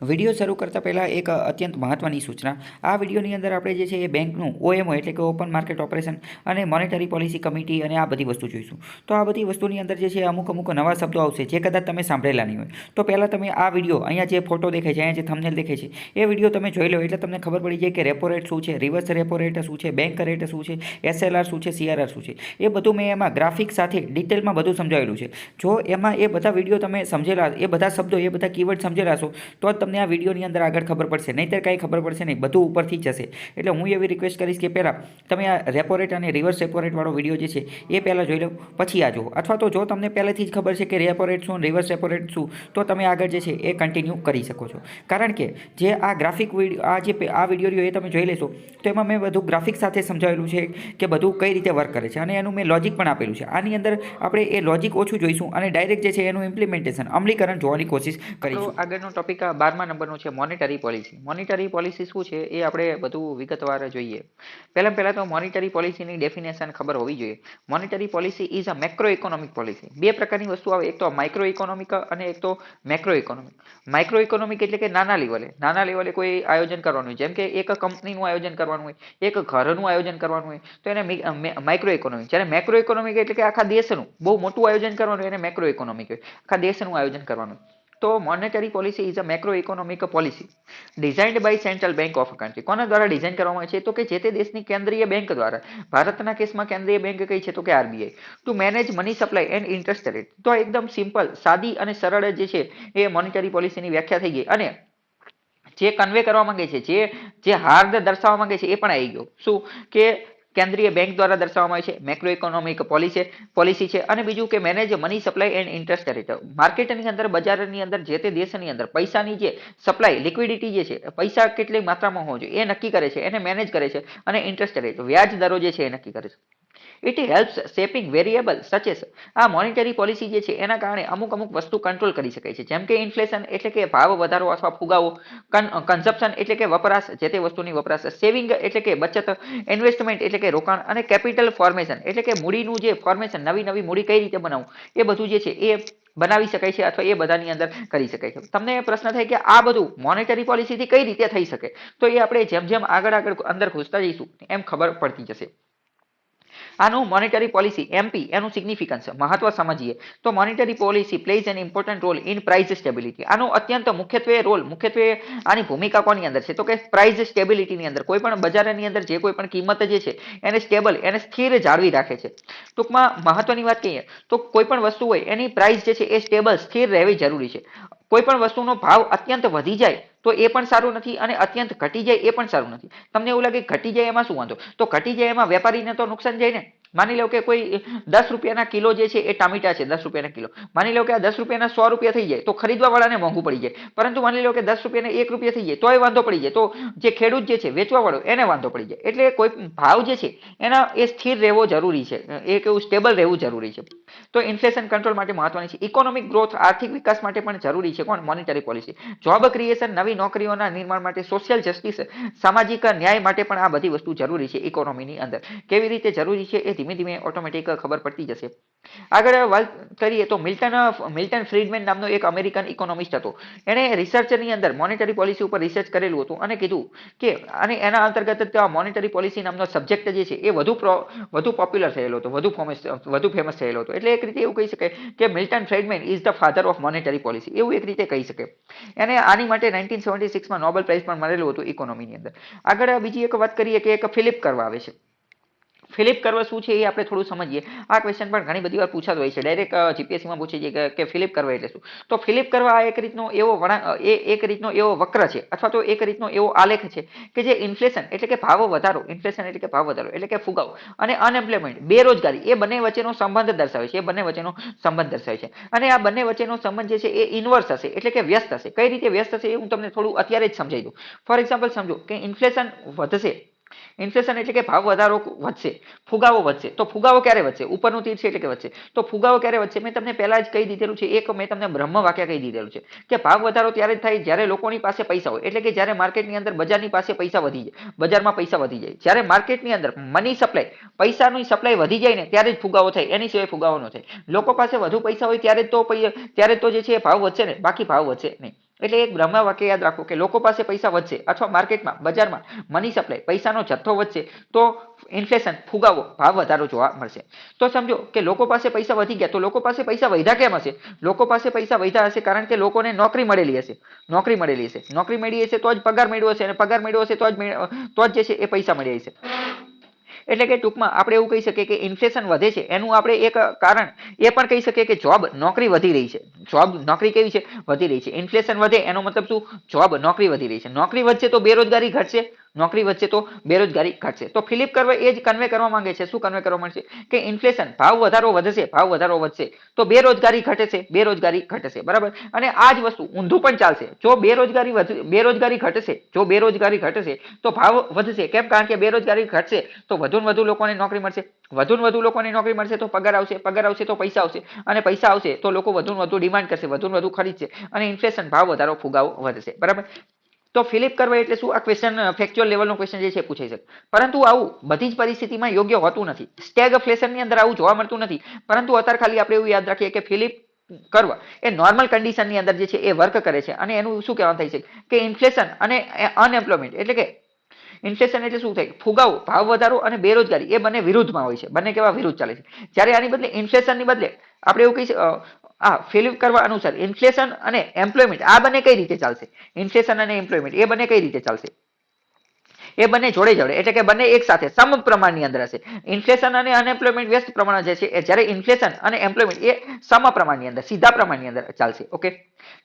Video શરૂ કરતાં પહેલાં એક અત્યંત મહત્ત્વની સૂચના. આ વિડીયોની અંદર આપણે જે છે એ બેંકનું ઓએમઓ એટલે કે ઓપન માર્કેટ ઓપરેશન અને મોનેટરી પોલિસી કમિટી અને આ બધી વસ્તુ જોઈશું. તો આ બધી વસ્તુની અંદર જે છે અમુક નવા શબ્દો આવશે જે કદાચ તમે સાંભળેલા નહીં હોય. તો પહેલાં તમે આ વિડીયો અહીંયા જે ફોટો દેખાય છે, અહીંયા જે થંબનેલ દેખાય છે એ વિડીયો તમે જોઈ લો એટલે તમને ખબર પડી જાય કે રેપો રેટ શું છે, રિવર્સ રેપો રેટ શું છે, બેંક રેટ શું છે, એસએલઆર શું છે, સીઆરઆર શું છે, એ બધું મેં એમાં ગ્રાફિક સાથે ડિટેલમાં બધું સમજાવેલું છે. જો એમાં એ બધા વિડીયો તમે સમજેલા, એ બધા શબ્દો, એ બધા કીવર્ડ સમજેલા છો તો જ તમને આ વિડીયોની અંદર આગળ ખબર પડશે, નહીંતર કાંઈ ખબર પડશે નહીં, બધું ઉપરથી જ જશે. એટલે હું એવી રિક્વેસ્ટ કરીશ કે પહેલાં તમે આ રેપો રેટ અને રિવર્સ રેપો રેટવાળો વિડીયો જે છે એ પહેલાં જોઈ લો, પછી આ જુઓ. અથવા તો જો તમને પહેલેથી જ ખબર છે કે રેપો રેટ શું, રિવર્સ રેપો રેટ શું, તો તમે આગળ જે છે એ કન્ટિન્યુ કરી શકો છો. કારણ કે જે આ ગ્રાફિક વિડીયો, આ વિડીયો રહ્યો એ તમે જોઈ લેશો તો એમાં મેં બધું ગ્રાફિક સાથે સમજાવેલું છે કે બધું કઈ રીતે વર્ક કરે છે અને એનું મેં લોજિક પણ આપેલું છે. આની અંદર આપણે એ લોજિક ઓછું જોઈશું અને ડાયરેક્ટ જે છે એનું ઇમ્પ્લિમેન્ટેશન, અમલીકરણ જોવાની કોશિશ કરીશું. આગળનો ટોપિક 12મા નંબરનો છે મોનેટરી પોલિસી. મોનેટરી પોલિસી શું છે એ આપણે બધું વિગતવાર જોઈએ. પહેલાં તો મોનેટરી પોલિસીની ડેફિનેશન ખબર હોવી જોઈએ. Monetary policy is a macro economic policy. બે પ્રકારની વસ્તુ આવે, એક તો માઇક્રો ઇકોનોમિક અને એક તો મેક્રો ઇકોનોમિક. માઇક્રો ઇકોનોમિક એટલે કે નાના લેવલે કોઈ આયોજન કરવાનું હોય, જેમ કે એક કંપનીનું આયોજન કરવાનું હોય, એક ઘરનું આયોજન કરવાનું હોય તો એને માઇક્રો ઇકોનોમિક. જ્યારે મેક્રો ઇકોનોમિક એટલે કે આખા દેશનું બહુ મોટું આયોજન કરવાનું હોય એને મેક્રો ઇકોનોમિક હોય, આખા દેશનું આયોજન કરવાનું. તો monetary policy is a macro economic policy designed by central bank of country. કોના દ્વારા ડિઝાઇન કરવામાં આવે છે? તો કે જે તે દેશની કેન્દ્રીય બેંક દ્વારા. ભારતના કેસમાં કેન્દ્રીય બેંક કઈ છે? તો કે RBI. Two manage money supply and interest rate. તો એકદમ સિમ્પલ, સાદી અને સરળ જે છે એ મોનેટરી પોલિસીની વ્યાખ્યા થઈ ગઈ. અને જે કન્વે કરવા માંગે છે, જે હાર્દ દર્શાવવા માંગે છે એ પણ આવી ગયો. શું કે કેન્દ્રીય બેંક દ્વારા દર્શાવવામાં આવે છે, મેક્રો ઇકોનોમિક પોલિસી છે. અને બીજું કે manage money supply and interest rate. માર્કેટની અંદર, બજારની અંદર, જે તે દેશની અંદર પૈસાની જે સપ્લાય, લિક્વિડિટી જે છે, પૈસા કેટલી માત્રામાં હોવો જોઈએ એ નક્કી કરે છે, એને મેનેજ કરે છે. અને ઇન્ટરેસ્ટ રેટ, વ્યાજ દરો જે છે એ નક્કી કરે છે. ઇટ હેલ્પ્સ શેપિંગ વેરિયેબલ સચ એસ. આ મોનેટરી પોલિસી જે છે એના કારણે અમુક વસ્તુ કંટ્રોલ કરી શકાય છે, જેમ કે ઇન્ફ્લેશન એટલે કે ભાવ વધારો અથવા ફુગાવો, કન્ઝપ્શન એટલે કે વપરાશ, જે તે વસ્તુની વપરાશ, સેવિંગ એટલે કે બચત, ઇન્વેસ્ટમેન્ટ એટલે કે રોકાણ, અને કેપિટલ ફોર્મેશન એટલે કે મૂડીનું જે ફોર્મેશન, નવી મૂડી કઈ રીતે બનાવવું, એ બધું જે છે એ બનાવી શકાય છે અથવા એ બધાની અંદર કરી શકાય છે. તમને પ્રશ્ન થાય કે આ બધું મોનેટરી પોલિસીથી કઈ રીતે થઈ શકે? તો એ આપણે જેમ આગળ અંદર ઘૂસતા જઈશું એમ ખબર પડતી જશે. આનું મોનેટરી પોલિસી એમપી, એનું સિગ્નિફિકન્સ, મહત્વ સમજીએ તો monetary policy plays an important role in price stability. આનો અત્યંત મુખ્યત્વે આની ભૂમિકા કોની અંદર છે? તો કે પ્રાઇસ સ્ટેબિલિટીની અંદર. કોઈ પણ બજારની અંદર જે કોઈ પણ કિંમત જે છે એને સ્ટેબલ, એને સ્થિર જાળવી રાખે છે. ટૂંકમાં મહત્વની વાત કહીએ તો કોઈ પણ વસ્તુ હોય એની પ્રાઇસ જે છે એ સ્ટેબલ, સ્થિર રહેવી જરૂરી છે. કોઈ પણ વસ્તુનો ભાવ અત્યંત વધી જાય તો એ પણ સારું નથી અને અત્યંત ઘટી જાય એ પણ સારું નથી. તમને એવું લાગે ઘટી જાય એમાં શું વાંધો? તો ઘટી જાય એમાં વેપારીને તો નુકસાન જાય ને. માની લો કે કોઈ 10 રૂપિયાના કિલો જે છે એ ટામેટા છે, 10 રૂપિયાના કિલો. માની લો કે આ 10 રૂપિયાના 100 રૂપિયા થઈ જાય તો ખરીદવા વાળાને મોંઘું પડી જાય. પરંતુ માની લો કે 10 રૂપિયાને 1 રૂપિયા થઈ જાય તોય વાંધો પડી જાય, તો જે ખેડૂત જે છે, વેચવા વાળો, એને વાંધો પડી જાય. એટલે કોઈ ભાવ જે છે એના એ સ્થિર રહેવો જરૂરી છે, એ કેવું સ્ટેબલ રહેવું જરૂરી છે. તો ઇન્ફ્લેશન કંટ્રોલ માટે મહત્વની છે. ઇકોનોમિક ગ્રોથ, આર્થિક વિકાસ માટે પણ જરૂરી છે. કોણ? Monetary policy. જોબ ક્રિએશન, નવી નોકરીઓના નિર્માણ માટે, સોશિયલ જસ્ટિસ, સામાજિક ન્યાય માટે પણ આ બધી વસ્તુ જરૂરી છે ઇકોનોમીની અંદર. કેવી રીતે જરૂરી છે એ ધીમે ઓટોમેટિક ખબર પડતી જશે. આગળ વાત કરીએ તો મિલ્ટન ફ્રીડમેન નામનો એક અમેરિકન ઇકોનોમિસ્ટ હતો. એણે રિસર્ચની અંદર મોનેટરી પોલિસી ઉપર રિસર્ચ કરેલું હતું અને કીધું કે અને એના અંતર્ગત મોનેટરી પોલિસી નામનો સબ્જેક્ટ જે છે એ વધુ પોપ્યુલર થયેલો હતો, વધુ ફેમસ થયેલો હતો. એટલે એક રીતે એવું કહી શકાય કે Milton Friedman is the father of monetary policy, એવું એક રીતે કહી શકાય. એને આની માટે 1976માં નોબેલ પ્રાઇઝ પણ મળેલું હતું ઇકોનોમીની અંદર. આગળ બીજી એક વાત કરીએ કે એક ફિલિપ કરવા આવે છે. ફિલિપ કર્વ શું છે એ આપણે થોડું સમજીએ. આ ક્વેશ્ચન પણ ઘણી બધી વાર પૂછાતો હોય છે, ડાયરેક્ટ જીપીએસસીમાં પૂછે છે કે ફિલિપ કર્વ એટલે શું? તો ફિલિપ કર્વ આ એક રીતનો એવો વક્ર છે અથવા તો એક રીતનો એવો આલેખ છે કે જે ઇન્ફ્લેશન એટલે કે ભાવ વધારો, એટલે કે ફુગાવો, અને અનએમ્પ્લોયમેન્ટ, બેરોજગારી, એ બંને વચ્ચેનો સંબંધ દર્શાવે છે. અને આ બંને વચ્ચેનો સંબંધ જે છે એ ઇન્વર્સ હશે, એટલે કે વ્યસ્ત હશે. કઈ રીતે વ્યસ્ત હશે એ હું તમને થોડું અત્યારે જ સમજાવી દઉં. ફોર એક્ઝામ્પલ સમજો કે ઇન્ફ્લેશન વધશે, ઇન્ફ્લેશન એટલે કે ભાવ વધારો વધશે, ફુગાવો વધશે. તો ફુગાવો ક્યારે વધશે? ઉપરનું તીર છે એટલે કે વધશે. તો ફુગાવો ક્યારે વધશે? મેં તમને પહેલા જ કહી દીધેલું છે, એક મેં તમને બ્રહ્મ વાક્ય કહી દીધેલું છે કે ભાવ વધારો ત્યારે જ થાય જ્યારે લોકોની પાસે પૈસા હોય, એટલે કે જ્યારે માર્કેટની અંદર, બજારની પાસે પૈસા વધી જાય, બજારમાં પૈસા વધી જાય. જ્યારે માર્કેટની અંદર મની સપ્લાય, પૈસાની સપ્લાય વધી જાય ને ત્યારે જ ફુગાવો થાય, એની સિવાય ફુગાવો ન થાય. લોકો પાસે વધુ પૈસા હોય ત્યારે જ તો જે છે ભાવ વધશે ને, બાકી ભાવ વધશે નહીં. એટલે એક બ્રહ્મ વાક્ય યાદ રાખો કે લોકો પાસે પૈસા વધશે અથવા માર્કેટમાં બજારમાં મની સપ્લાય પૈસાનો જથ્થો વધશે તો ઇન્ફ્લેશન ફુગાવો ભાવ વધારો જોવા મળશે. તો સમજો કે લોકો પાસે પૈસા વધી ગયા તો લોકો પાસે પૈસા વધ્યા કેમ હશે? લોકો પાસે પૈસા વધ્યા હશે કારણ કે લોકોને નોકરી મળેલી હશે. નોકરી મળી હશે તો જ પગાર મળ્યો હશે અને પગાર મળ્યો હશે તો જ જે છે એ પૈસા મળ્યા હશે. એટલે કે ટૂંકમાં આપણે એવું કહી શકીએ કે ઇન્ફ્લેશન વધે છે એનું આપણે એક કારણ એ પણ કહી શકીએ કે નોકરી વધી રહી છે. નોકરી કેવી છે? વધી રહી છે. ઇન્ફ્લેશન વધે એનો મતલબ શું? નોકરી વધી રહી છે. નોકરી વધશે તો બેરોજગારી ઘટશે. નોકરી વધશે તો બેરોજગારી ઘટશે. તો ફિલિપ કર્વે એ જ કન્વે કરવા માંગે છે. શું કન્વે કરવા માંગે છે? કે ઇન્ફ્લેશન ભાવ વધારો વધશે તો બેરોજગારી ઘટશે. બરાબર. અને આ જ વસ્તુ ઊંધું પણ ચાલશે. જો બેરોજગારી ઘટશે તો ભાવ વધશે. કેમ? કારણ કે બેરોજગારી ઘટશે તો વધુ ને વધુ લોકોને નોકરી મળશે. તો પગાર આવશે તો પૈસા આવશે અને પૈસા આવશે તો લોકો વધુ ને વધુ ડિમાન્ડ કરશે, વધુ ને વધુ ખરીદશે અને ઇન્ફ્લેશન ભાવ વધારો ફુગાવો વધશે. બરાબર. તો ફિલિપ કર્વે એટલે શું? આ ક્વેશ્ચન ફેક્ચ્યુઅલ લેવલનો ક્વેશ્ચન જે છે પૂછાઈ શકે. પરંતુ આવું બધી જ પરિસ્થિતિમાં યોગ્ય હોતું નથી. સ્ટેગફ્લેશનની અંદર આવું જોવા મળતું નથી. પરંતુ અત્યારે ખાલી આપણે એવું યાદ રાખીએ કે ફિલિપ કર્વ એ નોર્મલ કન્ડિશનની અંદર જે છે એ વર્ક કરે છે અને એનું શું કહેવાનું થાય છે કે ઇન્ફ્લેશન અને અનએમ્પ્લોયમેન્ટ એટલે કે ઇન્ફ્લેશન એટલે શું થાય? ફુગાવો, ભાવ વધારો અને બેરોજગારી એ બંને વિરુદ્ધમાં હોય છે. બંને કેવા? વિરુદ્ધ ચાલે છે. જ્યારે આની બદલે ઇન્ફ્લેશનની બદલે આપણે એવું કહી ફિલિપ કર્વ અનુસાર ઇન્ફ્લેશન અને એમ્પ્લોયમેન્ટ આ બંને કઈ રીતે ચાલશે? ઇન્ફ્લેશન અને એમ્પ્લોયમેન્ટ એ બંને કઈ રીતે ચાલશે? એ બંને જોડે એટલે કે બંને એક સાથે સમ પ્રમાણની અંદર હશે. ઇન્ફ્લેશન અને અનએમ્પ્લોયમેન્ટ વ્યસ્ત પ્રમાણમાં જે છે જ્યારે ઇન્ફ્લેશન અને એમ્પ્લોયમેન્ટ એ સમ પ્રમાણની અંદર સીધા પ્રમાણની અંદર ચાલશે. Okay.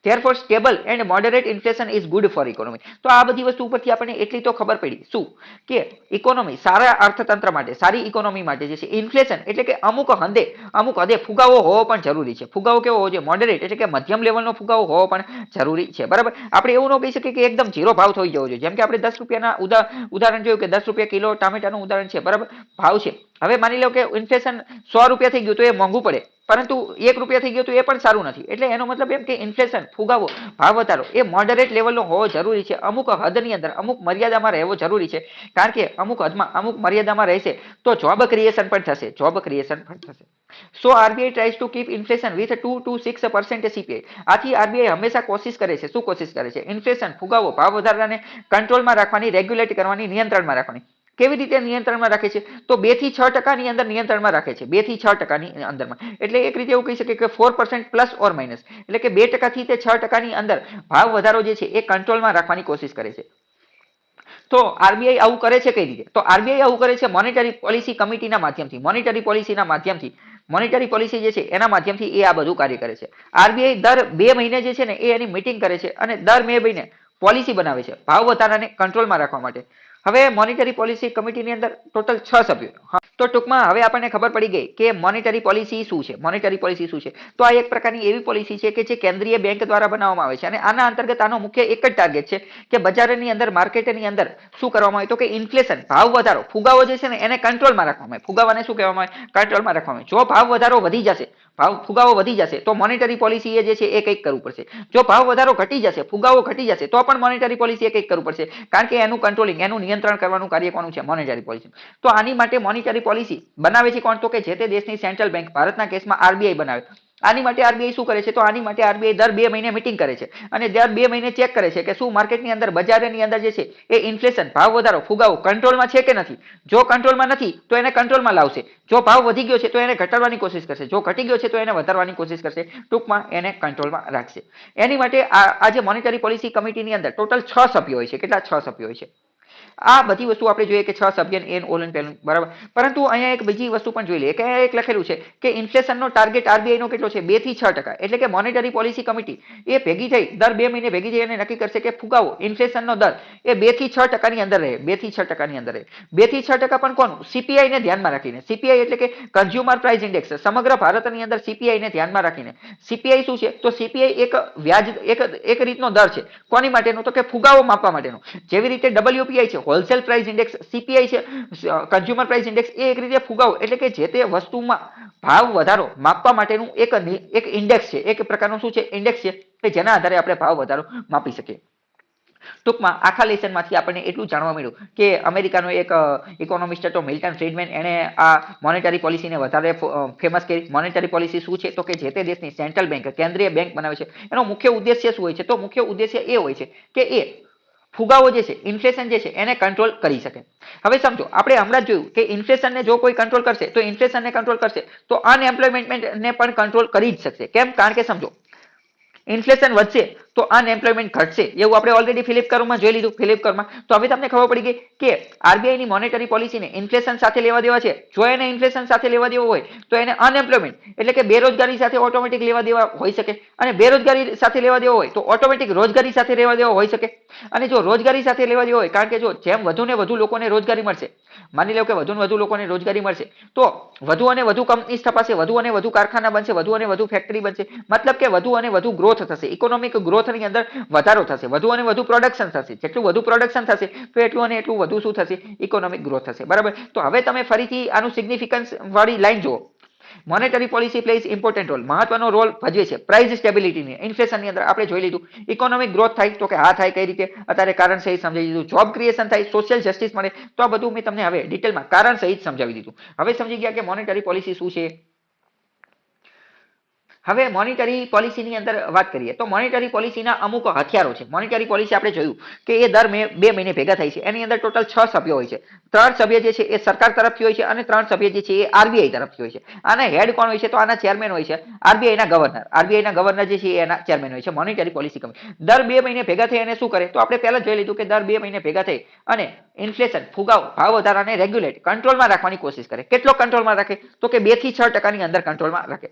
Therefore stable and moderate inflation is good for economy. તો આ બધી વસ્તુ ઉપરથી આપણને એટલી તો ખબર પડી શું કે ઇકોનોમી સારા અર્થતંત્ર માટે, સારી ઇકોનોમી માટે જે છે ઇન્ફ્લેશન એટલે કે અમુક હદે ફુગાવો હોવો પણ જરૂરી છે. ફુગાવો કેવો હોવો જોઈએ? મોડરેટ એટલે કે મધ્યમ લેવલનો ફુગાવો હોવો પણ જરૂરી છે. બરાબર. આપણે એવું ન કહી શકીએ કે એકદમ ઝીરો ભાવ થઈ જવો જોઈએ. જેમ કે આપણે 10 રૂપિયાના ઉદાહરણ જોયું કે 10 રૂપિયા કિલો ટામેટાનું ઉદાહરણ છે. બરાબર. ભાવ છે. હવે માની લો કે ઇન્ફ્લેશન 100 રૂપિયા થઈ ગયું તો એ મોંઘું પડે, પરંતુ 1 રૂપિયા થઈ ગયો તો એ પણ સારું નથી. એટલે એનો મતલબ એમ કે ઇન્ફ્લેશન ફુગાવો ભાવ વધારો એ મોડરેટ લેવલનો હોવો જરૂરી છે. અમુક હદની અંદર અમુક મર્યાદામાં રહેવો જરૂરી છે. કારણ કે અમુક હદમાં અમુક મર્યાદામાં રહેશે તો જોબ ક્રિએશન પણ થશે. So RBI tries to keep inflation with 2 to 6% CPI. આથી RBI હંમેશા કોશિશ કરે છે. શું કોશિશ કરે છે? ઇન્ફ્લેશન ફુગાવો ભાવ વધારાને કંટ્રોલમાં રાખવાની, રેગ્યુલેટ કરવાની, નિયંત્રણમાં રાખવાની. કેવી રીતે નિયંત્રણમાં રાખે છે? તો 2 થી 6% ની અંદર નિયંત્રણમાં રાખે છે. 2 થી 6% અંદરમાં. એટલે એક રીતે એવું કહી શકીએ કે 4% પ્લસ ઓર માઇનસ એટલે કે 2% થી તે 6% અંદર ભાવ વધારો જે છે એ કંટ્રોલમાં રાખવાની કોશિશ કરે છે. તો આરબીઆઈ આવું કરે છે કઈ રીતે? તો આરબીઆઈ આવું કરે છે મોનેટરી પોલિસી કમિટીના માધ્યમથી. મોનેટરી પોલિસી જે છે એના માધ્યમથી એ આ બધું કાર્ય કરે છે. આરબીઆઈ દર 2 મહિને જે છે ને એ એની મીટિંગ કરે છે અને દર 2 મહિને પોલિસી બનાવે છે ભાવ વધારાને કંટ્રોલમાં રાખવા માટે. હવે મોનેટરી પોલિસી કમિટીની અંદર ટોટલ 6 સભ્યો. તો ટૂંકમાં હવે આપણને ખબર પડી ગઈ કે મોનેટરી પોલિસી શું છે. તો આ એક પ્રકારની એવી પોલિસી છે કે જે કેન્દ્રીય બેંક દ્વારા બનાવવામાં આવે છે અને આના અંતર્ગત આનો મુખ્ય એક જ ટાર્ગેટ છે કે બજારની અંદર માર્કેટની અંદર શું કરવામાં આવે તો કે ઇન્ફ્લેશન ભાવ વધારો ફુગાવો જે છે ને એને કંટ્રોલમાં રાખવામાં આવે. ફુગાવાને શું કહેવામાં આવે? કંટ્રોલમાં રાખવામાં આવે. જો ભાવ વધારો વધી જશે, ફુગાવો વધી જશે તો મોનેટરી પોલિસી એ જે છે એ કંઈક કરવું પડશે. જો ભાવ વધારો ઘટી જશે, ફુગાવો ઘટી જશે તો પણ મોનેટરી પોલિસી એ કંઈક કરવું પડશે. કારણ કે એનું કંટ્રોલિંગ, એનું નિયંત્રણ કરવાનું કાર્ય કોનું છે? Monetary policy. તો આની માટે મોનેટરી પોલિસી બનાવે છે કોણ? તો કે જે તે દેશની સેન્ટ્રલ બેંક, ભારતના કેસમાં આરબીઆઈ બનાવે. આની માટે આરબીઆઈ શું કરે છે? તો આની માટે આરબીઆઈ દર 2 મહિને મીટિંગ કરે છે અને દર 2 મહિને ચેક કરે છે કે શું માર્કેટની અંદર, બજારની અંદર જે છે એ ઇન્ફ્લેશન ભાવ વધારો ફુગાવો કંટ્રોલમાં છે કે નથી. જો કંટ્રોલમાં નથી તો એને કંટ્રોલમાં લાવશે. જો ભાવ વધી ગયો છે તો એને ઘટાડવાની કોશિશ કરશે. જો ઘટી ગયો છે તો એને વધારવાની કોશિશ કરશે. ટૂંકમાં એને કંટ્રોલમાં રાખશે. એની માટે આ જે મોનેટરી પોલિસી કમિટીની અંદર ટોટલ 6 સભ્યો હોય છે. કેટલા? 6 સભ્યો હોય છે. આ બધી વસ્તુ આપણે જોઈએ કે 6 સભ્ય એન ઓલન પેલન. બરાબર. પરંતુ અહીંયા એક બીજી વસ્તુ પણ જોઈ લઈએ કે એક લખેલું છે કે ઇન્ફ્લેશનનો ટાર્ગેટ આરબીઆઈ નો કેટલો છે? 2 થી 6%. એટલે કે મોનેટરી પોલિસી કમિટી એ ભેગી થઈ દર 2 મહિને ભેગી થઈ અને નક્કી કરશે કે ફુગાવો ઇન્ફ્લેશનનો દર એ 2 થી 6% ની અંદર રહે. 2 થી 6% ની અંદર રહે. 2 થી 6% પણ કોનું? સીપીઆઈ ને ધ્યાનમાં રાખીને. સીપીઆઈ એટલે કે કન્ઝ્યુમર પ્રાઇસ ઇન્ડેક્સ. સમગ્ર ભારતની અંદર સીપીઆઈ ને ધ્યાનમાં રાખીને. સીપીઆઈ શું છે? તો સીપીઆઈ એક રીતનો દર છે. કોની માટેનો? તો કે ફુગાવો માપવા માટેનો. જેવી રીતે ડબલ્યુપીઆઈ છે હોલસેલ પ્રાઇસ ઇન્ડેક્સ, સીપીઆઈ છે કન્ઝ્યુમર પ્રાઇસ ઇન્ડેક્સ, એ એક રીતે ફુગાવો એટલે કે જે તે વસ્તુમાં ભાવ વધારો માપવા માટેનું એક ઇન્ડેક્સ છે. એક પ્રકારનું શું છે? ઇન્ડેક્સ છે કે જેના આધારે આપણે ભાવ વધારો માપી શકીએ. ટૂંકમાં આખા લેસનમાંથી આપણને એટલું જાણવા મળ્યું કે અમેરિકાનો એક ઇકોનોમિસ્ટ હતો મિલ્ટન ફ્રીડમેન, એણે આ મોનેટરી પોલિસીને વધારે ફેમસ કરી. મોનેટરી પોલિસી શું છે તો કે જે તે દેશની સેન્ટ્રલ બેંક કેન્દ્રીય બેંક બનાવે છે એનો મુખ્ય ઉદ્દેશ્ય શું હોય છે, તો મુખ્ય ઉદ્દેશ્ય એ હોય છે કે એ ફુગાવો જે છે ઇન્ફ્લેશન જે છે એને કંટ્રોલ કરી શકે. હવે સમજો આપણે હમણાં જ જોયું કે ઇન્ફ્લેશનને જો કોઈ કંટ્રોલ કરશે તો ઇન્ફ્લેશનને કંટ્રોલ કરશે તો અનએમ્પ્લોયમેન્ટને પણ કંટ્રોલ કરી જ શકશે. કેમ? કારણ કે સમજો ઇન્ફ્લેશન વધશે તો અનએમ્પ્લોયમેન્ટ ઘટશે, એવું આપણે ઓલરેડી ફિલિપ કર્વમાં જોઈ લીધું. ફિલિપ કર્વમાં તો હવે તમને ખબર પડી ગઈ કે આરબીઆઈની મોનેટરી પોલિસીને ઇન્ફ્લેશન સાથે લેવા દેવા છે. જો એને ઇન્ફ્લેશન સાથે લેવા દેવો હોય તો એને અનએમ્પ્લોયમેન્ટ એટલે કે બેરોજગારી સાથે ઓટોમેટિક લેવા દેવા હોઈ શકે, અને બેરોજગારી સાથે લેવા દેવો હોય તો ઓટોમેટિક રોજગારી સાથે લેવા દેવા હોઈ શકે. અને જો રોજગારી સાથે લેવા દેવો હોય, કારણ કે જો જેમ વધુ ને વધુ લોકોને રોજગારી મળશે, માની લો કે વધુ ને વધુ લોકોને રોજગારી મળશે તો વધુ અને વધુ કંપની સ્થપાશે, વધુ અને વધુ કારખાના બનશે, વધુ અને વધુ ફેક્ટરી બનશે, મતલબ કે વધુ અને વધુ ગ્રોથ થશે, ઇકોનોમિક ગ્રોથની અંદર વધારો થશે, વધુ અને વધુ પ્રોડક્શન થશે. જેટલું વધુ પ્રોડક્શન થશે તો એટલું અને એટલું વધુ શું થશે? ઇકોનોમિક ગ્રોથ થશે. બરાબર. તો હવે તમે ફરીથી આનું સિગ્નિફિકન્સ વાળી લાઈન જુઓ. Monetary policy plays important role, મહત્વનો રોલ ભજવે છે પ્રાઇસ સ્ટેબિલિટીની, ઇન્ફ્લેશનની અંદર. આપણે જોઈ લીધું ઇકોનોમિક ગ્રોથ થાય તો કે હા થાય, કઈ રીતે અત્યારે કારણ સહિત સમજાવી દીધું. જોબ ક્રિએશન થાય, સોશિયલ જસ્ટિસ મળે, તો આ બધું મેં તમને હવે ડિટેલમાં કારણ સહિત સમજાવી દીધું. હવે સમજી ગયા કે મોનેટરી પોલિસી શું છે. હવે મોનેટરી પોલિસીની અંદર વાત કરીએ તો મોનેટરી પોલિસીના અમુક હથિયારો છે. મોનેટરી પોલિસી આપણે જોયું કે એ દર 2 મહિને ભેગા થાય છે. એની અંદર ટોટલ 6 સભ્યો હોય છે. 3 સભ્ય જે છે એ સરકાર તરફથી હોય છે અને 3 સભ્ય જે છે એ આરબીઆઈ તરફથી હોય છે. આના હેડ કોણ હોય છે? તો આના ચેરમેન હોય છે આરબીઆઈના ગવર્નર. આરબીઆઈના ગવર્નર જે છે એના ચેરમેન હોય છે. મોનેટરી પોલિસી કમિટી દર 2 મહિને ભેગા થઈ અને શું કરે? તો આપણે પહેલા જોઈ લીધું કે દર 2 મહિને ભેગા થઈ અને ઇન્ફ્લેશન ફુગાવો ભાવ વધારાને રેગ્યુલેટ કંટ્રોલમાં રાખવાની કોશિશ કરે. કેટલો કંટ્રોલમાં રાખે? તો કે 2 થી 6% અંદર કંટ્રોલમાં રાખે.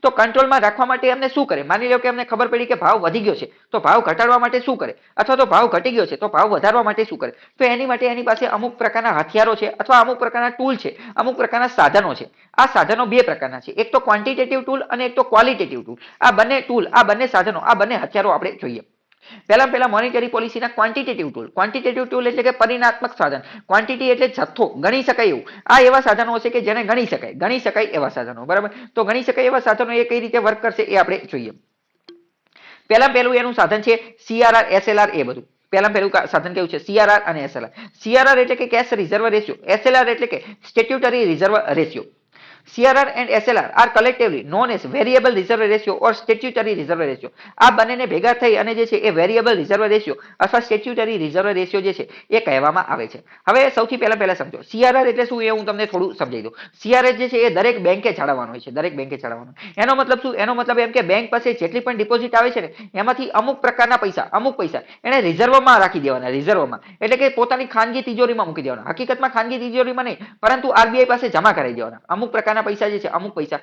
તો કંટ્રોલમાં રાખવા માટે એમને શું કરે? માની લો કે એમને ખબર પડી કે ભાવ વધી ગયો છે તો ભાવ ઘટાડવા માટે શું કરે? અથવા તો ભાવ ઘટી ગયો છે તો ભાવ વધારવા માટે શું કરે? તો એની માટે એની પાસે અમુક પ્રકારના હથિયારો છે અથવા અમુક પ્રકારના ટૂલ છે, અમુક પ્રકારના સાધનો છે. આ સાધનો 2 પ્રકારના છે, એક તો ક્વોન્ટિટેટિવ ટૂલ અને એક તો ક્વોલિટેટિવ ટૂલ. આ બંને ટૂલ, આ બંને સાધનો, આ બંને હથિયારો આપણે જોઈએ. પહેલા મોનેટરી પોલિસીના ક્વોન્ટિટેટિવ ટૂલ. ક્વોન્ટિટેટિવ ટૂલ એટલે કે પરિમાણાત્મક સાધન. ક્વોન્ટિટી એટલે જથ્થો, ગણી શકાય એવું. આ એવા સાધનો છે કે જેને ગણી શકાય એવા સાધનો. બરાબર. તો ગણી શકાય એવા સાધનો એ કઈ રીતે વર્ક કરશે એ આપણે જોઈએ. પહેલું એનું સાધન છે સીઆરઆર, એસએલઆર, એ બધું. પહેલું સાધન કેવું છે? સીઆરઆર અને એસએલઆર. સીઆરઆર એટલે કે કેશ રિઝર્વ રેશિયો, એસએલઆર એટલે કે statutory reserve ratio. CRR and SLR are collectively known as variable reserve ratio or statutory reserve ratio. આ બંનેને ભેગા થઈ અને જે છે એ વેરિયેબલ રિઝર્વ રેશિયો અથવા સ્ટેટ્યુટરી રિઝર્વ રેશિયો જે છે એ કહેવામાં આવે છે. હવે સૌથી પહેલા સમજો CRR એટલે શું, એ હું તમને થોડું સમજાવી દઉં. CRR જે છે એ દરેક બેંકે જાળવવાનો હોય છે, દરેક બેંકે જાળવવાનો. એનો મતલબ શું? એનો મતલબ એમ કે બેંક પાસે જેટલી પણ ડિપોઝિટ આવે છે ને એમાંથી અમુક પ્રકારના પૈસા એને રિઝર્વમાં રાખી દેવાના. રિઝર્વમાં એટલે કે પોતાની ખાનગી તિજોરીમાં મૂકી દેવાના. હકીકતમાં ખાનગી તિજોરીમાં નહીં, પરંતુ આરબીઆઈ પાસે જમા કરાવી દેવાના. અમુક પ્રકારના પૈસા જે છે, અમુક પૈસા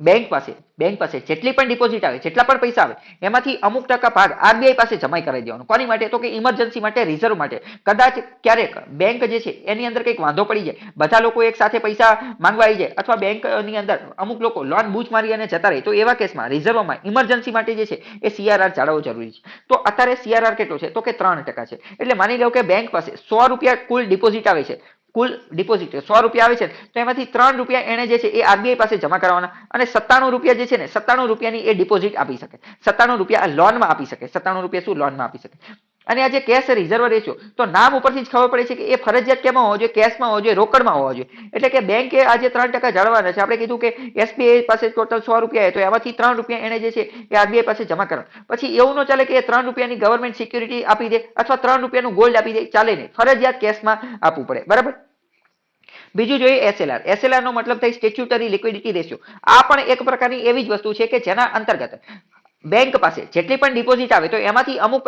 બેંક પાસે જેટલી પણ ડિપોઝિટ આવે, જેટલા પણ પૈસા આવે એમાંથી અમુક ટકા ભાગ આરબીઆઈ પાસે જમા કરાવી દેવાનો. કોની માટે? તો કે ઇમરજન્સી માટે, રિઝર્વ માટે. કદાચ ક્યારેક બેંક જે છે એની અંદર કંઈક વાંધો પડી જાય, બધા લોકો એક સાથે પૈસા માંગવા આવી જાય અથવા બેંકની અંદર અમુક લોકો લોન બૂચ મારી અને જતા રહે, તો એવા કેસમાં રિઝર્વમાં ઇમરજન્સી માટે જે છે એ સીઆરઆર જાળવવો જરૂરી છે. તો અત્યારે સીઆરઆર કેટલો છે? તો કે 3% છે. એટલે માની લો કે બેંક પાસે 100 રૂપિયા કુલ ડિપોઝિટ આવે છે, કુલ ડિપોઝિટ 100 રૂપિયા આવે છે તો એમાંથી 3 રૂપિયા એને જે છે એ આરબીઆઈ પાસે જમા કરવાના અને 97 રૂપિયા જે છે ને 97 રૂપિયાની એ ડિપોઝિટ આપી શકે, 97 રૂપિયા લોનમાં આપી શકે, 97 રૂપિયા શું લોનમાં આપી શકે. અને આ જે કેશ રિઝર્વ રેશિયો, તો નામ ઉપરથી જ ખબર પડે છે કે એ ફરજિયાત કેમાં હોવો જોઈએ? કેશમાં હોવો જોઈએ, રોકડમાં હોવો જોઈએ. એટલે કે બેંકે આજે 3% જાળવવાના છે. આપણે કીધું કે એસબીઆઈ પાસે ટોટલ 100 રૂપિયા તો એમાંથી 3 રૂપિયા એને જે છે એ આરબીઆઈ પાસે જમા કરવાના. પછી એવું ન ચાલે કે એ 3 રૂપિયાની ગવર્મેન્ટ સિક્યુરિટી આપી દે અથવા 3 રૂપિયાનું ગોલ્ડ આપી દે, ચાલે નહીં. ફરજિયાત કેશમાં આપવું પડે. બરાબર. બીજું જોઈએ એસએલઆર. એસએલઆર નો મતલબ થાય સ્ટેચ્યુટરી લિક્વિડિટી રેશિયો. આ પણ એક પ્રકારની એવી જ વસ્તુ છે કે જેના અંતર્ગત બેંક પાસે જેટલી પણ ડિપોઝિટ આવે તો એમાંથી અમુક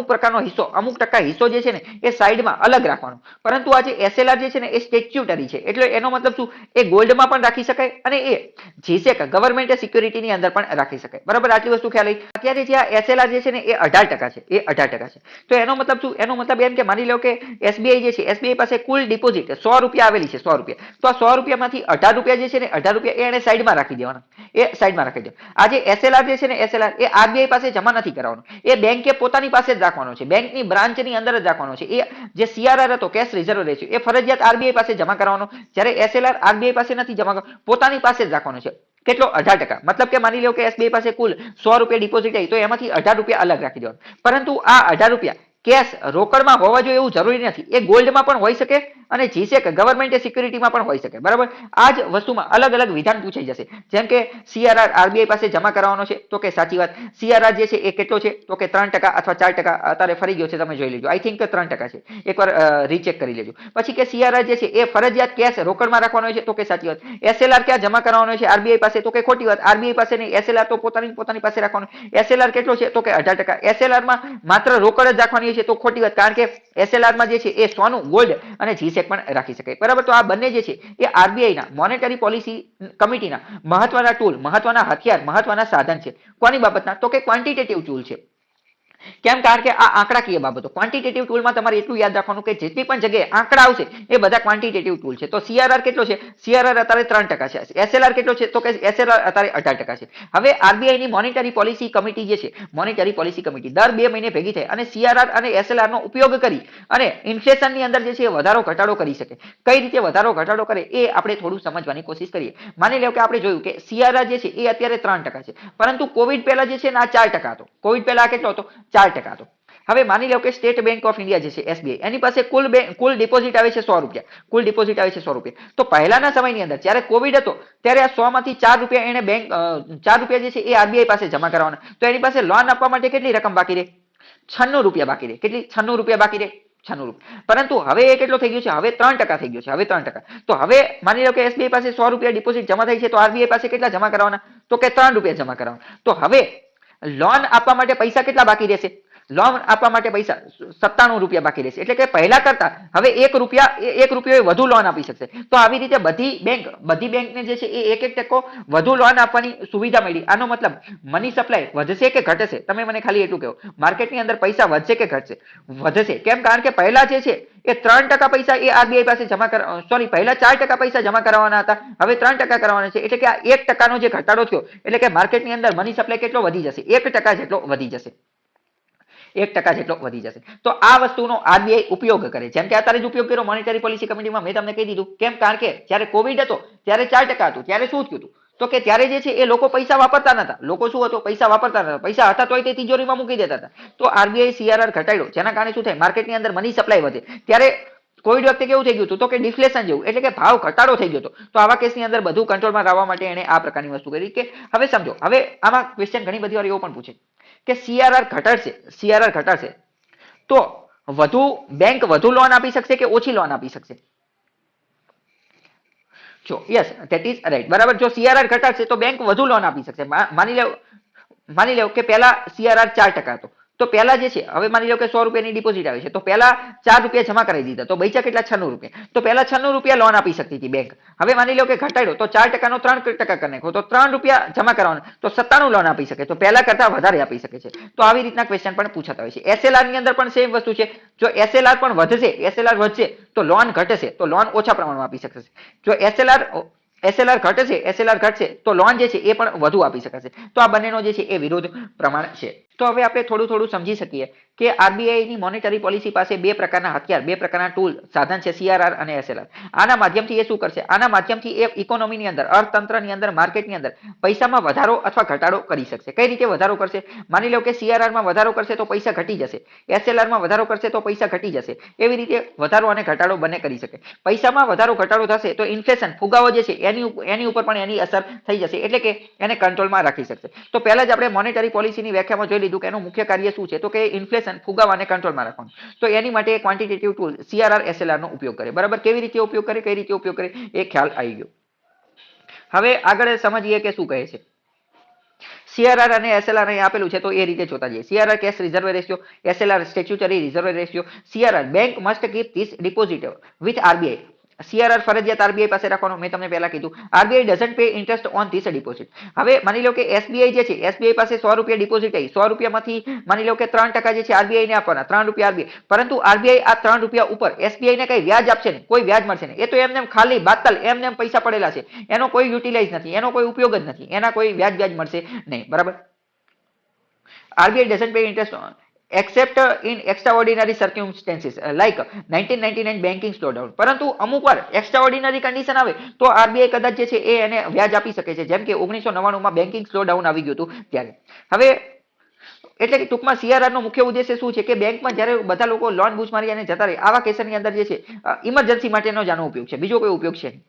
પ્રકારનો હિસ્સો, અમુક ટકા હિસ્સો જે છે ને એ સાઈડમાં અલગ રાખવાનો. પરંતુ આ જે એસએલઆર જે છે ને એ સ્ટેચ્યુટરી છે. એટલે એનો મતલબ શું? એ ગોલ્ડમાં પણ રાખી શકાય અને એ જીસેક ગવર્મેન્ટ સિક્યુરિટીની અંદર પણ રાખી શકાય. બરાબર. આટલી વસ્તુ ખ્યાલ આવી. અત્યારે જે આ એસએલઆર જે છે ને એ 18% છે, એ 18% છે. તો એનો મતલબ શું? એનો મતલબ એમ કે માની લો કે એસબીઆઈ જે છે, એસબીઆઈ પાસે કુલ ડિપોઝિટ 100 રૂપિયા આવેલી છે, 100 રૂપિયા. તો આ 100 રૂપિયામાંથી 18 રૂપિયા જે છે ને 18 રૂપિયા એને સાઈડમાં રાખી દેવાના, એ સાઈડમાં રાખી દેવાના. આ જે એસએલઆર જે છે ને એસએલઆર એ આરબીઆઈ પાસે જમા નથી કરવાનો, એ બેંકે પોતાની પાસે જ રાખવાનો છે, બેંકની બ્રાન્ચની અંદર જ રાખવાનો છે. એ જે સીઆરઆર હતો, કેશ રિઝર્વ રેશિયો, એ ફરજિયાત આરબીઆઈ પાસે જમા કરવાનો. જ્યારે એસએલઆર આરબીઆઈ પાસે નથી જમા કરવાનો, પોતાની પાસે જ રાખવાનો છે. કેટલો? 18%. મતલબ કે માની લો કે એસબીઆઈ પાસે કુલ 100 રૂપિયા ડિપોઝિટ આવી તો એમાંથી 18 રૂપિયા અલગ રાખી દેવાનું. પરંતુ આ 18 રૂપિયા કેશ રોકડમાં હોવા જોઈએ એવું જરૂરી નથી, એ ગોલ્ડમાં પણ હોઈ શકે અને જીસેક ગવર્મેન્ટ સિક્યુરિટીમાં પણ હોઈ શકે, બરાબર. આ જ વસ્તુમાં અલગ અલગ વિધાન પૂછાઈ જશે, જેમ કે સીઆરઆર આરબીઆઈ પાસે જમા કરાવવાનો છે, તો કે સાચી વાત. સીઆરઆર જે છે એ કેટલો છે, તો કે 3% અથવા 4%, અત્યારે ફરી ગયો છે, તમે જોઈ લેજો, આઈ થિંક 3% છે, એકવાર રીચેક કરી લેજો. પછી કે સીઆરઆર જે છે એ ફરજિયાત કેશ રોકડમાં રાખવાનો છે, તો કે સાચી વાત. એસએલઆર ક્યાં જમા કરાવવાનો છે, આરબીઆઈ પાસે, તો કે ખોટી વાત, આરબીઆઈ પાસે નહીં, એસએલઆર તો પોતાની પાસે રાખવાનો. એસએલઆર કેટલો છે, તો કે 18%. એસએલઆર માં માત્ર રોકડ જ રાખવાની છે, તો ખોટી વાત, કારણ કે એસએલઆર માં જે છે એ સોનું, ગોલ્ડ અને જીસેક પણ રાખી શકાય, બરાબર. તો આ બંને જે છે એ આરબીઆઈ ના મોનેટરી પોલિસી કમિટીના મહત્વના ટૂલ, મહત્વના હથિયાર, મહત્વના સાધન છે. કોની બાબતના, તો કે ક્વોન્ટિટેટિવ ટૂલ છે. કેમ, કારણ કે આ આંકડાકીય બાબતો, ક્વોન્ટિટેટિવ ટૂલમાં તમારે એટલું યાદ રાખવાનું કે જેટલી પણ જગ્યાએ આંકડા આવશે એ બધા ક્વોન્ટિટેટિવ ટૂલ છે. તો સીઆરઆર કેટલો છે, સીઆરઆર અત્યારે 3% છે. એસએલઆર કેટલો છે, તો કે એસએલઆર અત્યારે 18% છે. હવે આરબીઆઈ ની મોનેટરી પોલિસી કમિટી જે છે, મોનેટરી પોલિસી કમિટી દર 2 મહિને ભેગી થાય અને સીઆરઆર અને એસએલઆર નો ઉપયોગ કરી અને ઇન્ફ્લેશન ની અંદર જે છે વધારો ઘટાડો કરી શકે. કઈ રીતે વધારો ઘટાડો કરે એ આપણે થોડું સમજવાની કોશિશ કરીએ. માની લો કે આપણે જોયું કે સીઆરઆર જે છે એ અત્યારે 3% છે, પરંતુ કોવિડ પહેલા જે છે ને આ 4% હતો. કોવિડ પહેલા કેટલો હતો, 4% હતો. હવે માની લો કે સ્ટેટ બેંક ઓફ ઇન્ડિયા જે છે એસબીઆઈ, એની પાસે કુલ ડિપોઝિટ આવે છે 100 રૂપિયા, કુલ ડિપોઝિટ આવે છે 100 રૂપિયા. તો પહેલાના સમયની અંદર જ્યારે કોવિડ હતો ત્યારે આ 100 માંથી 4 રૂપિયા એને બેંક 4 રૂપિયા જે છે એ આરબીઆઈ પાસે જમા કરવાના. તો એની પાસે લોન આપવા માટે કેટલી રકમ બાકી રહે, 96 રૂપિયા બાકી રહે. કેટલી, 96 રૂપિયા બાકી રહે, 96 રૂપિયા. પરંતુ હવે એ કેટલો થઈ ગયો છે, હવે 3% થઈ ગયો છે, હવે 3%. તો હવે માની લો કે એસબીઆઈ પાસે 100 રૂપિયા ડિપોઝિટ જમા થાય છે, તો આરબીઆઈ પાસે કેટલા જમા કરવાના, તો કે 3 રૂપિયા જમા કરવાના. તો હવે લોન આપવા માટે પૈસા કેટલા બાકી રહેશે, લોન આપવા માટે પૈસા 97 રૂપિયા બાકી રહેશે. એટલે કે પહેલા કરતા હવે 1 રૂપિયો વધુ લોન આપી શકશે. તો આવી રીતે બધી બેંકને જે છે એ 1% વધુ લોન આપવાની સુવિધા મળી. આનો મતલબ મની સપ્લાય વધશે કે ઘટશે, તમે મને ખાલી એટલું કહો, માર્કેટની અંદર પૈસા વધશે કે ઘટશે, વધશે. કેમ, કારણ કે પહેલા જે છે એ 3% પૈસા એ આરબીઆઈ પાસે પહેલા 4% પૈસા જમા કરવાના હતા, હવે 3% કરવાના છે. એટલે કે આ 1% નો જે ઘટાડો થયો, એટલે કે માર્કેટની અંદર મની સપ્લાય કેટલો વધી જશે, 1% જેટલો વધી જશે, 1% જેટલો વધી જશે. તો આ વસ્તુનો આરબીઆઈ ઉપયોગ કરે, જેમ કે અત્યારે જ ઉપયોગ કર્યો મોનેટરી પોલિસી કમિટીમાં, મેં તમને કહી દીધું. કેમ, કારણ કે જ્યારે કોવિડ હતો ત્યારે 4% હતું, ત્યારે શું થયું હતું, તો કે ત્યારે જે છે એ લોકો પૈસા વાપરતા નતા. લોકો શું હતું, પૈસા વાપરતા નતા, પૈસા હતા તોય તે તિજોરીમાં મૂકી દેતા હતા. તો આરબીઆઈ સીઆરઆર ઘટાડ્યો, જેના કારણે શું થાય, માર્કેટની અંદર મની સપ્લાય વધે. ત્યારે કોવિડ વખતે કેવું થઈ ગયું હતું, તો કે ડિફ્લેશન જેવું, એટલે કે ભાવ ઘટાડો થઈ ગયો હતો. તો આવા કેસની અંદર બધું કંટ્રોલમાં લાવવા માટે એને આ પ્રકારની વસ્તુ કરી. કે હવે સમજો, હવે આમાં ક્વેશ્ચન ઘણી બધી વાર એવો પણ પૂછે કે સીઆરઆર ઘટાડશે તો બેંક વધુ લોન આપી શકશે કે ઓછી લોન આપી શકશે? જો યસ, ધેટ ઇઝ રાઈટ, બરાબર. જો સીઆરઆર ઘટાડશે તો બેંક વધુ લોન આપી શકશે. માની લો કે પહેલા સીઆરઆર 4% હતો, તો પહેલા જે છે, હવે માની લો કે 100 રૂપિયાની ડિપોઝિટ આવે છે, તો પહેલા 4 રૂપિયા જમા કરાવી દીધા, તો બચ્યા કેટલા, 96 રૂપિયા. તો પહેલા 96 રૂપિયા લોન આપી શકતી હતી બેંક. હવે માની લો કે ઘટાડ્યો, તો 4% નો 3% કરી નાખો, તો 3 રૂપિયા જમા કરવાના, તો 97 લોન આપી શકે, તો પહેલા કરતા વધારે આપી શકે છે. તો આવી રીતના ક્વેશ્ચન પણ પૂછાતા હોય છે. એસએલઆર ની અંદર પણ સેમ વસ્તુ છે. જો એસએલઆર પણ વધશે તો લોન ઘટશે, તો લોન ઓછા પ્રમાણમાં આપી શકશે. જો એસએલઆર ઘટશે તો લોન જે છે એ પણ વધુ આપી શકાશે. તો આ બંનેનો જે છે એ વિરોધ પ્રમાણ છે. તો હવે આપણે થોડું સમજી શકીએ કે આરબીઆઈ ની મોનેટરી પોલિસી પાસે બે પ્રકારના હથિયાર, બે પ્રકારના ટૂલ, સાધન છે, સીઆરઆર અને એસએલઆર. આના માધ્યમથી એ શું કરશે, આના માધ્યમથી એ ઇકોનોમીની અંદર, અર્થતંત્રની અંદર, માર્કેટની અંદર પૈસામાં વધારો અથવા ઘટાડો કરી શકશે. કઈ રીતે વધારો કરશે, માની લો કે સીઆરઆર માં વધારો કરશે તો પૈસા ઘટી જશે, એસએલઆર માં વધારો કરશે તો પૈસા ઘટી જશે. એવી રીતે વધારો અને ઘટાડો બંને કરી શકે. પૈસામાં વધારો ઘટાડો થશે તો ઇન્ફ્લેશન, ફુગાવો જે છે એની ઉપર પણ એની અસર થઈ જશે, એટલે કે એને કંટ્રોલમાં રાખી શકશે. તો પહેલા જ આપણે મોનેટરી પોલિસીની વ્યાખ્યામાં જોઈ લીધું કે એનું મુખ્ય કાર્ય શું છે, તો કે ઇન્ફ્લેશન, ફુગાવાને કંટ્રોલમાં રાખવાનું. તો એની માટે ક્વોન્ટિટેટિવ ટૂલ સીઆરઆર એસએલઆર નો ઉપયોગ કરે, બરાબર. કેવી રીતે ઉપયોગ કરે, કઈ રીતે ઉપયોગ કરે એ ખ્યાલ આવી ગયો. હવે આગળ સમજીએ કે શું કહે છે. સીઆરઆર અને એસએલઆર અહીં આપેલું છે, તો એ રીતે જોતા જઈએ. CRR cache reserve ratio, SLR statutory reserve ratio. CRR bank must keep this deposit with RBI. CRR ફરજિયાત આરબીઆઈ પાસે રાખવાનો, મેં તમને પહેલા કીધું. RBI doesn't pay interest on this deposit. હવે માની લો કે એસબીઆઈ જે છે, એસબીઆઈ પાસે 100 રૂપિયા ડિપોઝિટ આવી, 100 રૂપિયામાંથી માની લો કે 3% જે છે આરબીઆઈ ને આપવાના, 3 રૂપિયા આરબીઆઈ. પરંતુ આરબીઆઈ આ 3 રૂપિયા ઉપર એસબીઆઈ ને કઈ વ્યાજ આપશે ને, કોઈ વ્યાજ મળશે ને. એ તો એમને ખાલી બાતલ એમને પૈસા પડેલા છે, એનો કોઈ યુટિલાઇઝ નથી, એનો કોઈ ઉપયોગ જ નથી, એના કોઈ વ્યાજ મળશે નહીં, બરાબર. RBI doesn't pay interest except in extraordinary circumstances like 1999 banking slowdown. પરંતુ અમુક વાર એક્સ્ટ્રાઓર્ડિનરી કન્ડિશન આવે તો આરબીઆઈ કદાચ જે છે એ એને વ્યાજ આપી શકે છે, જેમ કે 1999 માં બેન્કિંગ સ્લોડાઉન આવી ગયું હતું ત્યારે. હવે એટલે કે ટૂંકમાં સીઆરઆર નો મુખ્ય ઉદ્દેશ્ય શું છે કે બેંકમાં જ્યારે બધા લોકો લોન બૂચ મારી અને જતા રહે આવા કેસની અંદર જે છે ઇમરજન્સી માટેનો જ આનો ઉપયોગ છે, બીજો કોઈ ઉપયોગ છે નહીં.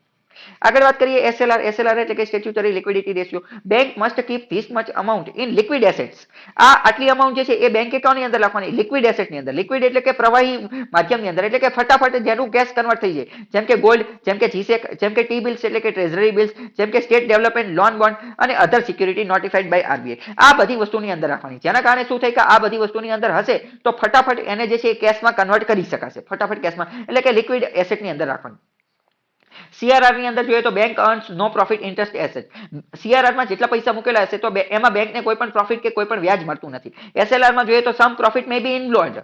આગળ વાત કરીએ એસએલઆર. એસએલઆર એટલે કે statutory liquidity ratio. Bank must keep this much amount in liquid assets. આ આટલી અમાઉન્ટ જે છે એ બેંક એકાઉન્ટની અંદર રાખવાની, લિક્વિડ એસેટની અંદર. લિક્વિડ એટલે કે પ્રવાહી માધ્યમની અંદર, એટલે કે ફટાફટ જેનું કેશ કન્વર્ટ થઈ જાય, જેમ કે ગોલ્ડ, જેમ કે જીસેક, જેમ કે ટી બિલ્સ એટલે કે ટ્રેઝરી બિલ્સ, જેમ કે સ્ટેટ ડેવલપમેન્ટ લોન બોન્ડ અને અધર સિક્યુરિટી નોટિફાઈડ બાય આરબીઆઈ. આ બધી વસ્તુની અંદર રાખવાની, જેના કારણે શું થાય કે આ બધી વસ્તુની અંદર હશે તો ફટાફટ એને જે છે કેશમાં કન્વર્ટ કરી શકાશે, ફટાફટ કેશમાં, એટલે કે લિક્વિડ એસેટની અંદર રાખવાની. સીઆરઆર ની અંદર જોઈએ તો બેંક અર્ન્સ નો પ્રોફિટ ઇન્ટરેસ્ટ એસેટ. સીઆરઆર માં જેટલા પૈસા મૂકેલા હશે તો એમાં બેંકને કોઈ પણ પ્રોફિટ કે કોઈ પણ વ્યાજ મળતું નથી. એસએલઆર માં જોઈએ તો સમ પ્રોફિટ મે બી ઇન્વોલ્વડ.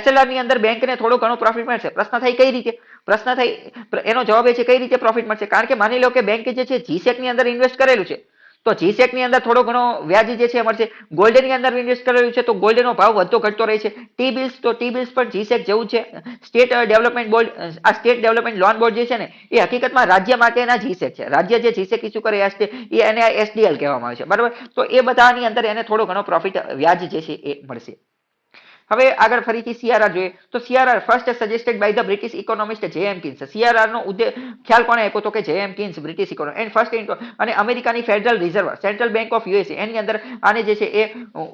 એસએલઆર ની અંદર બેંકને થોડો ઘણો પ્રોફિટ મળશે. પ્રશ્ન થાય કઈ રીતે? પ્રશ્ન થાય એનો જવાબ એ છે કઈ રીતે પ્રોફિટ મળશે. કારણ કે માની લો કે બેંકે જે છે જીસેક ની અંદર ઇન્વેસ્ટ કરેલું છે તો જીસેક ની અંદર થોડો ઘણો વ્યાજ જે છે મળશે. ગોલ્ડ ની અંદર ઇન્વેસ્ટ કરેલું છે તો ગોલ્ડ નો ભાવ વધતો ઘટતો રહે છે. ટી બિલ્સ તો ટી બિલ્સ પણ જીસેક જેવું છે. સ્ટેટ ડેવલપમેન્ટ બોર્ડ, આ સ્ટેટ ડેવલપમેન્ટ લોન બોર્ડ જે છે ને એ હકીકતમાં રાજ્ય માટેના જીસેક છે. રાજ્ય જે જીસેક ઇસ્યુ કરે એ એને એસડીએલ કહેવામાં આવે છે, બરાબર. તો એ બધાની અંદર એને થોડો ઘણો પ્રોફિટ વ્યાજ જે છે એ મળશે. હવે આગળ ફરીથી સીઆરઆર જોઈએ તો CRR first suggested by the British economist JM Keynes. CRR નો ખ્યાલ કોણે આપ્યો તો કે JM Keynes, British economist and first અને અમેરિકાની federal reserve, central bank of USA, એની અંદર આને જે છે એ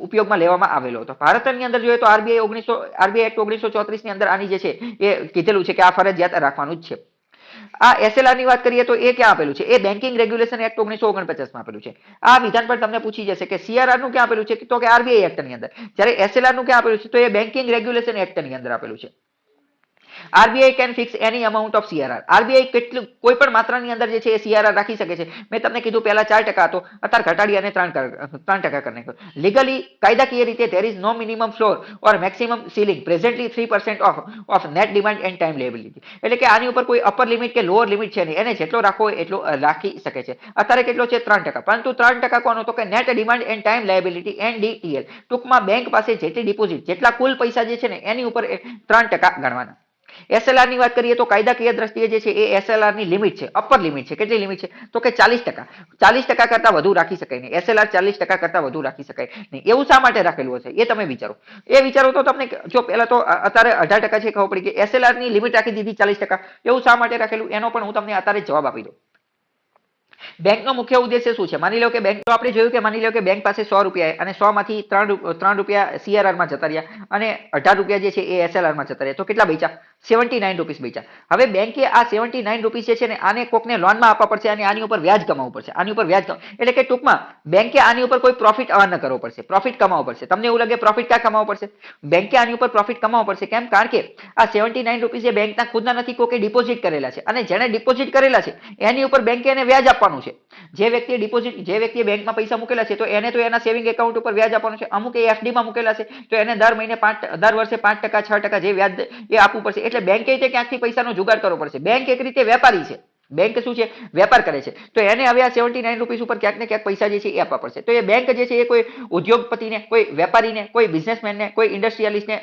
ઉપયોગમાં લેવામાં આવેલો હતો. ભારતની અંદર જોઈએ તો આરબીઆઈ એક્ટ 1934 ની અંદર આની જે છે એ કીધેલું છે કે આ ફરજિયાત રાખવાનું જ છે. આ એસએલઆર ની વાત કરીએ તો એ ક્યાં આપેલું છે? એ બેન્કિંગ રેગ્યુલેશન એક્ટ 1949 માં આપેલું છે. આ વિધાન પર તમને પૂછી જશે કે સીઆરઆર નું ક્યાં આપેલું છે તો કે આરબીઆઈ એક્ટ ની અંદર. જ્યારે એસએલઆર નું ક્યાં આપેલું છે તો એ બેન્કિંગ રેગ્યુલેશન એક્ટ ની અંદર આપેલું છે. RBI can fix any amount of CRR. RBI કેટલું કોઈ પણ માત્રાની અંદર જે છે એ સીઆરઆર રાખી શકે છે. મેં તમને કીધું પહેલા 4% હતો, અત્યારે ઘટાડી અને 3% કરી નાખ્યો. લીગલી કાયદાકીય રીતે there is no minimum floor or maximum ceiling, presently 3% of net demand and time liability. એટલે કે આની ઉપર કોઈ અપર લિમિટ કે લોઅર લિમિટ છે નહીં, એને જેટલો રાખવો હોય એટલો રાખી શકે છે. અત્યારે કેટલો છે? 3%. પરંતુ 3% કોનો? તો કે net demand and time liability NDTL. ટૂંકમાં બેંક પાસે જેટલી ડિપોઝિટ, જેટલા કુલ પૈસા જે છે ને એની ઉપર 3% ગણવાના. એસએલઆર ની વાત કરીએ તો કાયદાકીય દ્રષ્ટિએ જે છે એ એસએલઆર ની લિમિટ છે, અપર લિમિટ છે. કેટલી લિમિટ છે? તો કે 40%. 40% કરતા વધુ રાખી શકાય નહીં. એસએલઆર 40% કરતા વધુ રાખી શકાય નહીં. એવું શા માટે રાખેલું હશે એ તમે વિચારો. એ વિચારો તો તમને જો પહેલા તો અત્યારે 18% છે ખબર પડી કે એસએલઆર ની લિમિટ રાખી દીધી 40%. એવું શા માટે રાખેલું એનો પણ હું તમને અત્યારે જવાબ આપી દઉં. બેંકનો મુખ્ય ઉદ્દેશ્ય શું છે? માની લો કે બેંક તો આપણે જોયું કે માની લો કે બેંક પાસે 100 રૂપિયા અને 100 માંથી 3 રૂપિયા સીઆરઆર માં જતા રહ્યા અને 18 રૂપિયા જે છે એ એસએલઆર માં જતા રહ્યા તો કેટલા બચ્યા? 79 રૂપીસ બચ્યા. હવે બેંકે આ 79 રૂપીસ જે છે ને આને કોકને લોનમાં આપવા પડશે અને આની ઉપર વ્યાજ કમાવવું પડશે. આની ઉપર વ્યાજ એટલે કે ટૂંકમાં બેંકે આની ઉપર કોઈ પ્રોફિટ અર્ન કરવો પડશે, પ્રોફિટ કમાવવો પડશે. તમને એવું લાગે પ્રોફિટ ક્યાં કમાવવો પડશે? બેંકે આની ઉપર પ્રોફિટ કમાવવો પડશે. કેમ? કારણ કે આ 79 રૂપીસ એ બેંકના ખુદના નથી, કોકે ડિપોઝિટ કરેલા છે અને જેને ડિપોઝિટ કરેલા છે એની ઉપર બેંકે એને વ્યાજ આપવાનું છે. જે વ્યક્તિએ બેંકમાં પૈસા મૂકેલા છે તો એને તો એના સેવિંગ એકાઉન્ટ ઉપર વ્યાજ આપવાનું છે. અમુક એફડી માં મૂકેલા છે તો એને દર વર્ષે 5%, 6% જે વ્યાજ એ આપવું પડશે. એટલે બેંકે ક્યાંકથી પૈસાનો જુગાડ કરવો પડશે. બેંક એક રીતે વેપારી છે. બેંક શું છે? વેપાર કરે છે. તો એને હવે આ 79 રૂપીસ ઉપર ક્યાંક ને ક્યાંક પૈસા જે છે એ આપવા પડશે. તો એ બેંક જે છે એ કોઈ ઉદ્યોગપતિને, કોઈ વેપારીને, કોઈ બિઝનેસમેનને, કોઈ ઇન્ડસ્ટ્રીયલિસ્ટને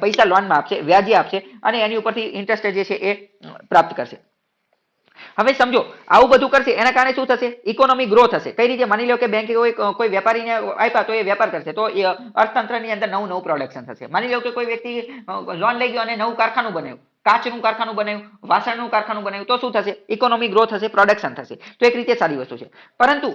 પૈસા લોનમાં આપશે, વ્યાજે આપશે અને એની ઉપરથી ઇન્ટરેસ્ટ જે છે એ પ્રાપ્ત કરશે. હવે સમજો આવું બધું કરશે એના કારણે શું થશે? ઇકોનોમી ગ્રો થશે. કઈ રીતે? માની લો કે બેંકે કોઈ વેપારીને આપ્યા તો એ વેપાર કરશે તો અર્થતંત્રની અંદર નવું પ્રોડક્શન થશે. માની લો કે કોઈ વ્યક્તિ લોન લઈ ગયો અને નવું કારખાનું બનાવ્યું, કાચનું કારખાનું બનાવ્યું, વાસણનું કારખાનું બનાવ્યું તો શું થશે? ઇકોનોમી ગ્રો થશે, પ્રોડક્શન થશે. તો એક રીતે સારી વસ્તુ છે. પરંતુ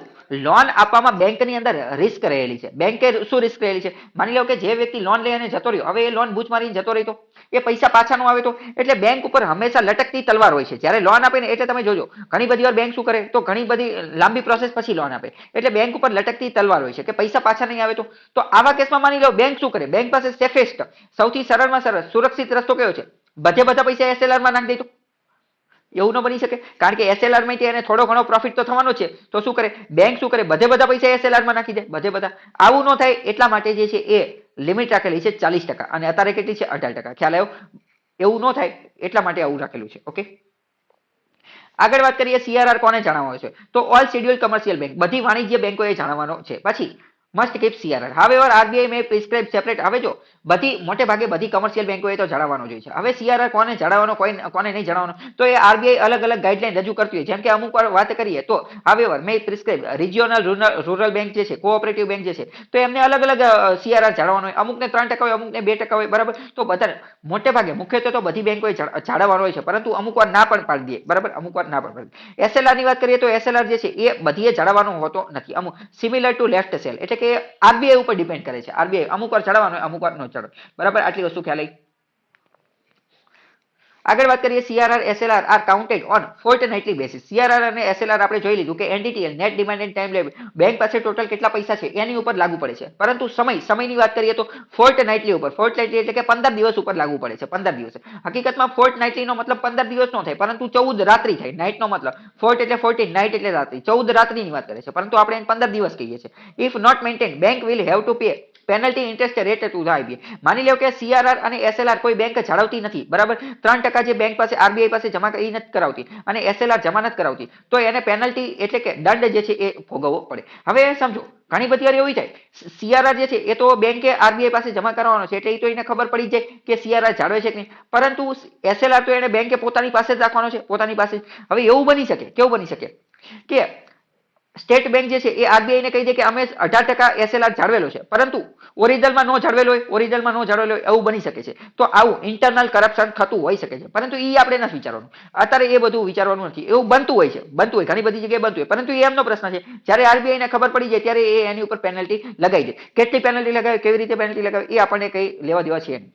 લોન આપવામાં બેંકની અંદર રિસ્ક રહેલી છે. બેંકે શું રિસ્ક રહેલી છે? માની લો કે જે વ્યક્તિ લોન લઈ અને જતો રહ્યો, હવે એ લોન બૂચ મારીને જતો રહ્યો તો એ પૈસા પાછા નો આવે તો એટલે બેંક ઉપર હંમેશા લટકતી તલવાર હોય છે. જ્યારે લોન આપે ને એટલે તમે જોજો ઘણી બધી વાર બેંક શું કરે તો ઘણી બધી લાંબી પ્રોસેસ પછી લોન આપે. એટલે બેંક ઉપર લટકતી તલવાર હોય છે કે પૈસા પાછા નહીં આવે તો આવા કેસમાં માની લો બેંક શું કરે? બેંક પાસે સેફેસ્ટ, સૌથી સરળમાં સરળ સુરક્ષિત રસ્તો કયો છે? બધા પૈસા એસએલઆર માં નાખી દે. એવું ન બની શકે. કારણ કે એસએલઆર માં એને થોડો ઘણો પ્રોફિટ તો થવાનો છે. તો શું કરે બેંક? શું કરે? બધા પૈસા એસએલઆર માં નાખી દે. બધા. આવું ન થાય એટલા માટે જે છે એ લિમિટ રાખેલી છે 40% અને અત્યારે કેટલી છે? 18%. ખ્યાલ આવ્યો? એવું ન થાય એટલા માટે આવું રાખેલું છે. ઓકે, આગળ વાત કરીએ સીઆરઆર કોને જણાવવાનો છે તો ઓલ શેડ્યુલ કમર્શિયલ બેંક, બધી વાણિજ્ય બેંકો એ જાણવાનો છે. પછી must keep CRR. However RBI may prescribe separate. હવે જો બધી મોટે ભાગે બધી કમર્શિયલ બેંકોએ તો જાળવવાનો જોઈએ છે. હવે સીઆરઆર કોને જાળવવાનો કોને નહીં જાળવવાનો, તો એ આરબીઆઈ અલગ અલગ ગાઈડલાઈન રજૂ કરતી હોય. જેમ કે અમુક વાર વાત કરીએ તો હાવેવર મે પ્રિસ્ક્રાઇબ રિજિયોનલ રૂરલ બેંક જે છે, કોઓપરેટિવ બેંક જે છે, તો એમને અલગ અલગ સીઆરઆર જાળવવાનો હોય. અમુકને 3% હોય, અમુકને 2% હોય, બરાબર. તો બધા મોટે ભાગે મુખ્યત્વે તો બધી બેંકોએ જાળવવાનો હોય છે, પરંતુ અમુક વાર ના પણ પાડી દે, બરાબર. અમુક વાર ના પણ પાડી દે. એસએલઆર ની વાત કરીએ તો એસએલઆર જે છે એ બધીએ જાળવવાનો હોતો નથી. અમુક સિમિલર ટુ લેફ્ટ સેલ, એટલે કે આરબીઆઈ ઉપર ડિપેન્ડ કરે છે. આરબીઆઈ અમુક વાર ચડાવવાનો હોય, અમુક વાર ન ચડાવે, બરાબર. આટલી વસ્તુ ખ્યાલ આવી. આગળ વાત કરીએ CRR SLR are counted on fortnightly basis. CRR અને એસએલઆર આપણે જોઈ લીધું કે NDTL net demand and time લેબ બેંક પાસે ટોટલ કેટલા પૈસા છે એની ઉપર લાગુ પડે છે, પરંતુ સમયની વાત કરીએ તો ફોર્ટનાઇટલી ઉપર, ફોર્ટનાઇટલી એટલે કે 15 દિવસ ઉપર લાગુ પડે છે. 15 દિવસ. હકીકતમાં ફોર્ટનાઇટલી નો મતલબ 15 દિવસ નો થાય, પરંતુ 14 રાત્રિ થાય. નાઇટ નો મતલબ ફોર્ટ એટલે 14, નાઇટ એટલે રાત્રિ, 14 રાત્રિની વાત કરે છે, પરંતુ આપણે એને 15 દિવસ કહીએ છીએ. If not maintain bank will have to pay penalty interest rate to the RBI. માની લો કે સીઆરઆર અને એસએલઆર કોઈ બેંક જાળવતી નથી, બરાબર. 3% જે બેંક પાસે આરબીઆઈ પાસે જમા કરી નથી કરાવતી અને એસએલઆર જમા નથી કરાવતી, તો એને પેનલ્ટી એટલે કે દંડ જે છે એ ભોગવવો પડે. હવે સમજો ઘણી બધી વાર એવું થાય, સીઆરઆર જે છે એ તો બેંકે આરબીઆઈ પાસે જમા કરવાનો છે, એટલે એ તો એને ખબર પડી જાય કે સીઆરઆર જાળવે છે કે નહીં, પરંતુ એસએલઆર તો એને બેંકે પોતાની પાસે જ રાખવાનો છે, પોતાની પાસે. હવે એવું બની શકે, કેવું બની શકે કે સ્ટેટ બેંક જે છે એ આરબીઆઈ ને કહી દે કે અમે 18% એસએલઆર જાળવેલો છે, પરંતુ ઓરિજિનલમાં નો જાળવેલો હોય, એવું બની શકે છે. તો આવું ઇન્ટરનલ કરપ્શન થતું હોઈ શકે છે, પરંતુ એ આપણે નથી વિચારવાનું. અત્યારે એ બધું વિચારવાનું નથી. એવું બનતું હોય છે, ઘણી બધી જગ્યાએ બનતું હોય, પરંતુ એ એમનો પ્રશ્ન છે. જ્યારે આરબીઆઈ ને ખબર પડી જાય ત્યારે એ એની ઉપર પેનલ્ટી લગાવી દે. કેટલી પેનલ્ટી લગાવે, કેવી રીતે પેનલ્ટી લગાવે, એ આપણને કઈ લેવા દેવા છે નહીં.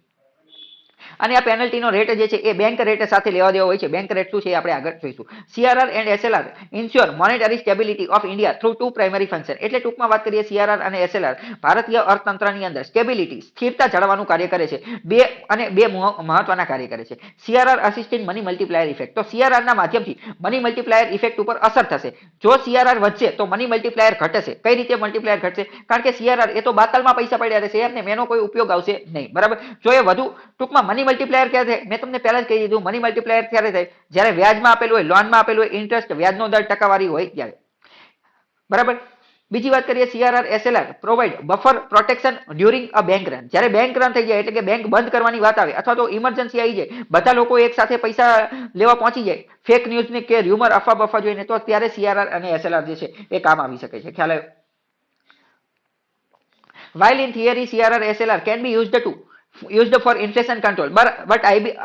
અને આ પેનલ્ટીનો રેટ જે છે એ બેંક રેટ સાથે લેવા દેવા હોય છે. બેંક રેટ શું છે આપણે આગળ જોઈશું. CRR and SLR ensure monetary stability of India through 2 primary function. એટલે ટૂંકમાં વાત કરીએ સીઆરઆર અને એસએલઆર ભારતીય અર્થતંત્રની અંદર સ્ટેબિલિટી, સ્થિરતા જાળવવાનું કાર્ય કરે છે. બે મહત્વના કાર્ય કરે છે. CRR assisting money multiplier effect. તો સીઆરઆર ના માધ્યમથી મની મલ્ટીપ્લાયર ઇફેક્ટ ઉપર અસર થશે. જો સીઆરઆર વધશે તો મની મલ્ટીપ્લાયર ઘટશે. કઈ રીતે મલ્ટીપ્લાયર ઘટશે? કારણ કે સીઆરઆર એ તો બાતલમાં પૈસા પડ્યા રહેશે, એમને એનો કોઈ ઉપયોગ આવશે નહીં, બરાબર. જો એ વધુ ટૂંકમાં મની મલ્ટીપ્લાયર ક્યારે થાય? મેં તમને પહેલા જ કહી દીધું, મની મલ્ટીપ્લાયર ત્યારે થાય જ્યારે વ્યાજમાં આપેલું હોય, લોનમાં આપેલું હોય, ઇન્ટરેસ્ટ વ્યાજનો દર ટકાવારી હોય ત્યારે, બરાબર. બીજી વાત કરીએ CRR SLR provide buffer protection during a bank run. જ્યારે બેંક રન થઈ જાય એટલે કે બેંક બંધ કરવાની વાત આવે અથવા તો ઇમરજન્સી આવી જાય, બધા લોકો એક સાથે પૈસા લેવા પહોંચી જાય, ફેક ન્યૂઝ ને કે રૂમર અફવા બફવા જોઈને, તો ત્યારે સીઆરઆર અને એસએલઆર જે છે એ કામ આવી શકે છે. ખ્યાલ આવ્યો? While in theory CRR SLR can be used for inflation control, but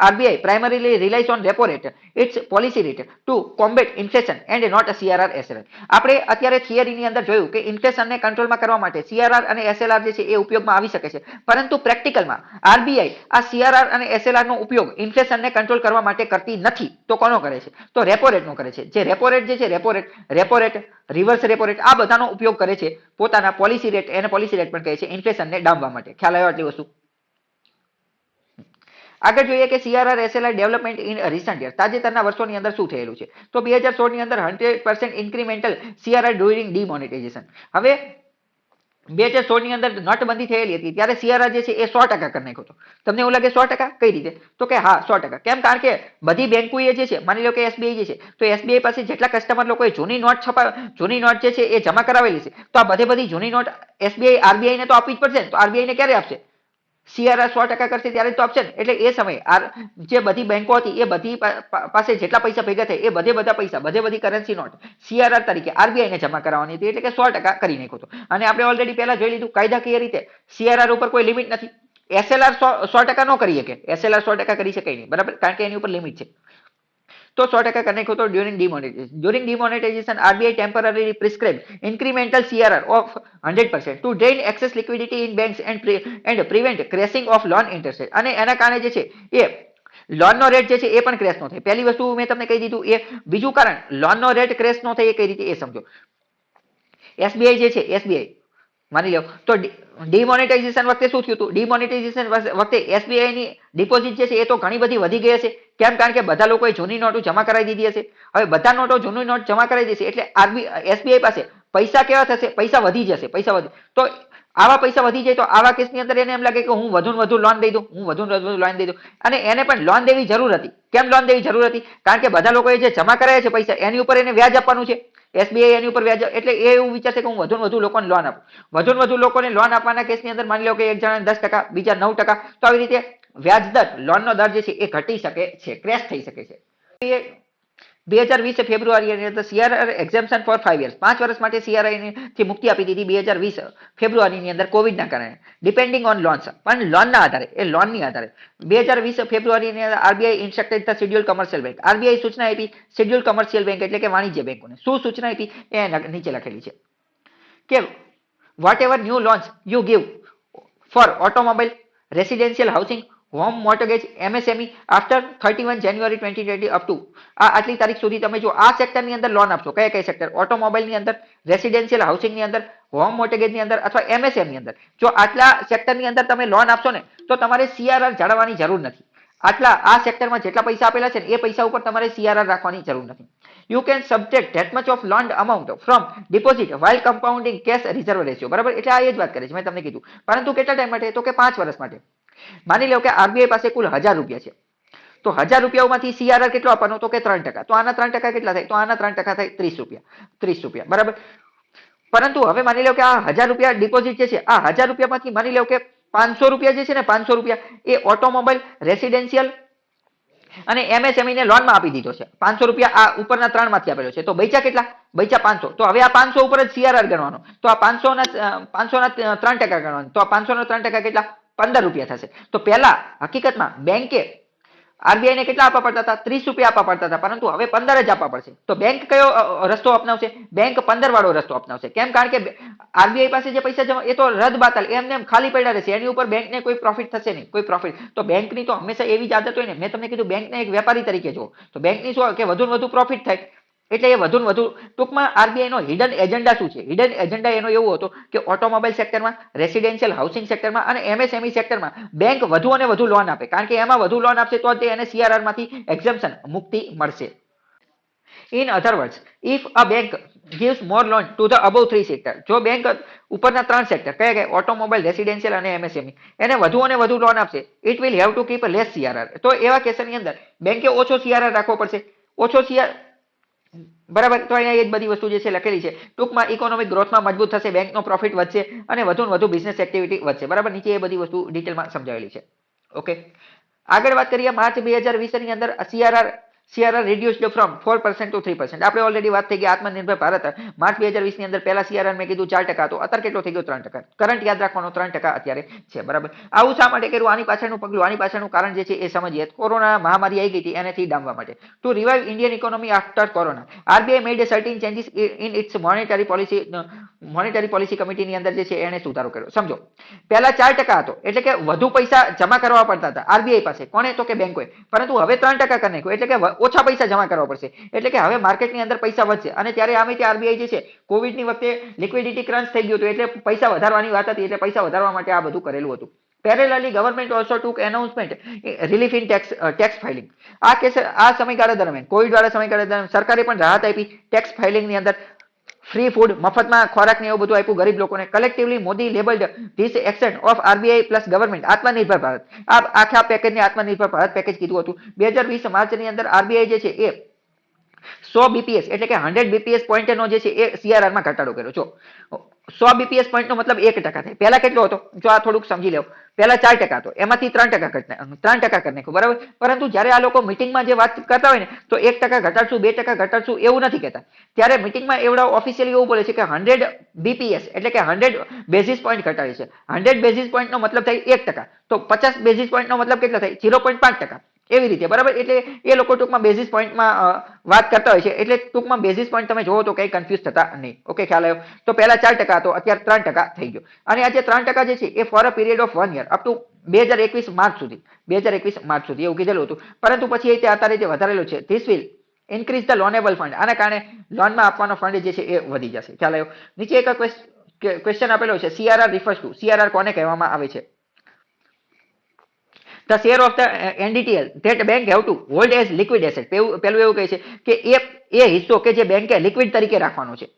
RBI primarily relies on repo rate, its policy rate, to combat inflation and not a CRR SLR. આપણે અત્યારે થિયરીની અંદર જોયું કે ઇન્ફ્લેશનને કંટ્રોલમાં કરવા માટે CRR અને SLR જે છે એ ઉપયોગમાં આવી શકે છે, પરંતુ પ્રેક્ટિકલમાં RBI આ CRR અને SLR નો ઉપયોગ ઇન્ફ્લેશનને કંટ્રોલ કરવા માટે કરતી નથી. તો કોનો કરે છે? તો રેપો રેટ નો કરે છે. જે રેપો રેટ જે છે, repo rate, reverse repo rate, આ બધાનો ઉપયોગ કરે છે પોતાના પોલિસી રેટ, એને પોલિસી રેટ પણ કહે છે, ઇન્ફ્લેશનને ડામવા માટે. ખ્યાલ આવ્યો આટલી વસ્તુ? આગળ જોઈએ કે CRR SLR development in recent year, તાજેતરના વર્ષોની અંદર શું થયેલું છે. તો 2016 ની અંદર 100% ઇન્ક્રીમેન્ટલ સીઆરઆર ડ્યુરિંગ ડિમોનેટાઇઝેશન. હવે 2016 ની અંદર નોટબંધી થયેલી હતી ત્યારે સીઆરઆર જે છે એ 100% કરી નાખ્યો હતો. તમને એવું લાગે 100%? કઈ રીતે? તો કે હા 100%. કેમ? કારણ કે બધી બેંકોએ જે છે, માની લો કે એસબીઆઈ જે છે, તો એસબીઆઈ પાસે જેટલા કસ્ટમર લોકોએ જૂની નોટ જે છે એ જમા કરાવેલી છે, તો આ બધી જૂની નોટ એસબીઆઈ આરબીઆઈ ને તો આપવી જ પડશે ને. તો આરબીઆઈ ને ક્યારે આપશે? સીઆરઆર 100% કરશે ત્યારે તો આપશે ને. એટલે એ સમયે જે બધી બેંકો હતી એ બધી પાસે જેટલા પૈસા ભેગા થાય એ બધી પૈસા, બધી કરન્સી નોટ સીઆરઆર તરીકે આરબીઆઈ ને જમા કરાવવાની હતી, એટલે કે 100% કરી નાખ્યો હતો. અને આપણે ઓલરેડી પહેલા જોઈ લીધું કાયદાકીય રીતે સીઆરઆર ઉપર કોઈ લિમિટ નથી. એસએલઆર 100% ન કરી શકે, એસએલઆર 100% કરી શકાય નહીં, બરાબર, કારણ કે એની ઉપર લિમિટ છે. તો 100% કરી નાખ્યો હતો during demonetization. During demonetization RBI temporarily prescribe incremental CRR of 100% to drain excess liquidity in banks and prevent crashing of loan interest rate. અને એના કારણે જે છે એ લોનનો રેટ જે છે એ પણ ક્રેશ ન થાય. પહેલી વસ્તુ મેં તમને કહી દીધું એ. બીજું કારણ લોનનો રેટ ક્રેશ ન થાય એ કઈ રીતે એ સમજો. એસબીઆઈ જે છે, એસબીઆઈ માની લો તો ડિમોનેટાઇઝેશન વખતે શું થયું હતું? ડિમોનેટાઇઝેશન વખતે એસબીઆઈ ની ડિપોઝિટ જે છે એ તો ઘણી બધી વધી ગઈ હશે. કેમ? કારણ કે બધા લોકોએ જૂની નોટો જમા કરાવી દીધી હશે. હવે બધા નોટો જૂની નોટ જમા કરાવી દેશે એટલે એસબીઆઈ પાસે પૈસા કેવા થશે? પૈસા વધી જશે. પૈસા વધી તો આવા પૈસા વધી જાય તો આવા કેસની અંદર એને એમ લાગે કે હું વધુ લોન દઈ દઉં, અને એને પણ લોન દેવી જરૂર હતી. કેમ લોન દેવી જરૂર હતી? કારણ કે બધા લોકોએ જે જમા કરાયા છે પૈસા, એની ઉપર એને વ્યાજ આપવાનું છે. એસબીઆઈ એની ઉપર વ્યાજ, એટલે એ એવું વિચારશે કે હું વધુ ને વધુ લોકોને લોન આપું. વધુ ને વધુ લોકોને લોન આપવાના કેસની અંદર માની લો કે એક જણા 10%, બીજા 9%, તો આવી રીતે વ્યાજ દર, લોનનો દર જે છે એ ઘટી શકે છે, ક્રેશ થઈ શકે છે. 2020 ફેબ્રુઆરીની અંદર સીઆરઆર એક્ઝેમ્પશન ફોર 5 years, 5 વર્ષ માટે સીઆરઆઈ થી મુક્તિ આપી દીધી 2020 ફેબ્રુઆરીની અંદર કોવિડના કારણે, ડિપેન્ડિંગ ઓન લોન્સ, પણ લોનના આધારે, એ લોનની આધારે 2020 ફેબ્રુઆરીની અંદર RBI instructed the schedule commercial bank, RBI સૂચના આપી શેડ્યુલ કમર્શિયલ બેંક એટલે કે વાણિજ્ય બેંકોને. શું સૂચના આપી એ નીચે લખેલી છે કે whatever new loans you give for automobile, residential housing, home mortgage, MSME after 31 January 2020 up to આટલી તારીખ સુધી તમે જો આ સેક્ટરની અંદર લોન આપશો, કયા કયા સેક્ટર, ઓટોમોબાઈલની અંદર, રેસિડેન્શિયલ હાઉસિંગની અંદર, હોમ મોર્ટગેજની અંદર અથવા એમએસએમની અંદર, જો આટલા સેક્ટરની અંદર તમે લોન આપશો ને તો તમારે સીઆરઆર જાળવવાની જરૂર નથી. આટલા આ સેક્ટરમાં જેટલા પૈસા આપેલા છે ને એ પૈસા ઉપર તમારે સીઆરઆર રાખવાની જરૂર નથી. You can subtract that much of loaned amount from deposit while compounding cash reserve ratio. બરાબર, એટલે આ એ જ વાત કરે છે, મેં તમને કીધું. પરંતુ કેટલા ટાઈમ માટે? તો કે 5 વર્ષ માટે. માની લો કે આરબીઆઈ પાસે કુલ 1000 રૂપિયા છે, તો 1000 રૂપિયામાંથી સીઆરઆર કેટલો આપવાનો? તો કે 3%. તો આના 3% કેટલા થાય? તો આના 3% થાય 30 રૂપિયા. 30 રૂપિયા, બરાબર. પરંતુ હવે માની લો કે આ 1000 રૂપિયા ડિપોઝિટ જે છે, આ 1000 રૂપિયામાંથી માની લો કે 500 રૂપિયા જે છે ને, 500 રૂપિયા એ ઓટોમોબાઈલ, રેસિડેન્શિયલ અને એમએસએમઈ ને લોનમાં આપી દીધો છે. 500 રૂપિયા આ ઉપરના 3 માંથી આપેલો છે, તો બચ્યા કેટલા? બચ્યા 500. તો હવે આ 500 ઉપર જ સીઆરઆર ગણવાનો. તો આ 500 ના 3% ગણવાનો. તો આ 500 ના 3% કેટલા? 15 રૂપિયા થશે. તો પહેલા હકીકતમાં બેંકે આરબીઆઈ ને કેટલા આપવા પડતા હતા? 30 રૂપિયા આપવા પડતા હતા, પરંતુ હવે 15 જ આપવા પડશે. તો બેંક કયો રસ્તો અપનાવશે? બેંક 15 વાળો રસ્તો અપનાવશે. કેમ? કારણ કે આરબીઆઈ પાસે જે પૈસા જમા એ તો રદ બાતલ એમને એમ ખાલી પડ્યા રહેશે, એની ઉપર બેંકને કોઈ પ્રોફિટ થશે નહીં, કોઈ પ્રોફિટ. તો બેંકની તો હંમેશા એવી જ આદત હોય ને, મેં તમને કીધું બેંકને એક વેપારી તરીકે જુઓ, તો બેંકની શું કે વધુ ને વધુ પ્રોફિટ થાય, એટલે એ વધુ ને વધુ, ટૂંકમાં આરબીઆઈ નો હિડન એજન્ડા શું છે? હિડન એજન્ડા એનો એવો હતો કે ઓટોમોબાઈલ સેક્ટરમાં, રેસિડેન્શિયલ હાઉસિંગ સેક્ટરમાં અને એમએસએમઈ સેક્ટરમાં બેંક વધુ અને વધુ લોન આપે, કારણ કે એમાં વધુ લોન આપશે તો એને સીઆરઆર માંથી એક્ઝેમ્પશન, મુક્તિ મળશે. In other words, if a bank gives more loan to the above 3 sector, જો બેંક ઉપરના 3 સેક્ટર કયા કયા, ઓટોમોબાઈલ, રેસિડેન્શિયલ અને એમએસએમઈ, એને વધુ અને વધુ લોન આપશે, it will have to keep less CRR. તો એવા કેસની અંદર બેંકે ઓછો CRR રાખવો પડશે, ઓછો CRR, બરાબર. તો અહીંયા એ જ બધી વસ્તુ જે છે લખેલી છે. ટૂંકમાં ઇકોનોમિક ગ્રોથમાં મજબૂત થશે, બેંકનો પ્રોફિટ વધશે અને વધુ ને વધુ બિઝનેસ એક્ટિવિટી વધશે, બરાબર. નીચે એ બધી વસ્તુ ડિટેલમાં સમજાવેલી છે. ઓકે, આગળ વાત કરીએ. માર્ચ 2020 ની અંદર CRR reduced from 4% to 3%. આપણે ઓલરેડી વાત થઈ ગઈ આત્મનિર્ભર ભારત માર્ચ 2020 ની અંદર પહેલા CRR મેં કીધું 4% હતો, અત્યારે કેટલો થઈ ગયો? 3%. કરંટ યાદ રાખવાનો 3% અત્યારે છે, બરાબર. આવું શા માટે કર્યું? આની પાછળનું પગલું, આની પાછળનું કારણ જે છે એ સમજીએ. કોરોના મહામારી આવી ગઈ હતી, એનાથી ડામવા માટે. To revive Indian economy after corona, RBI made certain changes in its monetary policy કમિટીની અંદર જે છે એને સુધારો કર્યો. સમજો, પહેલા 4% હતો, એટલે કે વધુ પૈસા જમા કરવા પડતા હતા આરબીઆઈ પાસે. કોને? તો કે બેંકોએ. પરંતુ હવે 3% કરી નાખ્યું, એટલે કે ઓછા પૈસા જમા કરવા પડશે, એટલે કે હવે માર્કેટની અંદર પૈસા વધશે. અને ત્યારે આમે તે આરબીઆઈ જે છે કોવિડની વખતે લિક્વિડિટી ક્રંચ થઈ ગયું હતું, એટલે પૈસા વધારવાની વાત હતી, એટલે પૈસા વધારવા માટે આ બધું કરેલું હતું. Parallelly, government also took announcement relief in tax filing. આ સમયગાળા દરમિયાન, કોવિડ વાળા સમયગાળા દરમિયાન સરકારે પણ રાહત આપી ટેક્સ ફાઇલિંગ ની અંદર. ફ્રી ફૂડ, મફતમાં ખોરાક ને એવું બધું આપ્યું ગરીબ લોકોને. Collectively Modi labelled this action of RBI plus government આત્મનિર્ભર ભારત. આ આખા પેકેજને આત્મનિર્ભર ભારત પેકેજ કીધું હતું. 2020 માર્ચની અંદર આરબીઆઈ જે છે એ 100 બીપીએસ એટલે કે 100 બીપીએસ પોઈન્ટનો જે છે એ સીઆરઆર માં ઘટાડો કર્યો. જો 100 બીપીએસ પોઈન્ટ નો મતલબ 1% થાય. પહેલા કેટલો હતો? જો આ થોડુંક સમજી લેવો. પહેલા 4% હતો, એમાંથી 3% કરી નાખ્યું, બરાબર. પરંતુ જ્યારે આ લોકો મિટિંગમાં જે વાત કરતા હોય ને, તો 1% ઘટાડશું, 2% ઘટાડશું એવું નથી કહેતા. ત્યારે મિટિંગમાં એવડા ઓફિશિયલી એવું બોલે છે કે 100 બીપીએસ એટલે કે 100 બેઝિસ પોઈન્ટ ઘટાડે છે. 100 બેઝિસ પોઈન્ટ નો મતલબ થાય 1%, તો 50 બેઝિસ પોઈન્ટ નો મતલબ કેટલા થાય? 0.5%. એવી રીતે, બરાબર. એટલે એ લોકો ટૂંકમાં બેઝિસ પોઈન્ટમાં વાત કરતા હોય છે, એટલે ટૂંકમાં બેઝિસ પોઈન્ટ તમે જોવો તો કઈ કન્ફ્યુઝ થતા નહીં. ઓકે, ખ્યાલ આવ્યો? તો પહેલા 4% હતો, અત્યારે 3% થઈ ગયો. અને આ જે 3% જે છે એ for a period of 1 year up to 2021 March સુધી, 2021 માર્ચ સુધી એવું કીધેલું હતું. પરંતુ પછી એ અત્યારે જે વધારેલું છે, this will increase the loanable fund. આના કારણે લોનમાં આપવાનો ફંડ જે છે એ વધી જશે. ખ્યાલ આવ્યો? નીચે એક ક્વેશ્ચન આપેલો છે, સીઆરઆર રિફર્સ ટુ. સીઆરઆર કોને કહેવામાં આવે છે? The share of the NDTL that bank have to hold as liquid asset. પેલું એવું કહે છે કે એ હિસ્સો કે જે બેંકે લિક્વિડ તરીકે રાખવાનો છે.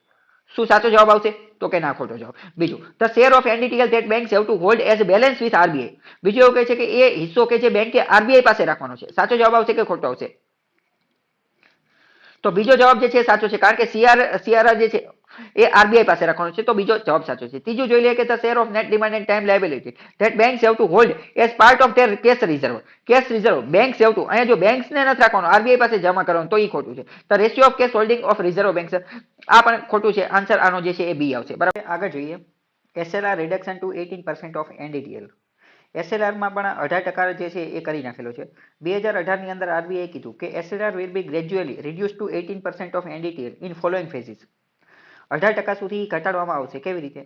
શું સાચો જવાબ આવશે? તો કે ના, ખોટો જવાબ. બીજું, the share of NDTL that banks have to hold as balance with RBI. બીજું એવું કહે છે કે એ હિસ્સો કે જે બેંકે આરબીઆઈ પાસે રાખવાનો છે. સાચો જવાબ આવશે કે ખોટો આવશે? તો બીજો જવાબ જે છે એ સાચો છે, કારણ કે સીઆરઆર જે છે એ આરબીઆઈ પાસે રાખવાનો છે, તો બીજો જવાબ સાચો છે. ત્રીજું જોઈ લઈએ કે the share of net demand and time liability that banks have to hold as part of their cache reserve. Cache reserve banks have to, અહીંયા જો બેંક્સને નથી રાખવાનો, આરબીઆઈ પાસે જમા કરવાનો, તો એ ખોટું છે. The ratio of cash holding of reserve banks, આ પણ ખોટું છે. આન્સર આનો જે છે એ બી આવશે. બરાબર, આગળ જોઈએ એસએલઆર રિડક્શન ટુ 18% ઓફ એનડીટીએલ. એસએલઆરમાં પણ 18% જે છે એ કરી નાખેલો છે. 2018ની અંદર આરબીઆઈ કીધું કે SLR will be gradually reduce to 18% of NDTL in following phases. 18% સુધી ઘટાડવામાં આવશે. કેવી રીતે?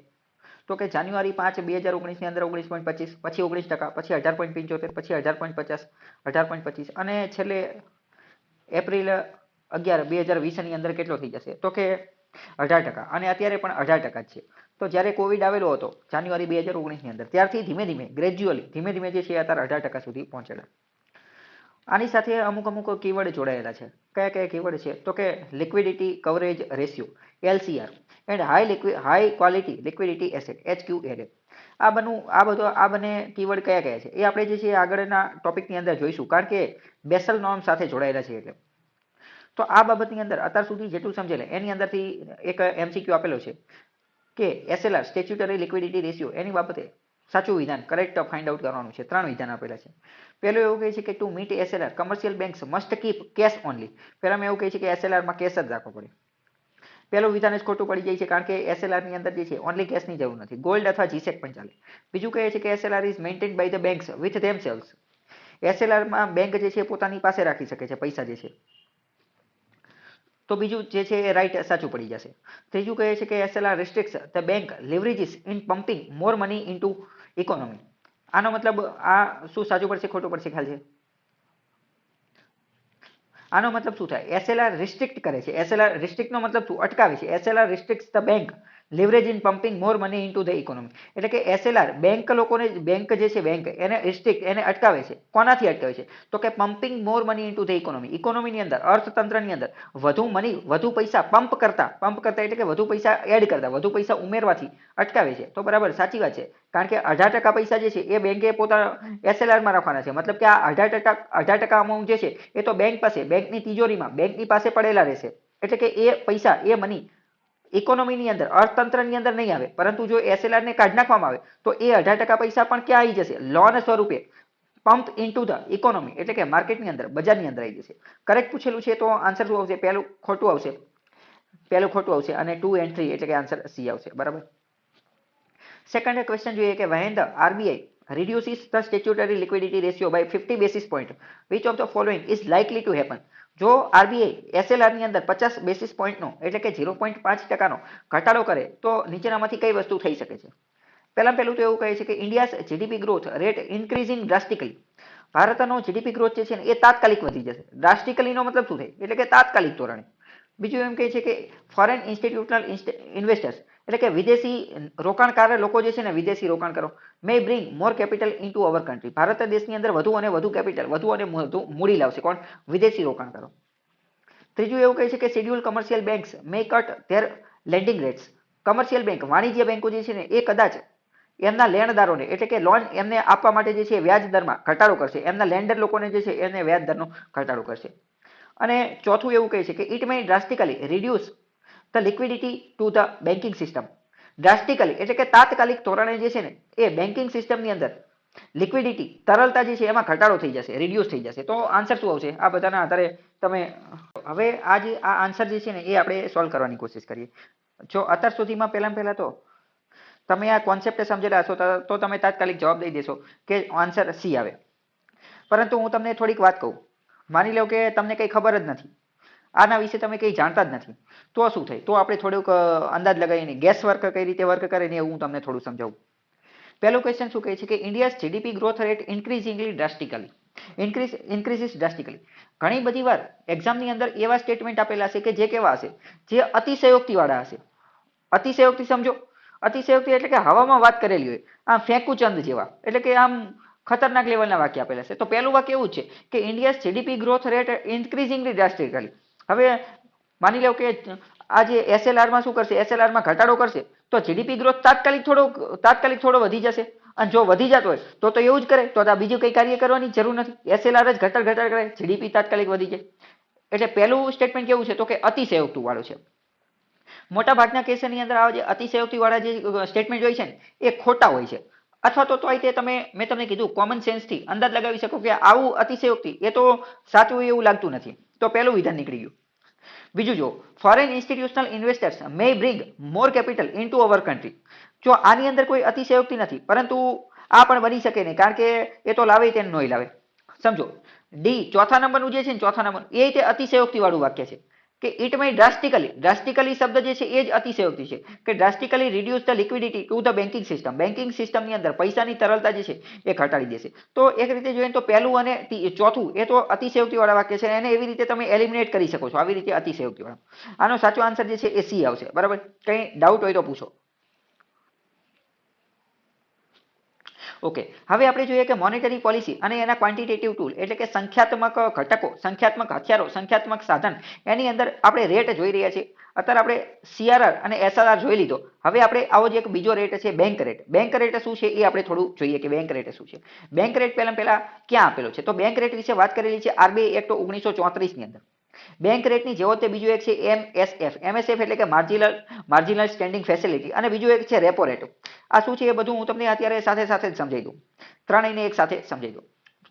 તો કે જાન્યુઆરી 5, 2019ની અંદર 19.25, પછી 19%, પછી 18.75, પછી 18.50, 18.25 અને છેલ્લે એપ્રિલ 11, 2020ની અંદર કેટલો થઈ જશે? તો કે 18%. અને અત્યારે પણ 18% જ છે. તો જ્યારે કોવિડ આવેલો હતો જાન્યુઆરી 2019ની અંદર, ત્યારથી ધીમે ધીમે ગ્રેજ્યુઅલી ધીમે ધીમે જે છે અત્યારે 18% સુધી પહોંચેલા. આની સાથે અમુક કીવર્ડ જોડાયેલા છે. કયા કયા કીવર્ડ છે? તો કે liquidity coverage ratio LCR and high quality liquidity asset HQLA. આ બંને કીવર્ડ કયા કયા છે એ આપણે જે છે આગળના ટોપિકની અંદર જોઈશું, કારણ કે બેસલ નોર્મ સાથે જોડાયેલા છે એટલે. તો આ બાબતની અંદર અત્યાર સુધી જેટલું સમજેલે એની અંદરથી એક એમસીક્યુ આપેલો છે કે એસએલઆર સ્ટેચ્યુટરી લિક્વિડિટી રેશિયો, એની બાબતે સાચું વિધાન કરેક્ટ ફાઇન્ડ આઉટ કરવાનું છે. 3 વિધાન આપેલા છે. પહેલું એવું કહે છે કે to meet SLR commercial banks must keep cash only. પહેલામાં એવું કહે છે કે એસએલઆરમાં કેશ જ રાખવો પડે. પહેલું વિધાન જ ખોટું પડી જાય છે, કારણ કે એસએલઆરની અંદર જે છે ઓનલી કેશની જરૂર નથી, ગોલ્ડ અથવા જીસેક પણ ચાલે. બીજું કહે છે કે SLR is maintained by the banks with themselves. એસએલઆરમાં બેંક જે છે પોતાની પાસે રાખી શકે છે પૈસા જે છે. તો બીજું જે છે એ રાઈટ સાચું પડી જશે. ત્રીજું કહે છે કે SLR restricts the bank leverages in pumping more money into economy. આનો મતલબ આ શું સાચું પડશે ખોટું પડશે ખ્યાલ છે? આનો મતલબ શું થાય? એસએલઆર રિસ્ટ્રિક્ટ કરે છે. એસએલઆર રિસ્ટ્રિક્ટનો મતલબ શું? અટકાવે છે. SLR restricts the bank leverage in pumping more money into the economy. એટલે કે એસએલઆર બેંક લોકોને, બેંક જે છે બેંક એને રિસ્ટ્રિક્ટ, એને અટકાવે છે. કોનાથી અટકાવે છે? તો કે pumping more money into the economy. ઇકોનોમીની અંદર, અર્થતંત્રની અંદર વધુ મની, વધુ પૈસા પંપ કરતા એટલે કે વધુ પૈસા એડ કરતા, વધુ પૈસા ઉમેરવાથી અટકાવે છે. તો બરાબર સાચી વાત છે, કારણ કે 18% પૈસા જે છે એ બેંકે પોતાના એસએલઆરમાં રાખવાના છે. મતલબ કે આ 18% અમાઉન્ટ જે છે એ તો બેંક પાસે, બેંકની તિજોરીમાં, બેંકની પાસે પડેલા રહેશે. એટલે કે એ પૈસા, એ મની ઇકોનોમીની અંદર, અર્થતંત્રની અંદર નહીં આવે. પરંતુ જો એસએલઆરને કાઢી નાખવામાં આવે તો એ 18% પૈસા પણ ક્યાં આવી જશે? લોન સ્વરૂપે પમ્પ ઇનટુ ધ ઇકોનોમી, એટલે કે માર્કેટની અંદર, બજારની અંદર આવી જશે. કરેક્ટ પૂછેલું છે તો આન્સર શું આવશે? પહેલું ખોટું આવશે. પહેલું ખોટું આવશે અને 2 and 3 એટલે કે આન્સર સી આવશે. બરાબર. સેકન્ડ ક્વેશ્ચન જોઈએ કે when the RBI reduces the statutory liquidity ratio by 50 basis point, which of the following is likely to happen? જો આરબીઆઈ એસએલઆર ની અંદર 50 બેસિસ પોઈન્ટનો એટલે કે 0.5% ઘટાડો કરે તો નીચેનામાંથી કઈ વસ્તુ થઈ શકે છે? પહેલું તો એવું કહે છે કે India's GDP growth rate increasing drastically. ભારતનો જીડીપી ગ્રોથ જે છે ને એ તાત્કાલિક વધી જશે. ડ્રાસ્ટિકલીનો મતલબ શું થાય? એટલે કે તાત્કાલિક ધોરણે. બીજું એમ કહે છે કે ફોરેન ઇન્સ્ટિટ્યુશનલ ઇન્વેસ્ટર્સ એટલે કે વિદેશી રોકાણકાર લોકો જે છે ને, વિદેશી રોકાણકારો may bring more capital into our country. Bharat દેશની અંદર વધુ અને વધુ કેપિટલ, વધુ અને વધુ મૂડી લાવશે. કોણ? વિદેશી રોકાણકારો. ત્રીજું એવું કહે છે કે schedule commercial banks May cut there landing rates. Commercial bank, વાણિજ્ય બેંકો જે છે ને એ કદાચ એમના લેણદારોને એટલે કે લોન એમને આપવા માટે જે છે વ્યાજ દરમાં ઘટાડો કરશે. એમના લેન્ડર લોકોને જે છે એને વ્યાજ દરનો ઘટાડો કરશે. અને ચોથું એવું કહે છે કે it may drastically reduce the liquidity to the banking system. Drastically એટલે કે તાત્કાલિક ધોરણે જે છે ને એ બેન્કિંગ સિસ્ટમની અંદર લિક્વિડિટી, તરલતા જે છે એમાં ઘટાડો થઈ જશે, રિડ્યુસ થઈ જશે. તો આન્સર શું આવશે? આ બધાના આધારે તમે હવે આ આન્સર જે છે ને એ આપણે સોલ્વ કરવાની કોશિશ કરીએ. જો અત્યાર સુધીમાં પહેલા તો તમે આ કોન્સેપ્ટ સમજેલા હશો તો તમે તાત્કાલિક જવાબ દઈ દેશો કે આન્સર સી આવે. પરંતુ હું તમને થોડીક વાત કહું. માની લો કે તમને કંઈ ખબર જ નથી, આના વિશે તમે કંઈ જાણતા જ નથી, તો શું થાય? તો આપણે થોડુંક અંદાજ લગાવીને ગેસ વર્ક કઈ રીતે વર્ક કરે ને એવું હું તમને થોડું સમજાવું. પહેલું ક્વેશ્ચન શું કહે છે કે India's GDP growth rate ઇન્ક્રીઝિંગલી drastically. Increases drastically. ઘણી બધી વાર એક્ઝામની અંદર એવા સ્ટેટમેન્ટ આપેલા હશે કે જે કેવા હશે? જે અતિશયોક્તિવાળા હશે. અતિશયોક્તિ સમજો. અતિશયોક્તિ એટલે કે હવામાં વાત કરેલી હોય, આમ ફેંકુ ચંદ જેવા, એટલે કે આમ ખતરનાક લેવલના વાક્ય આપેલા છે. તો પહેલું વાક્ય એવું છે કે India's GDP growth rate ઇન્ક્રીઝિંગલી drastically. હવે માની લો કે આ જે એસએલઆરમાં શું કરશે? એસએલઆરમાં ઘટાડો કરશે તો જીડીપી ગ્રોથ તાત્કાલિક થોડો વધી જશે. અને જો વધી જતો હોય તો એવું જ કરે, તો આ બીજું કંઈ કાર્ય કરવાની જરૂર નથી. એસએલઆર જ ઘટાડ કરે, જીડીપી તાત્કાલિક વધી જાય. એટલે પહેલું સ્ટેટમેન્ટ કેવું છે તો કે અતિશયોક્તિ વાળું છે. મોટા ભાગના કેસની અંદર આ જે અતિશયોક્તિ વાળા જે સ્ટેટમેન્ટ હોય છે ને એ ખોટા હોય છે. અથવા તો તોય તે મેં તમને કીધું કોમન સેન્સથી અંદાજ લગાવી શકો કે આવું અતિશયોક્તિ એ તો સાચું એવું લાગતું નથી. તો પહેલું વિધાન નીકળી ગયું. બીજું જો foreign institutional investors May bring more capital into our country. જો આની અંદર કોઈ અતિશયોક્તિ નથી, પરંતુ આ પણ બની શકે નહીં, કારણ કે એ તો લાવે તેને નહીં લાવે. સમજો ડી ચોથા નંબરનું જે છે ને ચોથા નંબર એ તે અતિશયોક્તિ વાળું વાક્ય છે કે ઇટ મે ડ્રાસ્ટિકલી શબ્દ જે છે એ જ અતિશયોક્તિ છે કે drastically reduce the liquidity to the banking સિસ્ટમની અંદર પૈસાની તરલતા જે છે એ ઘટાડી દેશે. તો એક રીતે જોઈએ તો પહેલું અને ચોથું એ તો અતિશયોક્તિ વાળા વાક્ય છે, એને એવી રીતે તમે એલિમિનેટ કરી શકો છો, આવી રીતે અતિશયોક્તિ વાળા. આનો સાચો આન્સર જે છે એ સી આવશે. બરાબર, કઈ ડાઉટ હોય તો પૂછો. ઓકે, હવે આપણે જોઈએ કે મોનેટરી પોલિસી અને એના ક્વોન્ટિટેટિવ ટૂલ એટલે કે સંખ્યાત્મક ઘટકો, સંખ્યાત્મક હથિયારો, સંખ્યાત્મક સાધન, એની અંદર આપણે રેટ જોઈ રહ્યા છીએ. અત્યારે આપણે સીઆરઆર અને એસઆરઆર જોઈ લીધો. હવે આપણે આવો જે એક બીજો રેટ છે બેંક રેટ. બેંક રેટ શું છે એ આપણે થોડું જોઈએ કે બેંક રેટ શું છે. બેંક રેટ પહેલા ક્યાં આપેલો છે? તો બેંક રેટ વિશે વાત કરેલી છે આરબીઆઈ એક્ટ 1934 ની અંદર. બેંક રેટની જેવો તે બીજું એક છે એમએસએફ. એમએસએફ એટલે કે માર્જિનલ સ્ટેન્ડિંગ ફેસિલિટી, અને બીજું એક છે રેપો રેટ. આ શું છે એ બધું હું તમને અત્યારે સાથે સાથે જ સમજાવી દઉં, ત્રણેયને એક સાથે સમજાવી દઉં.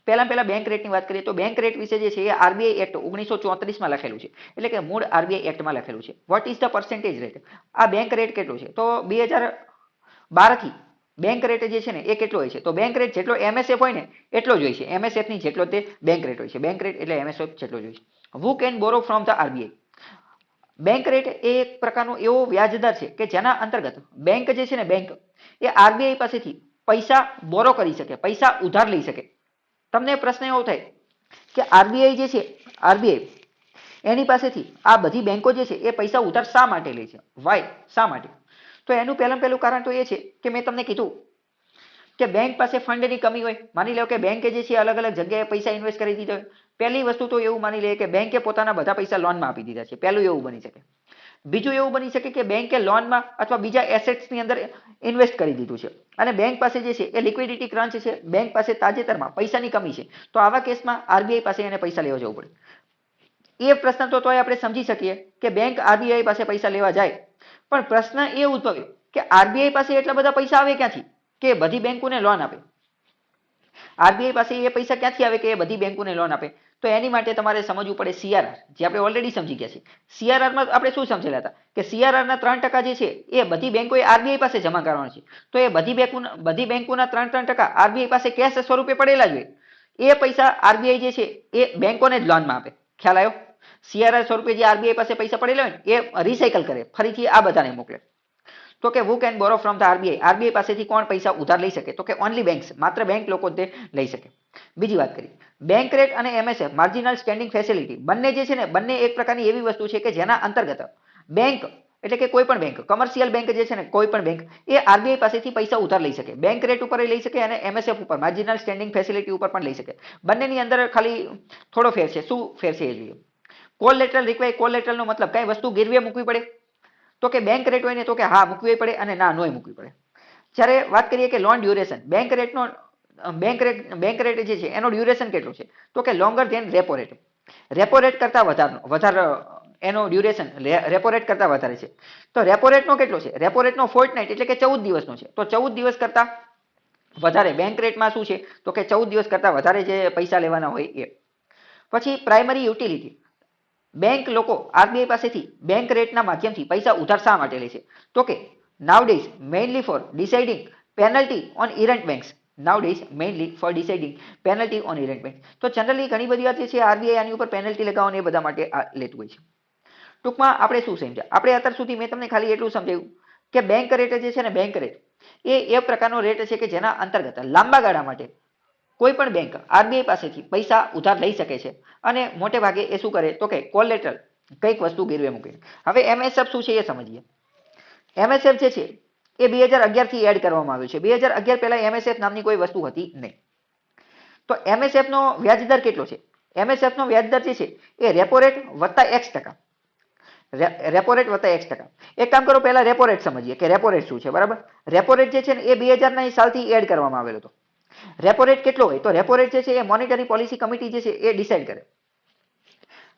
પહેલા બેંક રેટની વાત કરીએ તો બેંક રેટ વિશે જે છે એ આરબીઆઈ એક્ટ 1934 માં લખેલું છે, એટલે કે મૂળ આરબીઆઈ એક્ટમાં લખેલું છે. What is the percentage rate? આ બેંક રેટ કેટલું છે? તો 2012 થી બેંક રેટ જે છે ને એ કેટલો હોય છે? તો બેંક રેટ જેટલો એમએસએફ હોય ને એટલો જ હોય છે. એમએસએફ ની જેટલો તે બેંક રેટ હોય છે. બેંક રેટ એટલે એમએસએફ જેટલો જ હોય છે. Who can borrow from the RBI? Bank rate એ એક પ્રકારનો એવો વ્યાજદર છે કે જેના અંતર્ગત બેંક જે છે ને બેંક એ આરબીઆઈ પાસેથી પૈસા બોરો કરી શકે, પૈસા ઉધાર લઈ શકે. તમને પ્રશ્ન એવો થાય કે આરબીઆઈ જે છે આરબીઆઈ એની પાસેથી આ બધી બેંકો જે છે એ પૈસા ઉધાર શા માટે લે છે? વાય, શા માટે? તો એનું પહેલું કારણ તો એ છે કે મેં તમને કીધું કે બેંક પાસે ફંડની કમી હોય. માની લો કે બેંકે જે છે અલગ અલગ જગ્યાએ પૈસા ઇન્વેસ્ટ કરી દીધા હોય. પહેલી વસ્તુ તો એવું માની લે કે બેંકે પોતાના બધા પૈસા લોનમાં આપી દીધા છે. પહેલું એવું બની શકે. બીજું એવું બની શકે કે બેંકે લોનમાં અથવા બીજા એસેટ્સની અંદર ઇન્વેસ્ટ કરી દીધું છે અને બેંક પાસે જે છે એ લિક્વિડિટી ક્રંચ છે, બેંક પાસે તાજેતરમાં પૈસાની કમી છે. તો આવા કેસમાં આરબીઆઈ પાસે એને પૈસા લેવા જવું પડે. એ પ્રશ્ન તો તોય આપણે સમજી શકીએ કે બેંક આરબીઆઈ પાસે પૈસા લેવા જાય, પણ પ્રશ્ન એ ઉદ્ભવે કે આરબીઆઈ પાસે એટલા બધા પૈસા આવે ક્યાંથી કે બધી બેંકોને લોન આપે? આરબીઆઈ પાસે એ પૈસા ક્યાંથી આવે કે એ બધી બેંકોને લોન આપે? તો એની માટે તમારે સમજવું પડે સીઆરઆર, જે આપણે ઓલરેડી સમજી ગયા છીએ. સીઆરઆરમાં આપણે શું સમજેલા હતા કે સીઆરઆરના 3% જે છે એ બધી બેંકોએ આરબીઆઈ પાસે જમા કરવાનો છે. તો એ બધી બેંકોના 3% આરબીઆઈ પાસે કેશ સ્વરૂપે પડેલા જ હોય. એ પૈસા આરબીઆઈ જે છે એ બેંકોને જ લોનમાં આપે. ખ્યાલ આવ્યો? સીઆરઆર સ્વરૂપે જે આરબીઆઈ પાસે પૈસા પડેલા હોય ને એ રિસાયકલ કરે, ફરીથી આ બધાને મોકલે. તો કે who can borrow from the RBI? RBI પાસેથી કોણ પૈસા ઉધાર લઈ શકે? તો કે ઓનલી બેંક્સ, માત્ર બેંક લોકો તે લઈ શકે. બીજી વાત કરીએ, બેંક રેટ અને એમએસએફ માર્જિનલ સ્ટેન્ડિંગ ફેસિલિટી બંને જે છે ને બંને એક પ્રકારની એવી વસ્તુ છે કે જેના અંતર્ગત બેંક એટલે કે કોઈ પણ બેંક, કમર્શિયલ બેંક જે છે ને કોઈ પણ બેંક એ આરબીઆઈ પાસેથી પૈસા ઉધાર લઈ શકે. બેંક રેટ ઉપર લઈ શકે અને એમએસએફ ઉપર માર્જિનલ સ્ટેન્ડિંગ ફેસિલિટી ઉપર પણ લઈ શકે. બંનેની અંદર ખાલી થોડો ફેર છે. શું ફેર છે એ જોઈએ. કોલેટરલ રિક્વાયર, કોલેટરલનો મતલબ કઈ વસ્તુ ગીરવે મૂકવી પડે? તો કે બેંક રેટ હોય ને તો કે હા મૂકવી પડે અને ના નોય મૂકવી પડે. જ્યારે વાત કરીએ કે લોન ડ્યુરેશન, બેંક રેટ જે છે એનો ડ્યુરેશન કેટલો છે? તો કે longer than repo rate. Repo rate કરતા વધારે એનો ડ્યુરેશન રેપો રેટ કરતા વધારે છે. તો રેપો રેટનો કેટલો છે? રેપો રેટનો ફોર્ટનાઇટ એટલે કે 14 દિવસનો છે. તો 14 દિવસ કરતા વધારે બેંક રેટમાં શું છે? તો કે 14 દિવસ કરતા વધારે જે પૈસા લેવાના હોય એ. પછી પ્રાઇમરી યુટિલિટી, બેંક લોકો આરબીઆઈ પાસેથી બેંક રેટના માધ્યમથી પૈસા ઉધાર શા માટે લે છે? તો કે nowadays mainly for deciding penalty on errant banks. Nowadays mainly for deciding penalty on errant bank. તો જનરલી ઘણી બધી વાર જે છે આરબીઆઈ આની ઉપર પેનલ્ટી લગાવવાની એ બધા માટે લેતું હોય છે. ટૂંકમાં આપણે શું સમજ્યા? આપણે અત્યાર સુધી મેં તમને ખાલી એટલું સમજાવ્યું કે બેંક રેટ જે છે ને બેંક રેટ એ પ્રકારનો રેટ છે કે જેના અંતર્ગત લાંબા ગાળા માટે કોઈ પણ બેંક આરબીઆઈ પાસેથી પૈસા ઉધાર લઈ શકે છે અને મોટે ભાગે એ શું કરે તો કે કોલેટરલ કંઈક વસ્તુ ગીરવે મૂકે. હવે એમએસએફ શું છે એ સમજીએ. એમએસએફ જે છે એ 2011 થી એડ કરવામાં આવ્યું છે. 2011 પહેલા એમએસએફ નામની કોઈ વસ્તુ હતી નહીં. તો એમએસએફ નો વ્યાજ દર કેટલો છે? એમએસએફ નો વ્યાજ દર જે છે એ રેપો રેટ વત્તા x%. રેપો રેટ વત્તા x%. એક કામ કરો, પહેલા રેપો રેટ સમજીએ કે રેપો રેટ શું છે. બરાબર, રેપો રેટ જે છે ને એ 2000 સાલથી એડ કરવામાં આવેલો હતો. રેપો રેટ કેટલો હોય? તો રેપો રેટ જે છે એ મોનેટરી પોલિસી કમિટી જે છે એ ડિસાઈડ કરે.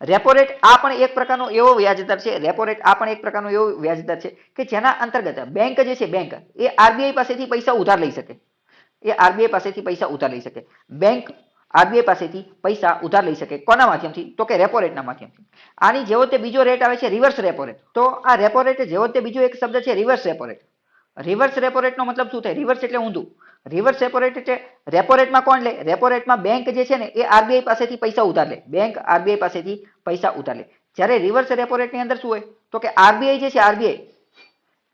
રેપો રેટ આ પણ એક પ્રકારનો એવો વ્યાજદર છે, રેપો રેટ આ પણ એક પ્રકારનો એવો વ્યાજદર છે કે જેના અંતર્ગત બેંક જે છે બેંક એ આરબીઆઈ પાસેથી પૈસા ઉધાર લઈ શકે, એ આરબીઆઈ પાસેથી પૈસા ઉધાર લઈ શકે, બેંક આરબીઆઈ પાસેથી પૈસા ઉધાર લઈ શકે કોના માધ્યમથી? તો કે રેપો રેટના માધ્યમથી. આની જેવો તે બીજો રેટ આવે છે રિવર્સ રેપો રેટ. તો આ રેપો રેટ જેવો તે બીજો એક શબ્દ છે reverse repo rate. Reverse repo રેટનો મતલબ શું થાય? રિવર્સ એટલે ઊંધું. રિવર્સ રેપો રેટ એટલે રેપો રેટમાં કોણ લે? રેપો રેટમાં બેંક જે છે ને એ આરબીઆઈ પાસેથી પૈસા ઉધાર લે, બેંક આરબીઆઈ પાસેથી પૈસા ઉધાર લે. જ્યારે રિવર્સ રેપો રેટની અંદર શું હોય? તો કે આરબીઆઈ જે છે આરબીઆઈ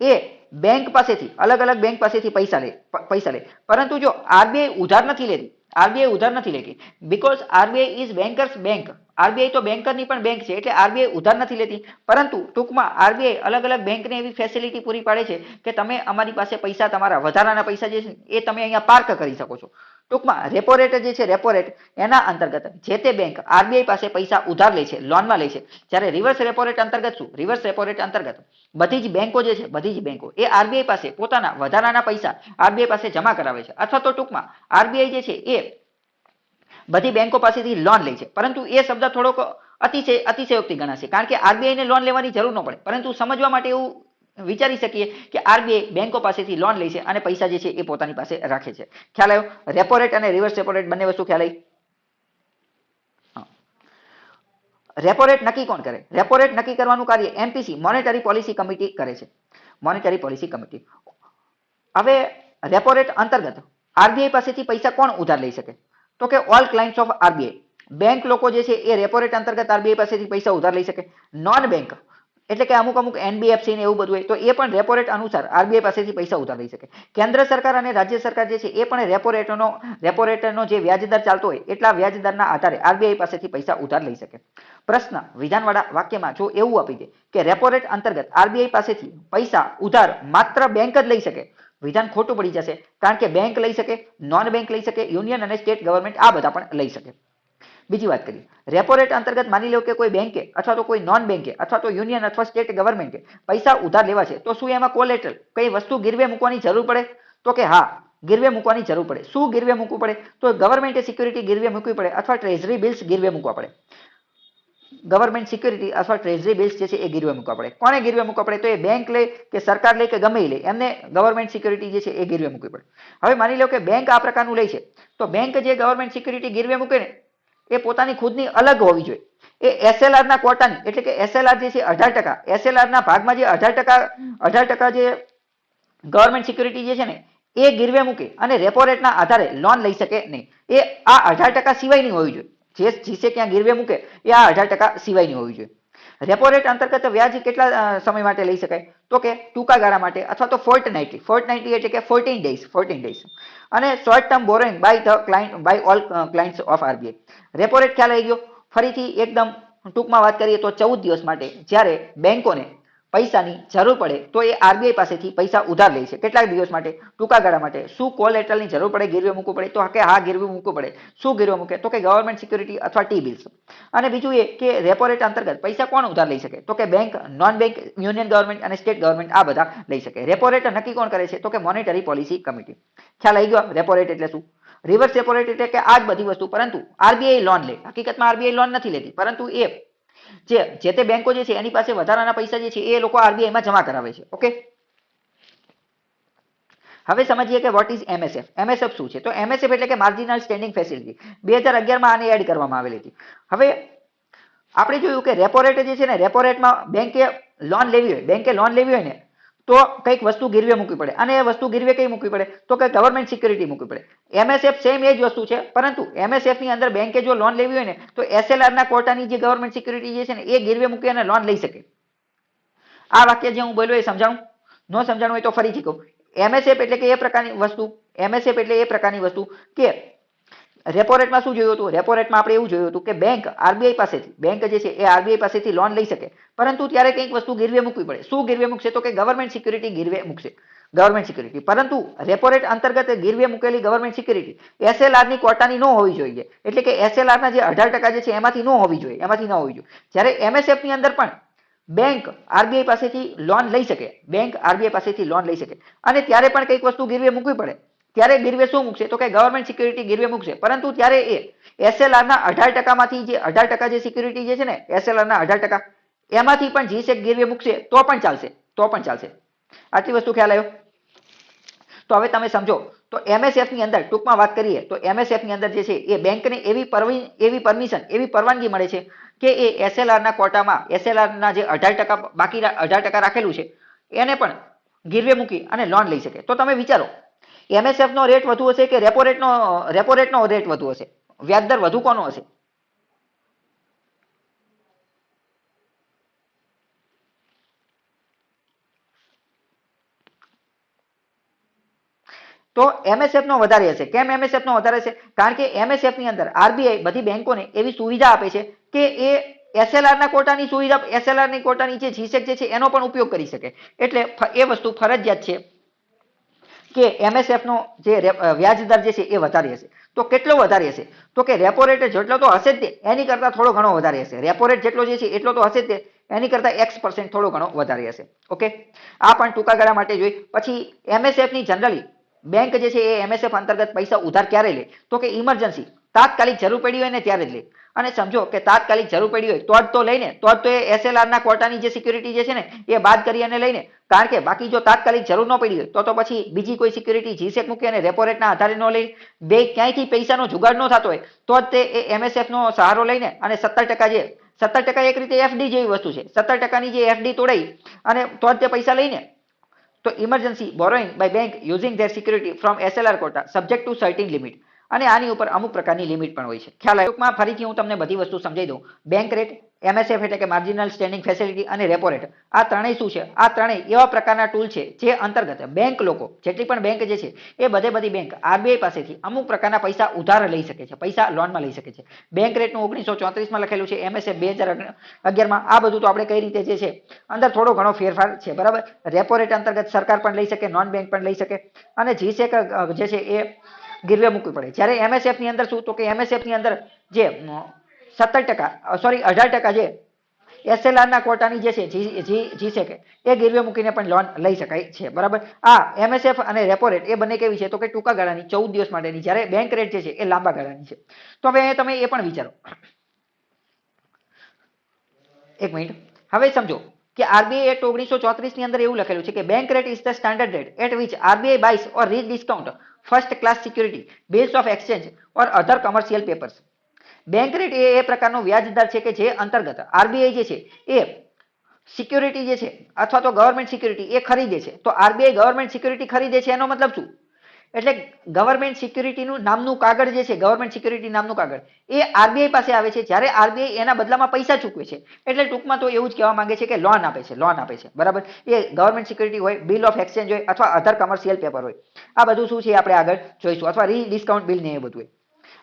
એ બેંક પાસેથી અલગ અલગ બેંક પાસેથી પૈસા લે, પરંતુ જો આરબીઆઈ ઉધાર નથી લેતી, આરબીઆઈ ઉધાર નથી લેતી, because RBI is bankers bank. RBI તો બેન્કરની પણ બેંક છે, એટલે આરબીઆઈ ઉધાર નથી લેતી, પરંતુ ટૂંકમાં આરબીઆઈ અલગ અલગ બેંકને એવી ફેસિલિટી પૂરી પાડે છે કે તમે અમારી પાસે પૈસા, તમારા વધારાના પૈસા જે છે એ તમે અહીંયા પાર્ક કરી શકો છો. ટૂંકમાં રેપો રેટ જે છે રેપો રેટ એના અંતર્ગત જે તે બેંક આરબીઆઈ પાસે પૈસા ઉધાર લે છે, લોનમાં લે છે. જ્યારે રિવર્સ રેપો રેટ અંતર્ગત શું? રિવર્સ રેપો રેટ અંતર્ગત બધી જ બેંકો જે છે, બધી જ બેંકો એ આરબીઆઈ પાસે પોતાના વધારાના પૈસા આરબીઆઈ પાસે જમા કરાવે છે, અથવા તો ટૂંકમાં આરબીઆઈ જે છે એ બધી બેંકો પાસેથી લોન લે છે. પરંતુ એ શબ્દ થોડોક અતિશયોક્તિ ગણાશે, કારણ કે આરબીઆઈને લોન લેવાની જરૂર ન પડે, પરંતુ સમજવા માટે એવું વિચારી શકીએ કે આરબીઆઈ બેંકો પાસેથી લોન લે છે અને પૈસા જે છે એ પોતાની પાસે રાખે છે. ખ્યાલ આવ્યો? રેપો રેટ અને રિવર્સ રેપો રેટ બંને વસ્તુ ખ્યાલ આવી? રેપો રેટ નક્કી કોણ કરે? રેપો રેટ નક્કી કરવાનું કાર્ય એમપીસી મોનેટરી પોલિસી કમિટી કરે છે, મોનેટરી પોલિસી કમિટી. હવે રેપો રેટ અંતર્ગત આરબીઆઈ પાસેથી પૈસા કોણ ઉધાર લઈ શકે? તો કે all clients of RBI. Bank લોકો જે છે એ રેપો રેટ અંતર્ગત આરબીઆઈ પાસેથી પૈસા ઉધાર લઈ શકે. નોન બેંક એટલે કે અમુક એનબીએફસી ને એવું બધું હોય તો એ પણ રેપો રેટ અનુસાર આરબીઆઈ પાસેથી પૈસા ઉધાર લઈ શકે. કેન્દ્ર સરકાર અને રાજ્ય સરકાર જે છે એ પણ રેપો રેટનો જે વ્યાજદર ચાલતો હોય એટલા વ્યાજદરના આધારે આરબીઆઈ પાસેથી પૈસા ઉધાર લઈ શકે. પ્રશ્ન વિધાનવાળા વાક્યમાં જો એવું આપી દે કે રેપો રેટ અંતર્ગત આરબીઆઈ પાસેથી પૈસા ઉધાર માત્ર બેંક જ લઈ શકે, વિધાન ખોટું પડી જશે, કારણ કે બેંક લઈ શકે, નોન બેંક લઈ શકે, યુનિયન અને સ્ટેટ ગવર્મેન્ટ આ બધા પણ લઈ શકે. બીજી વાત કરીએ, રેપો રેટ અંતર્ગત માની લો કે કોઈ બેંકે અથવા તો કોઈ નોન બેંકે અથવા તો યુનિયન અથવા સ્ટેટ ગવર્મેન્ટે પૈસા ઉધાર લેવા છે, તો શું એમાં કોલેટરલ કઈ વસ્તુ ગીરવે મૂકવાની જરૂર પડે? તો કે હા, ગીરવે મૂકવાની જરૂર પડે. શું ગીરવે મૂકવું પડે? તો ગવર્મેન્ટે સિક્યુરિટી ગીરવે મૂકવી પડે અથવા ટ્રેઝરી બિલ્સ ગીરવે મૂકવા પડે. ગવર્મેન્ટ સિક્યુરિટી અથવા ટ્રેઝરી બિલ્સ જે છે એ ગીરવે મૂકવા પડે. કોને ગીરવે મૂકવા પડે? તો એ બેંક લે કે સરકાર લે કે ગમે એ લે, એમને ગવર્મેન્ટ સિક્યુરિટી જે છે એ ગીરવે મૂકવી પડે. હવે માની લો કે બેંક આ પ્રકારનું લે છે, તો બેંક જે ગવર્મેન્ટ સિક્યુરિટી ગીરવે મૂકે ને એ પોતાની ખુદની અલગ હોવી જોઈએ. એ એસએલઆર ના કોટાની એટલે કે એસએલઆર જે છે 18%, એસએલઆર ના ભાગમાં જે 18% જે ગવર્મેન્ટ સિક્યુરિટી જે છે ને એ ગીરવે મૂકે અને રેપો રેટના આધારે લોન લઈ શકે નહીં. એ આ 18% સિવાયની હોવી જોઈએ. જે જીસે ક્યાં ગીરવે મૂકે એ આ 18% સિવાયની હોવી જોઈએ. રેપો રેટ અંતર્ગત વ્યાજ કેટલા સમય માટે લઈ શકાય? તો કે ટૂંકા ગાળા માટે અથવા તો ફોર્ટનાઇટલી એટલે કે 14 days અને short term borrowing by all clients of RBI. Repo rate ખ્યાલ આવી ગયો? ફરીથી એકદમ ટૂંકમાં વાત કરીએ તો 14 દિવસ માટે જ્યારે બેંકોને પૈસાની જરૂર પડે તો એ આરબીઆઈ પાસેથી પૈસા ઉધાર લે છે. કેટલા દિવસ માટે? ટૂંકા ગાળા માટે. શું કોલેટરલની જરૂર પડે ગીરવે મૂકવું પડે? તો કે હા, ગીરવે મૂકવું પડે. શું ગીરવે મૂકે? તો કે ગવર્મેન્ટ સિક્યુરિટી અથવા ટી બિલ્સ. અને બીજું એ કે રેપો રેટ અંતર્ગત પૈસા કોણ ઉધાર લઈ શકે? તો કે bank, non bank, union government અને સ્ટેટ ગવર્મેન્ટ આ બધા લઈ શકે. રેપો રેટ નક્કી કોણ કરે છે? તો કે મોનેટરી પોલિસી કમિટી. ખ્યાલ આવી ગયો? રેપો રેટ એટલે શું? રિવર્સ રેપો રેટ એટલે કે આ જ બધી વસ્તુ, પરંતુ આરબીઆઈ લોન લે. હકીકતમાં આરબીઆઈ લોન નથી લેતી, પરંતુ એ જે તે બેંકો જે છે એની પાસે વધારાના પૈસા જે છે એ લોકો આરબીઆઈ માં જમા કરાવે છે. ઓકે, હવે સમજીએ કે વોટ ઇઝ એમએસએફ. એમએસએફ શું છે? તો એમએસએફ એટલે કે માર્જિનલ સ્ટેન્ડિંગ ફેસિલિટી. 2011 માં આને એડ કરવામાં આવેલી હતી. હવે આપણે જોયું કે રેપો રેટ જે છે ને, રેપો રેટમાં બેંકે લોન લેવી હોય ને તો કઈક વસ્તુ ગીરવે મૂકવી પડે, અને એ વસ્તુ ગીરવે કઈ મૂકવી પડે? તો કે ગવર્મેન્ટ સિક્યુરિટી મૂકવી પડે. એમએસએફ સેમ એ જ વસ્તુ છે, પરંતુ એમએસએફ ની અંદર બેંકે જો લોન લેવી હોય ને તો એસએલઆર ના કોટાની જે ગવર્મેન્ટ સિક્યુરિટી જે છે ને એ ગીરવે મૂકી અને લોન લઈ શકે. આ વાક્ય જે હું બોલ્યો એ સમજાણું? ન સમજાણું હોય તો ફરીથી કહું. એમએસએફ એટલે કે એ પ્રકારની વસ્તુ, એમએસએફ એટલે એ પ્રકારની વસ્તુ કે રેપો રેટમાં શું જોયું હતું? રેપો રેટમાં આપણે એવું જોયું હતું કે બેંક જે છે એ આરબીઆઈ પાસેથી લોન લઈ શકે, પરંતુ ત્યારે કંઈક વસ્તુ ગીરવે મૂકવી પડે. શું ગીરવે મૂકશે? તો કે ગવર્મેન્ટ સિક્યુરિટી ગીરવે મૂકશે, ગવર્મેન્ટ સિક્યુરિટી. પરંતુ રેપો રેટ અંતર્ગત ગીરવે મૂકેલી ગવર્મેન્ટ સિક્યુરિટી એસએલઆર ની કોટાની ન હોવી જોઈએ, એટલે કે એસએલઆર ના જે 18% જે છે એમાંથી ન હોવી જોઈએ. જ્યારે એમએસએફ ની અંદર પણ બેંક આરબીઆઈ પાસેથી લોન લઈ શકે, અને ત્યારે પણ કંઈક વસ્તુ ગીરવે મૂકવી પડે. ત્યારે ગીરવે શું મૂકશે તો કે ગવર્મેન્ટ સિક્યુરિટી ગીરવે મૂકશે, પરંતુ ત્યારે એ SLR ના 18% માંથી જે 18% જે સિક્યુરિટી જે છે ને SLR ના 18% એમાંથી પણ GSEC ગીરવે મૂકશે તો પણ ચાલશે, તો પણ ચાલશે. આટલી વસ્તુ ખ્યાલ આવ્યો? તો હવે તમે સમજો તો MSF ની અંદર ટૂંકમાં વાત કરીએ તો MSF ની અંદર જે છે એ બેંકને એવી પરમિશન એવી પરવાનગી મળે છે કે એ SLR ના કોટામાં SLR ના જે 18% બાકી 18% રાખેલું છે એને પણ ગીરવે મૂકી અને લોન લઈ શકે. તો તમે વિચારો MSF નો રેટ વધુ હશે કે રેપો રેટનો રેટ વધુ હશે? વ્યાજદર વધુ કોનો હશે? તો MSF નો વધારે હશે. કેમ MSF નો વધારે હશે? કારણ કે MSF ની અંદર RBI બધી બેંકોને એવી સુવિધા આપે છે કે એ SLR ના કોટાની સુવિધા SLR ની કોટાની જે GSEC જે છે એનો પણ ઉપયોગ કરી શકે. એટલે એ વસ્તુ ફરજિયાત છે કે MSF નો જે વ્યાજ દર જે છે એ વધારે હશે. તો કેટલો વધારે હશે? તો કે રેપો રેટ જેટલો તો હશે જ તે એની કરતા થોડો ઘણો વધારે હશે. રેપો રેટ જેટલો જે છે એટલો તો હશે જ તે એની કરતા X% થોડો ઘણો વધારે હશે. ઓકે, આ પણ ટૂંકા ગાળા માટે જોઈ. પછી MSF ની જનરલી બેંક જે છે એ MSF અંતર્ગત પૈસા ઉધાર ક્યારે લે તો કે ઇમરજન્સી તાત્કાલિક જરૂર પડી હોય ને ત્યારે જ લે. અને સમજો કે તાત્કાલિક જરૂર પડી હોય તો જ તો લઈને તો એ SLR ના કોટાની જે સિક્યુરિટી જે છે ને એ બાદ કરી અને લઈને. કારણ કે બાકી જો તાત્કાલિક જરૂર ન પડી હોય તો પછી બીજી કોઈ સિક્યુરિટી GSEC મૂકી અને રેપો રેટના આધારે ન લઈ બે ક્યાંયથી પૈસાનો જુગાડ ન થતો હોય તો જ તે MSF નો સહારો લઈને અને 17% જે 17% એક રીતે FD જેવી વસ્તુ છે. 17%ની જે FD તોડાઈ અને તો જ તે પૈસા લઈને તો emergency borrowing by bank using their security from SLR quota subject to certain limit. અને આની ઉપર અમુક પ્રકારની લિમિટ પણ હોય છે. ખ્યાલ આવ્યો? ટૂંકમાં ફરીથી હું તમને બધી વસ્તુ સમજાવી દઉં. બેંક રેટ, MSF એટલે કે માર્જિનલ સ્ટેન્ડિંગ ફેસિલિટી અને રેપો રેટ, આ ત્રણેય શું છે? આ ત્રણેય એવા પ્રકારના ટૂલ છે જે અંતર્ગત બેંક લોકો જેટલી પણ બેંક જે છે એ બધી બેંક RBI પાસેથી અમુક પ્રકારના પૈસા ઉધાર લઈ શકે છે, પૈસા લોનમાં લઈ શકે છે. બેંક રેટનું 1934 માં લખેલું છે, MSF 2011 માં. આ બધું તો આપણે કઈ રીતે જે છે અંદર થોડો ઘણો ફેરફાર છે, બરાબર. રેપો રેટ અંતર્ગત સરકાર પણ લઈ શકે, નોન બેંક પણ લઈ શકે અને GSEC જે છે એ ગીરવે મૂકવી પડે. જ્યારે MSF ની અંદર શું તો કે MSF ની અંદર જે 17% સોરી 18% જે SLR ના કોટાની જે છે GSEC એ ગીરવે મૂકીને પણ લોન લઈ શકાય છે, બરાબર. આ MSF અને રેપો રેટ એ બંને કેવી છે તો કે ટૂંકા ગાળાની 14 દિવસ માટેની, જ્યારે બેંક રેટ જે છે એ લાંબા ગાળાની છે. તો હવે તમે એ પણ વિચારો, એક મિનિટ. હવે સમજો કે RBI એક્ટ 1934 ની અંદર એવું લખેલું છે કે bank rate is the standard rate at which RBI buys or discount first class security base of exchange or other commercial papers. Bank rate એ પ્રકારનો વ્યાજ દર છે કે જે અંતર્ગત RBI જે છે એ સિક્યુરિટી જે છે અથવા તો ગવર્મેન્ટ સિક્યુરિટી એ ખરીદે છે. તો RBI ગવર્મેન્ટ સિક્યુરિટી ખરીદે છે એનો મતલબ શું? એટલે ગવર્મેન્ટ સિક્યુરિટીનું નામનું કાગળ જે છે, ગવર્મેન્ટ સિક્યુરિટી નામનું કાગળ એ RBI પાસે આવે છે, જ્યારે RBI એના બદલામાં પૈસા ચૂકવે છે. એટલે ટૂંકમાં તો એવું જ કહેવા માંગે છે કે લોન આપે છે, લોન આપે છે, બરાબર. એ ગવર્મેન્ટ સિક્યુરિટી હોય, બિલ ઓફ એક્સચેન્જ હોય અથવા અધર કમર્શિયલ પેપર હોય. આ બધું શું છે આપણે આગળ જોઈશું, અથવા ડિસ્કાઉન્ટ બિલ ને એ બધું.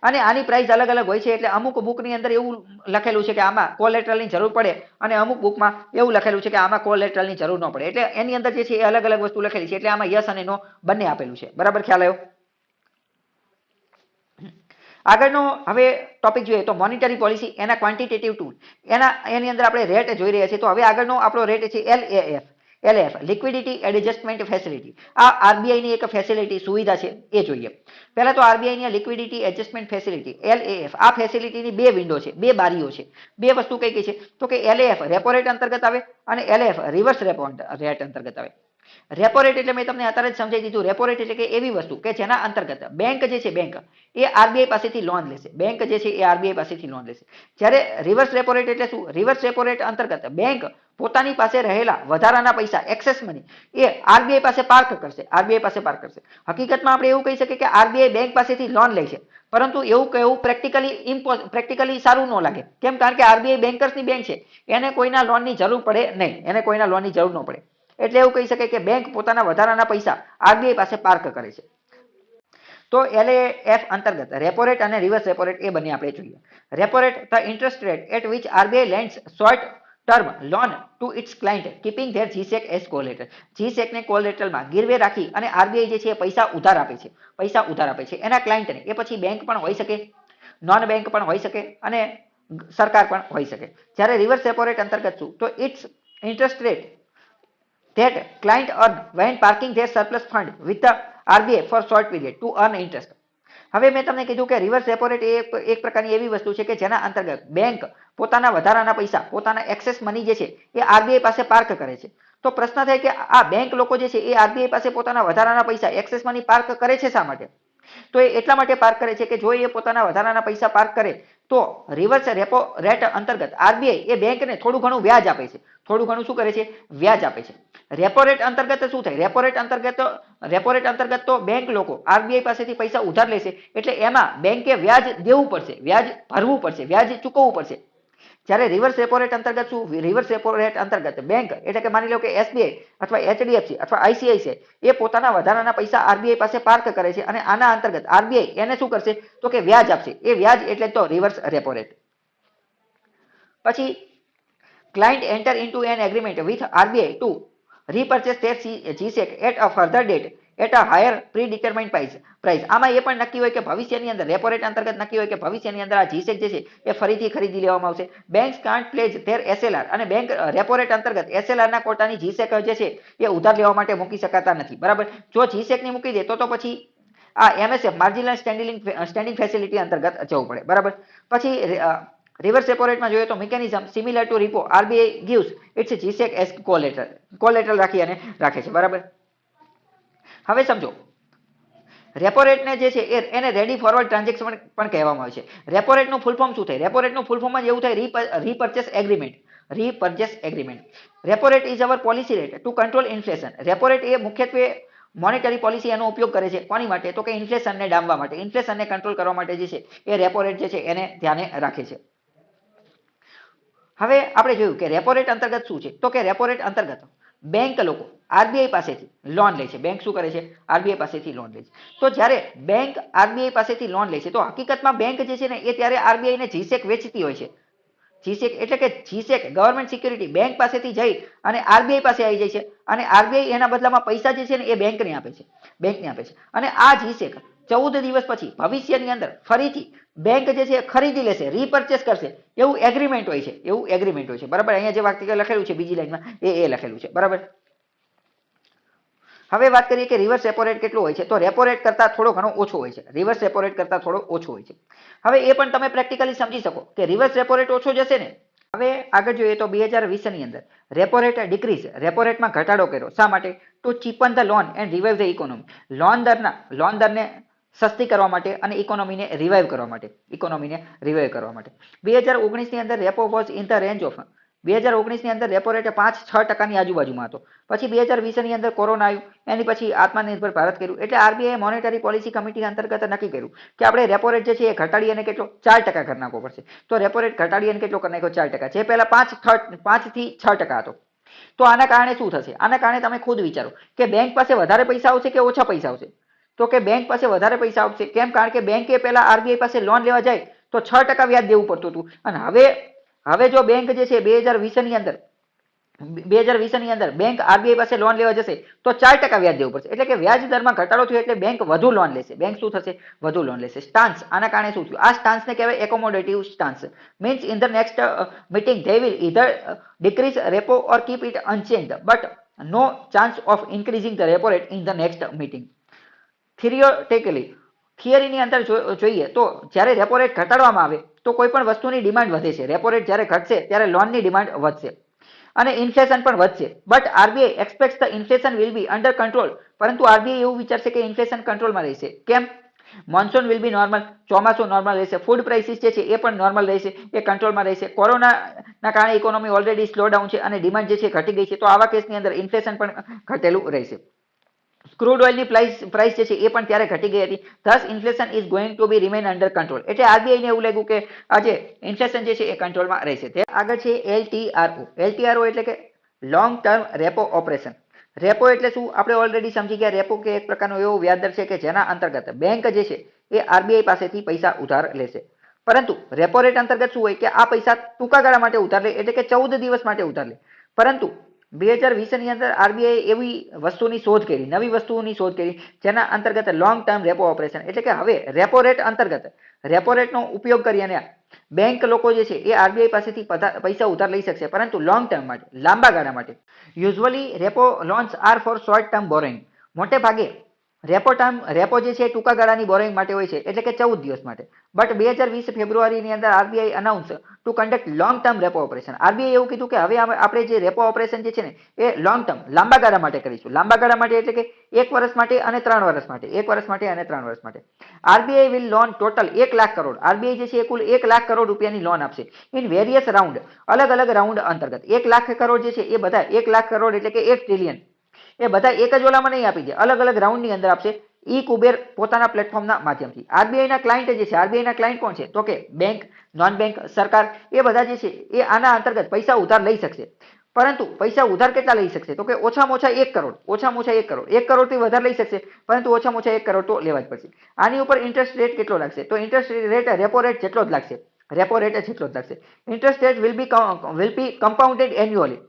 અને આની પ્રાઇસ અલગ અલગ હોય છે. એટલે અમુક બુકની અંદર એવું લખેલું છે કે આમાં કોલેટરલની જરૂર પડે અને અમુક બુકમાં એવું લખેલું છે કે આમાં કોલેટરલની જરૂર ન પડે. એટલે એની અંદર જે છે એ અલગ અલગ વસ્તુ લખેલી છે. એટલે આમાં યસ અને નો બંને આપેલું છે, બરાબર. ખ્યાલ આવ્યો? આગળનો હવે ટોપિક જોઈએ તો મોનેટરી પોલિસી એના ક્વોન્ટિટેટિવ ટૂલ, એની અંદર આપણે રેટ જોઈ રહ્યા છીએ. તો હવે આગળનો આપણો રેટ છે LAF લિક્વિડિટી એડજસ્ટમેન્ટ ફેસિલિટી. આ RBI ની એક ફેસિલિટી સુવિધા છે એ જોઈએ. પહેલા તો RBI ની લિક્વિડિટી એડજસ્ટમેન્ટ ફેસિલિટી LAF, આ ફેસિલિટીની બે વિન્ડો છે, બે બારીઓ છે. બે વસ્તુ કઈ કઈ છે તો કે LAF રેપો રેટ અંતર્ગત આવે અને LAF રિવર્સ રેપો રેટ અંતર્ગત આવે. રેપો રેટ એટલે મેં તમને અત્યારે જ સમજાવી દીધું. રેપો રેટ એટલે કે એવી વસ્તુ કે જેના અંતર્ગત બેંક જે છે બેંક એ RBI પાસેથી લોન લેશે. બેંક જે છે એ RBI પાસેથી લોન લેશે. જ્યારે રિવર્સ રેપો રેટ એટલે શું? રિવર્સ રેપો રેટ અંતર્ગત બેંક પોતાની પાસે રહેલા વધારાના પૈસા એક્સેસ મની એ RBI પાસે પાર્ક કરશે, RBI પાસે પાર્ક કરશે. હકીકતમાં આપણે એવું કહી શકીએ કે RBI બેંક પાસેથી લોન લે છે, પરંતુ એવું કહેવું પ્રેક્ટિકલી સારું ન લાગે. કેમ? કારણ કે RBI બેન્કર્સની બેંક છે, એને કોઈના લોનની જરૂર પડે નહીં, એને કોઈના લોનની જરૂર ન પડે. એટલે એવું કહી શકાય કે બેંક પોતાના વધારાના પૈસા RBI પાસે પાર્ક કરે છે. તો LAF અંતર્ગત રેપો રેટ અને રિવર્સ રેપો રેટ એ બંને આપણે જોઈએ. Repo rate the interest rate at which RBI lends short term loan to its client keeping their GSEC as collateral. GSEC ને કોલેટરલમાં ગીરવે રાખી અને RBI જે છે એ પૈસા ઉધાર આપે છે, પૈસા ઉધાર આપે છે એના ક્લાયન્ટને. એ પછી બેંક પણ હોઈ શકે, નોન બેંક પણ હોઈ શકે અને સરકાર પણ હોઈ શકે. જ્યારે રિવર્સ રેપો રેટ અંતર્ગત શું તો its interest rate that client earn when parking their surplus fund with the RBI for short period to earn interest. હવે મેં તમને કીધું કે રિવર્સ રેપો રેટ એ એક પ્રકારની એવી વસ્તુ છે કે જેના અંતર્ગત બેંક પોતાના વધારાના પૈસા, પોતાના એક્સેસ મની જે છે એ આરબીઆઈ પાસે પાર્ક કરે છે. તો પ્રશ્ન થાય કે આ બેંક લોકો જે છે એ આરબીઆઈ પાસે પોતાના વધારાના પૈસા એક્સેસ મની પાર્ક કરે છે શા માટે? તો એ એટલા માટે પાર્ક કરે છે કે જો એ પોતાના વધારાના પૈસા પાર્ક કરે તો રિવર્સ રેપો રેટ અંતર્ગત આરબીઆઈ એ બેંકને થોડું ઘણું વ્યાજ આપે છે. થોડું ઘણું શું કરે છે? વ્યાજ આપે છે. રેપો રેટ અંતર્ગત શું થાય? રેપો રેટ અંતર્ગત તો બેંક લોકો આરબીઆઈ પાસેથી પૈસા ઉધાર લેશે એટલે એમાં બેંકે વ્યાજ દેવું પડશે, વ્યાજ ભરવું પડશે, વ્યાજ ચૂકવવું પડશે. જ્યારે રિવર્સ રેપો રેટ અંતર્ગત શું? રિવર્સ રેપો રેટ અંતર્ગત બેંક એટલે કે માની લો કે એસબીઆઈ અથવા એચડીએફસી અથવા આઈસીઆઈસીઆઈ એ પોતાના વધારાના પૈસા આરબીઆઈ પાસે પાર્ક કરે છે અને આના અંતર્ગત આરબીઆઈ એને શું કરશે? તો કે વ્યાજ આપશે. એ વ્યાજ એટલે તો રિવર્સ રેપો રેટ. પછી client enter into an agreement with RBI to repurchase their GSEC at a further date at a higher predetermined price. આમાં એ પણ નક્કી હોય કે ભવિષ્યની અંદર રેપો રેટ અંતર્ગત નક્કી હોય કે ભવિષ્યની અંદર આ GSEC જે છે એ ફરીથી ખરીદી લેવામાં આવશે. Banks can't pledge there SLR અને બેંક રેપો રેટ અંતર્ગત એસએલઆર ના કોટાની GSEC જે છે એ ઉધાર લેવા માટે મૂકી શકાતા નથી. બરાબર? જો GSEC ની મૂકી દે તો પછી આ એમએસએફ માર્જિનલ સ્ટેન્ડિંગ ફેસિલિટી અંતર્ગત જવું પડે. બરાબર? પછી રિવર્સ રેપો રેટમાં જોઈએ તો mechanism similar to repo RBI gives its GSEC as collateral રાખી અને રાખે છે. બરાબર? હવે સમજો રેપો રેટને જે છે એને રેડી ફોરવર્ડ ટ્રાન્ઝેક્શન પણ કહેવામાં આવે છે. રેપો રેટનું ફૂલ ફોર્મ શું થાય? રેપો રેટનું ફૂલ ફોર્મ જ એવું થાય repurchase agreement. Repurchase agreement. Repo rate is our policy rate to control inflation. Repo rate એ મુખ્યત્વે મોનેટરી પોલિસી એનો ઉપયોગ કરે છે. કોની માટે? તો કે ઇન્ફ્લેશનને ડામવા માટે, ઇન્ફ્લેશનને કંટ્રોલ કરવા માટે જે છે એ રેપો રેટ જે છે એને ધ્યાને રાખે છે. હવે આપણે જોયું કે રેપો રેટ અંતર્ગત શું છે? તો કે રેપો રેટ અંતર્ગત બેંક લોકો આરબીઆઈ પાસેથી લોન લે છે. બેંક શું કરે છે? આરબીઆઈ પાસેથી લોન લે છે. તો જ્યારે બેંક આરબીઆઈ પાસેથી લોન લે છે તો હકીકતમાં બેંક જે છે ને એ ત્યારે આરબીઆઈ ને GSEC વેચતી હોય છે. GSEC એટલે કે GSEC ગવર્મેન્ટ સિક્યુરિટી બેંક પાસેથી જઈ અને આરબીઆઈ પાસે આવી જાય છે અને આરબીઆઈ એના બદલામાં પૈસા જે છે ને એ બેંકને આપે છે. બેંકને આપે છે અને આ GSEC 14 દિવસ પછી ભવિષ્યની અંદર ફરીથી બેંક જે છે ખરીદી લેશે, રીપર્ચેસ કરશે. એવું એગ્રીમેન્ટ હોય છે. એવું એગ્રીમેન્ટ હોય છે. બરાબર? અહીંયા જે વાક્ય લખેલું છે બીજી લાઈનમાં એ લખેલું છે. બરાબર? હવે વાત કરીએ કે રિવર્સ રેપો રેટ કેટલો હોય છે? તો રેપો રેટ કરતા થોડો ઘણો ઓછો હોય છે. રિવર્સ રેપો રેટ કરતા થોડો ઓછો હોય છે. હવે એ પણ તમે પ્રેક્ટિકલી સમજી શકો કે રિવર્સ રેપો રેટ ઓછો જશે ને. હવે આગળ જોઈએ તો 2020 ની અંદર રેપો રેટ ડિક્રીઝ, રેપો રેટમાં ઘટાડો કર્યો. શા માટે? To cheapen the loan and revive the economy. Loan દરને સસ્તી કરવા માટે અને ઇકોનોમીને રિવાઇવ કરવા માટે. 2019 ની અંદર repo was in the range of 2019 ની અંદર રેપો રેટ 5-6% ની આજુબાજુમાં હતો. પછી 2020 ની અંદર કોરોના આવ્યું, એની પછી આત્મનિર્ભર ભારત કર્યું. એટલે આરબીઆઈ મોનેટરી પોલિસી કમિટી અંતર્ગત નક્કી કર્યું કે આપણે રેપો રેટ જે છે એ ઘટાડી અને કેટલો 4% કરી નાખવો પડશે. તો રેપો રેટ ઘટાડી અને કેટલો કરી નાખ્યો? 4%. જે પહેલા 5 થી 6% હતો. તો આના કારણે શું થશે? આના કારણે તમે ખુદ વિચારો કે બેંક પાસે વધારે પૈસા આવશે કે ઓછા પૈસા આવશે? તો કે બેંક પાસે વધારે પૈસા આવશે. કેમ? કારણ કે બેંકે પહેલા આરબીઆઈ પાસે લોન લેવા જાય તો 6% વ્યાજ દેવું પડતું હતું અને હવે જો બેંક જે છે 2020 ની અંદર બેંક આરબીઆઈ પાસે લોન લેવા જશે તો 4% વ્યાજ દેવું પડશે. એટલે કે વ્યાજ દરમાં ઘટાડો થયો એટલે બેંક વધુ લોન લેશે. બેંક શું થશે? વધુ લોન લેશે. સ્ટાન્સ. આના કારણે શું થયું? આ સ્ટાન્સને કહેવાય accommodative stance. Means in the next meeting they will either decrease repo or keep it unchanged but no chance of increasing the repo rate in the next meeting. થિયરીની અંદર જોઈએ તો જ્યારે રેપો રેટ ઘટાડવામાં આવે તો કોઈ પણ વસ્તુની ડિમાન્ડ વધે છે. રેપો રેટ જ્યારે ઘટશે ત્યારે લોનની ડિમાન્ડ વધશે અને ઇન્ફ્લેશન પણ વધશે. But RBI expects the inflation will be under control. પરંતુ આરબીઆઈ એવું વિચારશે કે ઇન્ફ્લેશન કંટ્રોલમાં રહેશે. કેમ? Monsoon will be normal. ચોમાસું નોર્મલ રહેશે. ફૂડ પ્રાઇસીસ જે છે એ પણ નોર્મલ રહેશે, એ કંટ્રોલમાં રહેશે. કોરોનાના કારણે ઇકોનોમી ઓલરેડી સ્લો ડાઉન છે અને ડિમાન્ડ જે છે ઘટી ગઈ છે. તો આવા કેસની અંદર ઇન્ફ્લેશન પણ ઘટેલું રહેશે. ક્રૂડ ઓઇલની પ્રાઇસ જે છે એ પણ ત્યારે ઘટી ગઈ હતી. Thus inflation is going to be remain under control. એટલે આરબીઆઈને એવું લાગ્યું કે આજે ઇન્ફ્લેશન જે છે એ કંટ્રોલમાં રહેશે. તે આગળ છે એલટીઆરઓ. એલટીઆરઓ એટલે કે long term repo operation. Repo એટલે શું? આપણે ઓલરેડી સમજી ગયા. રેપો કે એક પ્રકારનો એવો વ્યાજદર છે કે જેના અંતર્ગત બેંક જે છે એ આરબીઆઈ પાસેથી પૈસા ઉધાર લેશે. પરંતુ રેપો રેટ અંતર્ગત શું હોય કે આ પૈસા ટૂંકા ગાળા માટે ઉધાર લે, એટલે કે 14 દિવસ માટે ઉધાર લે. પરંતુ 2020 ની અંદર આરબીઆઈ એવી વસ્તુની શોધ કરી, નવી વસ્તુની શોધ કરી જેના અંતર્ગત લોંગ ટર્મ રેપો ઓપરેશન. એટલે કે હવે રેપો રેટ અંતર્ગત રેપો રેટનો ઉપયોગ કરી અને બેંક લોકો જે છે એ આરબીઆઈ પાસેથી પૈસા ઉધાર લઈ શકશે, પરંતુ લોંગ ટર્મ માટે, લાંબા ગાળા માટે. Usually repo loans are for short term borrowing. મોટે ભાગે રેપો જે છે ટૂંકા ગાળાની બોરોઈંગ માટે હોય છે, એટલે કે 14 દિવસ માટે. બટ 2020 ફેબ્રુઆરીની અંદર RBI announce to conduct long term repo operation. RBI એવું કીધું કે હવે આપણે જે રેપો ઓપરેશન જે છે ને એ લોંગ ટર્મ લાંબા ગાળા માટે કરીશું. લાંબા ગાળા માટે એટલે કે 1 વર્ષ માટે અને 3 વર્ષ માટે. 1 વર્ષ માટે અને 3 વર્ષ માટે. RBI will loan total 1 lakh crore. RBI જે છે એ કુલ 1 લાખ કરોડ રૂપિયાની લોન આપશે ઇન વેરિયસ રાઉન્ડ, અલગ અલગ રાઉન્ડ અંતર્ગત. 1 લાખ કરોડ જે છે એ બધા 1 લાખ કરોડ એટલે કે 1 ટ્રિલિયન એ બધા એક જ ઓલામાં નહીં આપી દે, અલગ અલગ રાઉન્ડની અંદર આપશે ઈ કુબેર પોતાના પ્લેટફોર્મના માધ્યમથી. આરબીઆઈના ક્લાયન્ટ જે છે, આરબીઆઈના ક્લાયન્ટ કોણ છે? તો કે બેંક, નોન બેંક, સરકાર, એ બધા જે છે એ આના અંતર્ગત પૈસા ઉધાર લઈ શકશે. પરંતુ પૈસા ઉધાર કેટલા લઈ શકશે? તો કે ઓછામાં ઓછા 1 કરોડ, ઓછામાં ઓછા 1 કરોડ, 1 કરોડથી વધારે લઈ શકશે, પરંતુ ઓછામાં ઓછા 1 કરોડ તો લેવા જ પડશે. આની ઉપર ઇન્ટરેસ્ટ રેટ કેટલો લાગશે? તો ઇન્ટરેસ્ટ રેટ રેપો રેટ જેટલો જ લાગશે. રેપો રેટ જેટલો જ લાગશે. Interest rate will be compounded annually.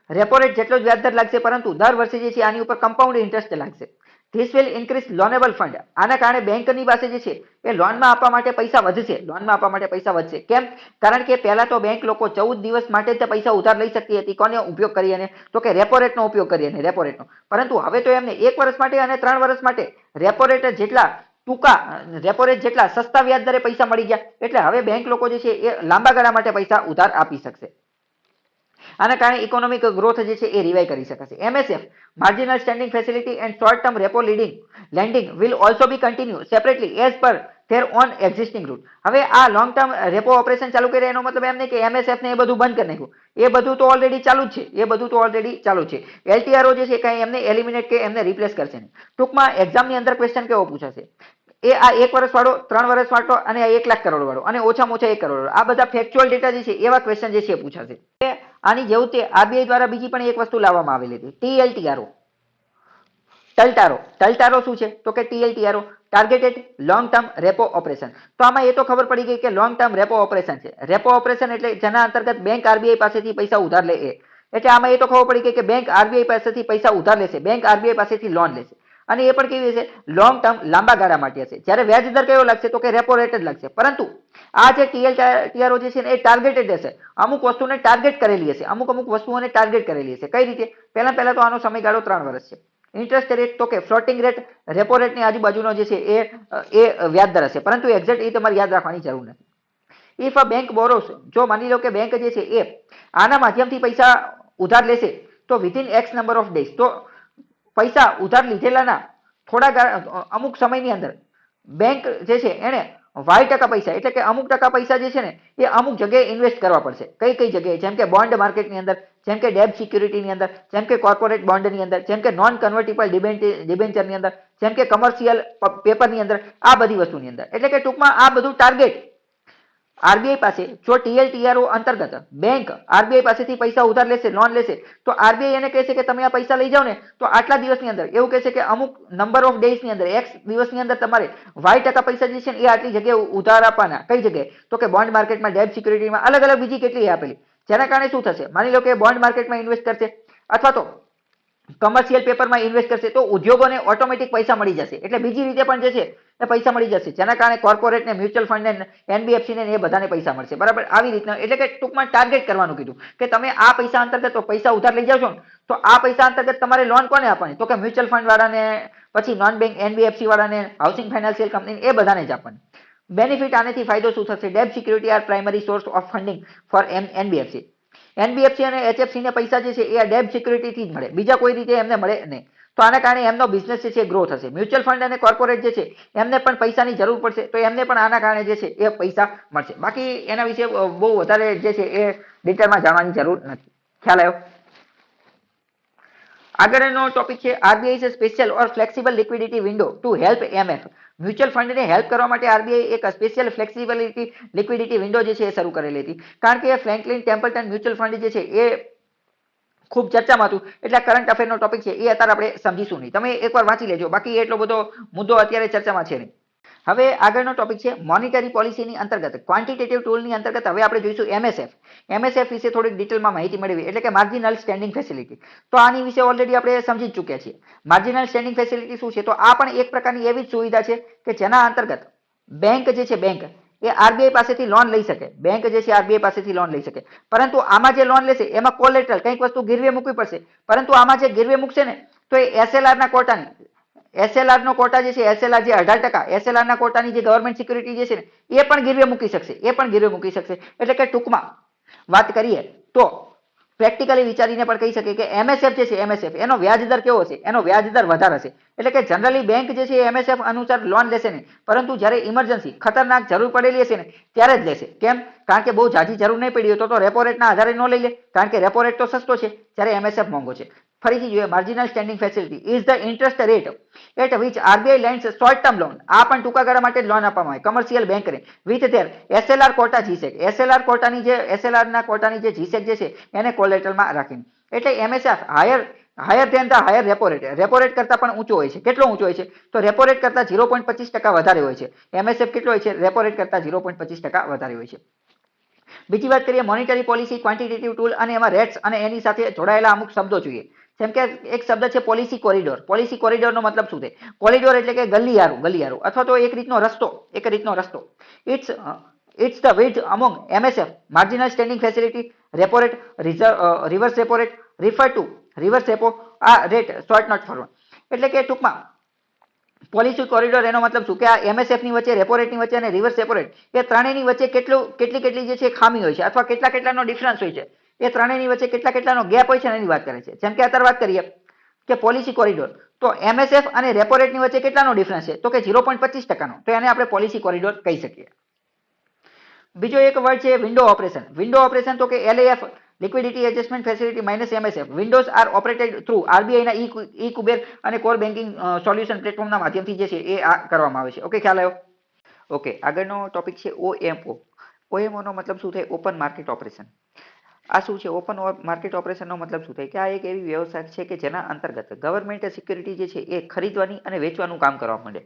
Repo rate જેટલો જ વ્યાજદર લાગશે, પરંતુ દર વર્ષે જે છે આની ઉપર કમ્પાઉન્ડ ઇન્ટરેસ્ટ લાગશે. This will increase loanable fund. આના કારણે બેંકની પાસે જે છે એ લોનમાં આપવા માટે પૈસા વધશે. લોનમાં આપવા માટે પૈસા વધશે. કેમ? કારણ કે પહેલા તો બેંક લોકો 14 દિવસ માટે જ પૈસા ઉધાર લઈ શકતી હતી. કોનો ઉપયોગ કરીને? તો કે રેપો રેટનો ઉપયોગ કરીને, રેપો રેટનો. પરંતુ હવે તો એમને 1 વર્ષ માટે અને 3 વર્ષ માટે રેપો રેટ જેટલા ટૂંકા, રેપો રેટ જેટલા સસ્તા વ્યાજ દરે પૈસા મળી ગયા. એટલે હવે બેંક લોકો જે છે એ લાંબા ગાળા માટે પૈસા ઉધાર આપી શકશે. આના કારણે ઇકોનોમિક ગ્રોથ જે છે એ રિવાઇવ કરી શકાશે. MSF marginal standing facility and short term repo lending will also be continue separately as per their own existing route. હવે આ લોંગ ટર્મ રેપો ઓપરેશન ચાલુ કરે એનો મતલબ એમ નહીં કે એમએસએફ ને એ બધું બંધ કરી નાખ્યું. એ બધું તો ઓલરેડી ચાલુ જ છે. એ બધું તો ઓલરેડી ચાલુ છે. એલટીઆરઓ જે છે કઈ એમને એલિમિનેટ કે એમને રિપ્લેસ કરશે નહીં. ટૂંકમાં એક્ઝામની અંદર ક્વેશ્ચન કેવો પૂછાશે? એ આ 1 વર્ષ વાળો, 3 વર્ષ વાળો અને આ 1 લાખ કરોડ વાળો અને ઓછામાં ઓછા 1 કરોડ વાળો, આ બધા ફેક્ચ્યુઅલ ડેટા જે છે એવા ક્વેશ્ચન જે છે પૂછાશે. આની જેવું તે આરબીઆઈ દ્વારા બીજી પણ એક વસ્તુ લાવવામાં આવેલી હતી, ટીએલટીઆરઓ. ટલટારો શું છે? તો કે TLTRO targeted long term repo operation. તો આમાં એ તો ખબર પડી ગઈ કે લોંગ ટર્મ રેપો ઓપરેશન છે. રેપો ઓપરેશન એટલે જેના અંતર્ગત બેંક આરબીઆઈ પાસેથી પૈસા ઉધાર લે એ. એટલે આમાં એ તો ખબર પડી ગઈ કે બેંક આરબીઆઈ પાસેથી પૈસા ઉધાર લેશે, બેંક આરબીઆઈ પાસેથી લોન લેશે. અને એ પણ કેવી હશે? લોંગ ટર્મ, લાંબા ગાળા માટે હશે. જ્યારે વ્યાજ દર કયો લાગશે? તો કે રેપો રેટ જ લાગશે. પરંતુ આ જે ટીએલટીઆરઓ જે છે ને એ ટાર્ગેટેડ હશે. અમુક વસ્તુને ટાર્ગેટ કરેલી હશે, અમુક વસ્તુઓને ટાર્ગેટ કરેલી હશે. કઈ રીતે? પહેલા તો આનો સમયગાળો 3 વર્ષ છે. ઇન્ટરેસ્ટ રેટ તો કે ફ્લોટિંગ રેટ, રેપો રેટની આજુબાજુનો જે છે એ વ્યાજ દર હશે. પરંતુ એક્ઝેક્ટ એ તમારે યાદ રાખવાની જરૂર નથી. ઇફ અ બેંક બોરોસ, જો માની લો કે બેંક જે છે એ આના માધ્યમથી પૈસા ઉધાર લેશે તો within x number of days, તો પૈસા ઉધાર લીધેલાના અમુક સમયની અંદર બેંક જે છે એને y% પૈસા, એટલે કે અમુક ટકા પૈસા જે છે ને એ અમુક જગ્યાએ ઇન્વેસ્ટ કરવા પડશે. કઈ જગ્યાએ? જેમ કે બોન્ડ માર્કેટની અંદર, જેમ કે ડેબ્ટ સિક્યુરિટીની અંદર, જેમ કે કોર્પોરેટ બોન્ડની અંદર, જેમ કે નોન કન્વર્ટિબલ ડિબેન્ચરની અંદર, જેમ કે કમર્શિયલ પેપરની અંદર, આ બધી વસ્તુની અંદર. એટલે કે ટૂંકમાં આ બધું ટાર્ગેટ આરબીઆઈ પાસે, જો ટીએલટીઆરઓ અંતર્ગત બેંક આરબીઆઈ પાસેથી પૈસા ઉધાર લેશે, લોન લેશે, તો આરબીઆઈ એને કહેશે કે તમે આ પૈસા લઈ જાઓ ને તો આટલા દિવસની અંદર, એવું કહેશે કે અમુક નંબર ઓફ ડેઝની અંદર, એક્સ દિવસની અંદર તમારે y% પૈસા જે છે ને એ આટલી જગ્યાએ ઉધાર આપવાના. કઈ જગ્યાએ? તો કે બોન્ડ માર્કેટમાં, ડેબ્ટ સિક્યુરિટીમાં, અલગ અલગ બીજી કેટલી આપેલી. જેના કારણે શું થશે? માની લો કે બોન્ડ માર્કેટમાં ઇન્વેસ્ટ કરશે અથવા તો કમર્શિયલ પેપરમાં ઇન્વેસ્ટ કરશે તો ઉદ્યોગોને ઓટોમેટિક પૈસા મળી જશે. એટલે બીજી રીતે પણ જે છે એ પૈસા મળી જશે. જેના કારણે કોર્પોરેટ ને, મ્યુચ્યુઅલ ફંડ ને, એનબીએફસી ને એ બધાને પૈસા મળશે. બરાબર? આવી રીતના, એટલે કે ટૂંકમાં ટાર્ગેટ કરવાનું કીધું કે તમે આ પૈસા અંતર્ગત તો પૈસા ઉધાર લઈ જાવ છો ને, તો આ પૈસા અંતર્ગત તમારે લોન કોને આપવાની? તો કે મ્યુચ્યુઅલ ફંડ વાળાને, પછી નોન બેંક એનબીએફસી વાળાને, હાઉસિંગ ફાઇનાન્શિયલ કંપની, એ બધાને જ આપવાની. બેનિફિટ આનેથી ફાયદો શું થશે? ડેબ્ટ security are primary source of funding for NBFC. NBFC અને એચએફસી ને પૈસા જે છે એ ડેબ્ટ સિક્યુરિટીથી જ મળે, બીજા કોઈ રીતે એમને મળે નહીં. તો આના કારણે એમનો બિઝનેસ જે છે ગ્રો થશે. મ્યુચ્યુઅલ ફંડ અને કોર્પોરેટ જે છે એમને પણ પૈસાની જરૂર પડશે, તો એમને પણ આના કારણે જે છે એ પૈસા મળશે. બાકી એના વિશે બહુ વધારે જે છે એ ડિટેલમાં જાણવાની જરૂર નથી. ખ્યાલ આવ્યો? આગળનો ટોપિક છે RBI is special or flexible liquidity window to help MF. Mutual ફંડને હેલ્પ કરવા માટે આરબીઆઈ એક સ્પેશિયલ ફ્લેક્સિબિલિટી લિક્વિડિટી વિન્ડો જે છે એ શરૂ કરેલી હતી. કારણ કે ફ્રેન્કલિન ટેમ્પલ્ટન મ્યુચ્યુઅલ ફંડ જે છે એ ખૂબ ચર્ચામાં હતું, એટલે કરંટ અફેરનો ટોપિક છે એ અત્યારે આપણે સમજીશું નહીં. તમે એકવાર વાંચી લેજો, બાકી એટલો બધો મુદ્દો અત્યારે ચર્ચામાં છે નહીં. હવે આગળનો ટોપિક છે મોનિટરી પોલિસીની અંતર્ગત, ક્વોન્ટિટેટિવ ટૂલની અંતર્ગત હવે આપણે જોઈશું એમએસએફ. એમએસએફ વિશે થોડીક ડિટેલમાં માહિતી મેળવી, એટલે કે માર્જિનલ સ્ટેન્ડિંગ ફેસિલિટી. તો આની વિશે ઓલરેડી આપણે સમજી જ ચૂક્યા છીએ. માર્જિનલ સ્ટેન્ડિંગ ફેસિલિટી શું છે? તો આ પણ એક પ્રકારની એવી જ સુવિધા છે કે જેના અંતર્ગત બેંક જે છે, બેંક એ આરબીઆઈ પાસેથી લોન લઈ શકે. બેંક જે છે આરબીઆઈ પાસેથી લોન લઈ શકે, પરંતુ આમાં જે લોન લેશે એમાં કોલેટરલ કંઈક વસ્તુ ગીરવે મૂકવી પડશે. પરંતુ આમાં જે ગીરવે મૂકશે ને તો એ એસએલઆર ના કોટાની, એસએલઆર નો કોટા જે છે, એસએલઆર જે 18%, એસએલઆર ના કોટાની જે ગવર્મેન્ટ સિક્યુરિટી જે છે ને એ પણ ગીરવે મૂકી શકશે, એટલે કે ટૂંકમાં વાત કરીએ તો પ્રેક્ટિકલી વિચારીને પણ કહી શકે કે એમએસએફ જે છે, એમએસએફ એનો વ્યાજ દર કેવો છે, એનો વ્યાજ દર વધારે છે. એટલે કે જનરલી બેંક જે છે એમએસએફ અનુસાર લોન લેશે નહીં, પરંતુ જ્યારે ઇમરજન્સી ખતરનાક જરૂર પડેલી હશે ને ત્યારે જ લેશે. કેમ? કારણ કે બહુ જાજી જરૂર નહીં પડી હોય તો રેપો રેટના આધારે ન લઈ લે, કારણ કે રેપો રેટ તો સસ્તો છે જ્યારે એમએસએફ મોંઘો છે. ફરીથી જોઈએ, marginal standing facility is the interest rate at which RBI lends short term loan. આ પણ ટૂંકા ગાળા માટે લોન આપવામાં આવે કમર્શિયલ બેંકને with their SLR quota GSec. SLR ના કોટાની જે જીસેક જે છે એને કોલેટરલમાં રાખીને. એટલે MSF higher than the higher repo rate, repo rate કરતા પણ ઊંચો હોય છે. કેટલો ઊંચો હોય છે? તો રેપો રેટ કરતા 0.25% વધારે હોય છે. એમએસએફ કેટલો હોય છે? રેપો રેટ કરતા 0.25% વધારે હોય છે. બીજી વાત કરીએ મોનેટરી પોલિસી, ક્વોન્ટિટેટિવ ટૂલ અને એમાં રેટ્સ અને એની સાથે જોડાયેલા અમુક શબ્દો જોઈએ. જેમ કે એક શબ્દ છે પોલિસી કોરિડોર. પોલિસી કોરિડોરનો મતલબ શું થાય? કોરિડોર એટલે કે ગલિયારો અથવા તો એક રીતનો રસ્તો. It's the width among MSF marginal standing facility, repo rate, reverse repo rate, refer to reverse repo આ રેટ શોર્ટ નોટ ફોરવર્ડ. એટલે કે ટૂંકમાં પોલિસી કોરિડોર એનો મતલબ શું કે આ એમએસએફ ની વચ્ચે, રેપો રેટ ની વચ્ચે અને રિવર્સ રેપો રેટ એ ત્રણેયની વચ્ચે કેટલી જે છે ખામી હોય છે અથવા કેટલાનો ડિફરન્સ હોય છે, એ ત્રણેયની વચ્ચે કેટલાનો ગેપ હોય છે એની વાત કરે છે. જેમ કે અત્યારે વાત કરીએ કે પોલિસી કોરિડોર, તો એમએસએફ અને રેપો રેટની વચ્ચે કેટલાનો ડિફરન્સ છે? તો કે 0.25%નો. તો એને આપણે પોલિસી કોરિડોર કહી શકીએ. બીજો એક વર્ડ છે વિન્ડો ઓપરેશન. વિન્ડો ઓપરેશન તો કે LAF liquidity adjustment facility minus MSF. Windows are operated through RBI ના ઈ કુબેર અને કોર બેન્કિંગ સોલ્યુશન પ્લેટફોર્મના માધ્યમથી જે છે એ આ કરવામાં આવે છે. ઓકે, ખ્યાલ આવ્યો? ઓકે, આગળનો ટોપિક છે ઓએમઓ. ઓએમઓ નો મતલબ શું થાય? Open market operation. આ શું છે? ઓપન માર્કેટ ઓપરેશનનો મતલબ શું થાય કે આ એક એવી વ્યવસ્થા છે કે જેના અંતર્ગત ગવર્મેન્ટ સિક્યુરિટી જે છે એ ખરીદવાની અને વેચવાનું કામ કરવા માંડે.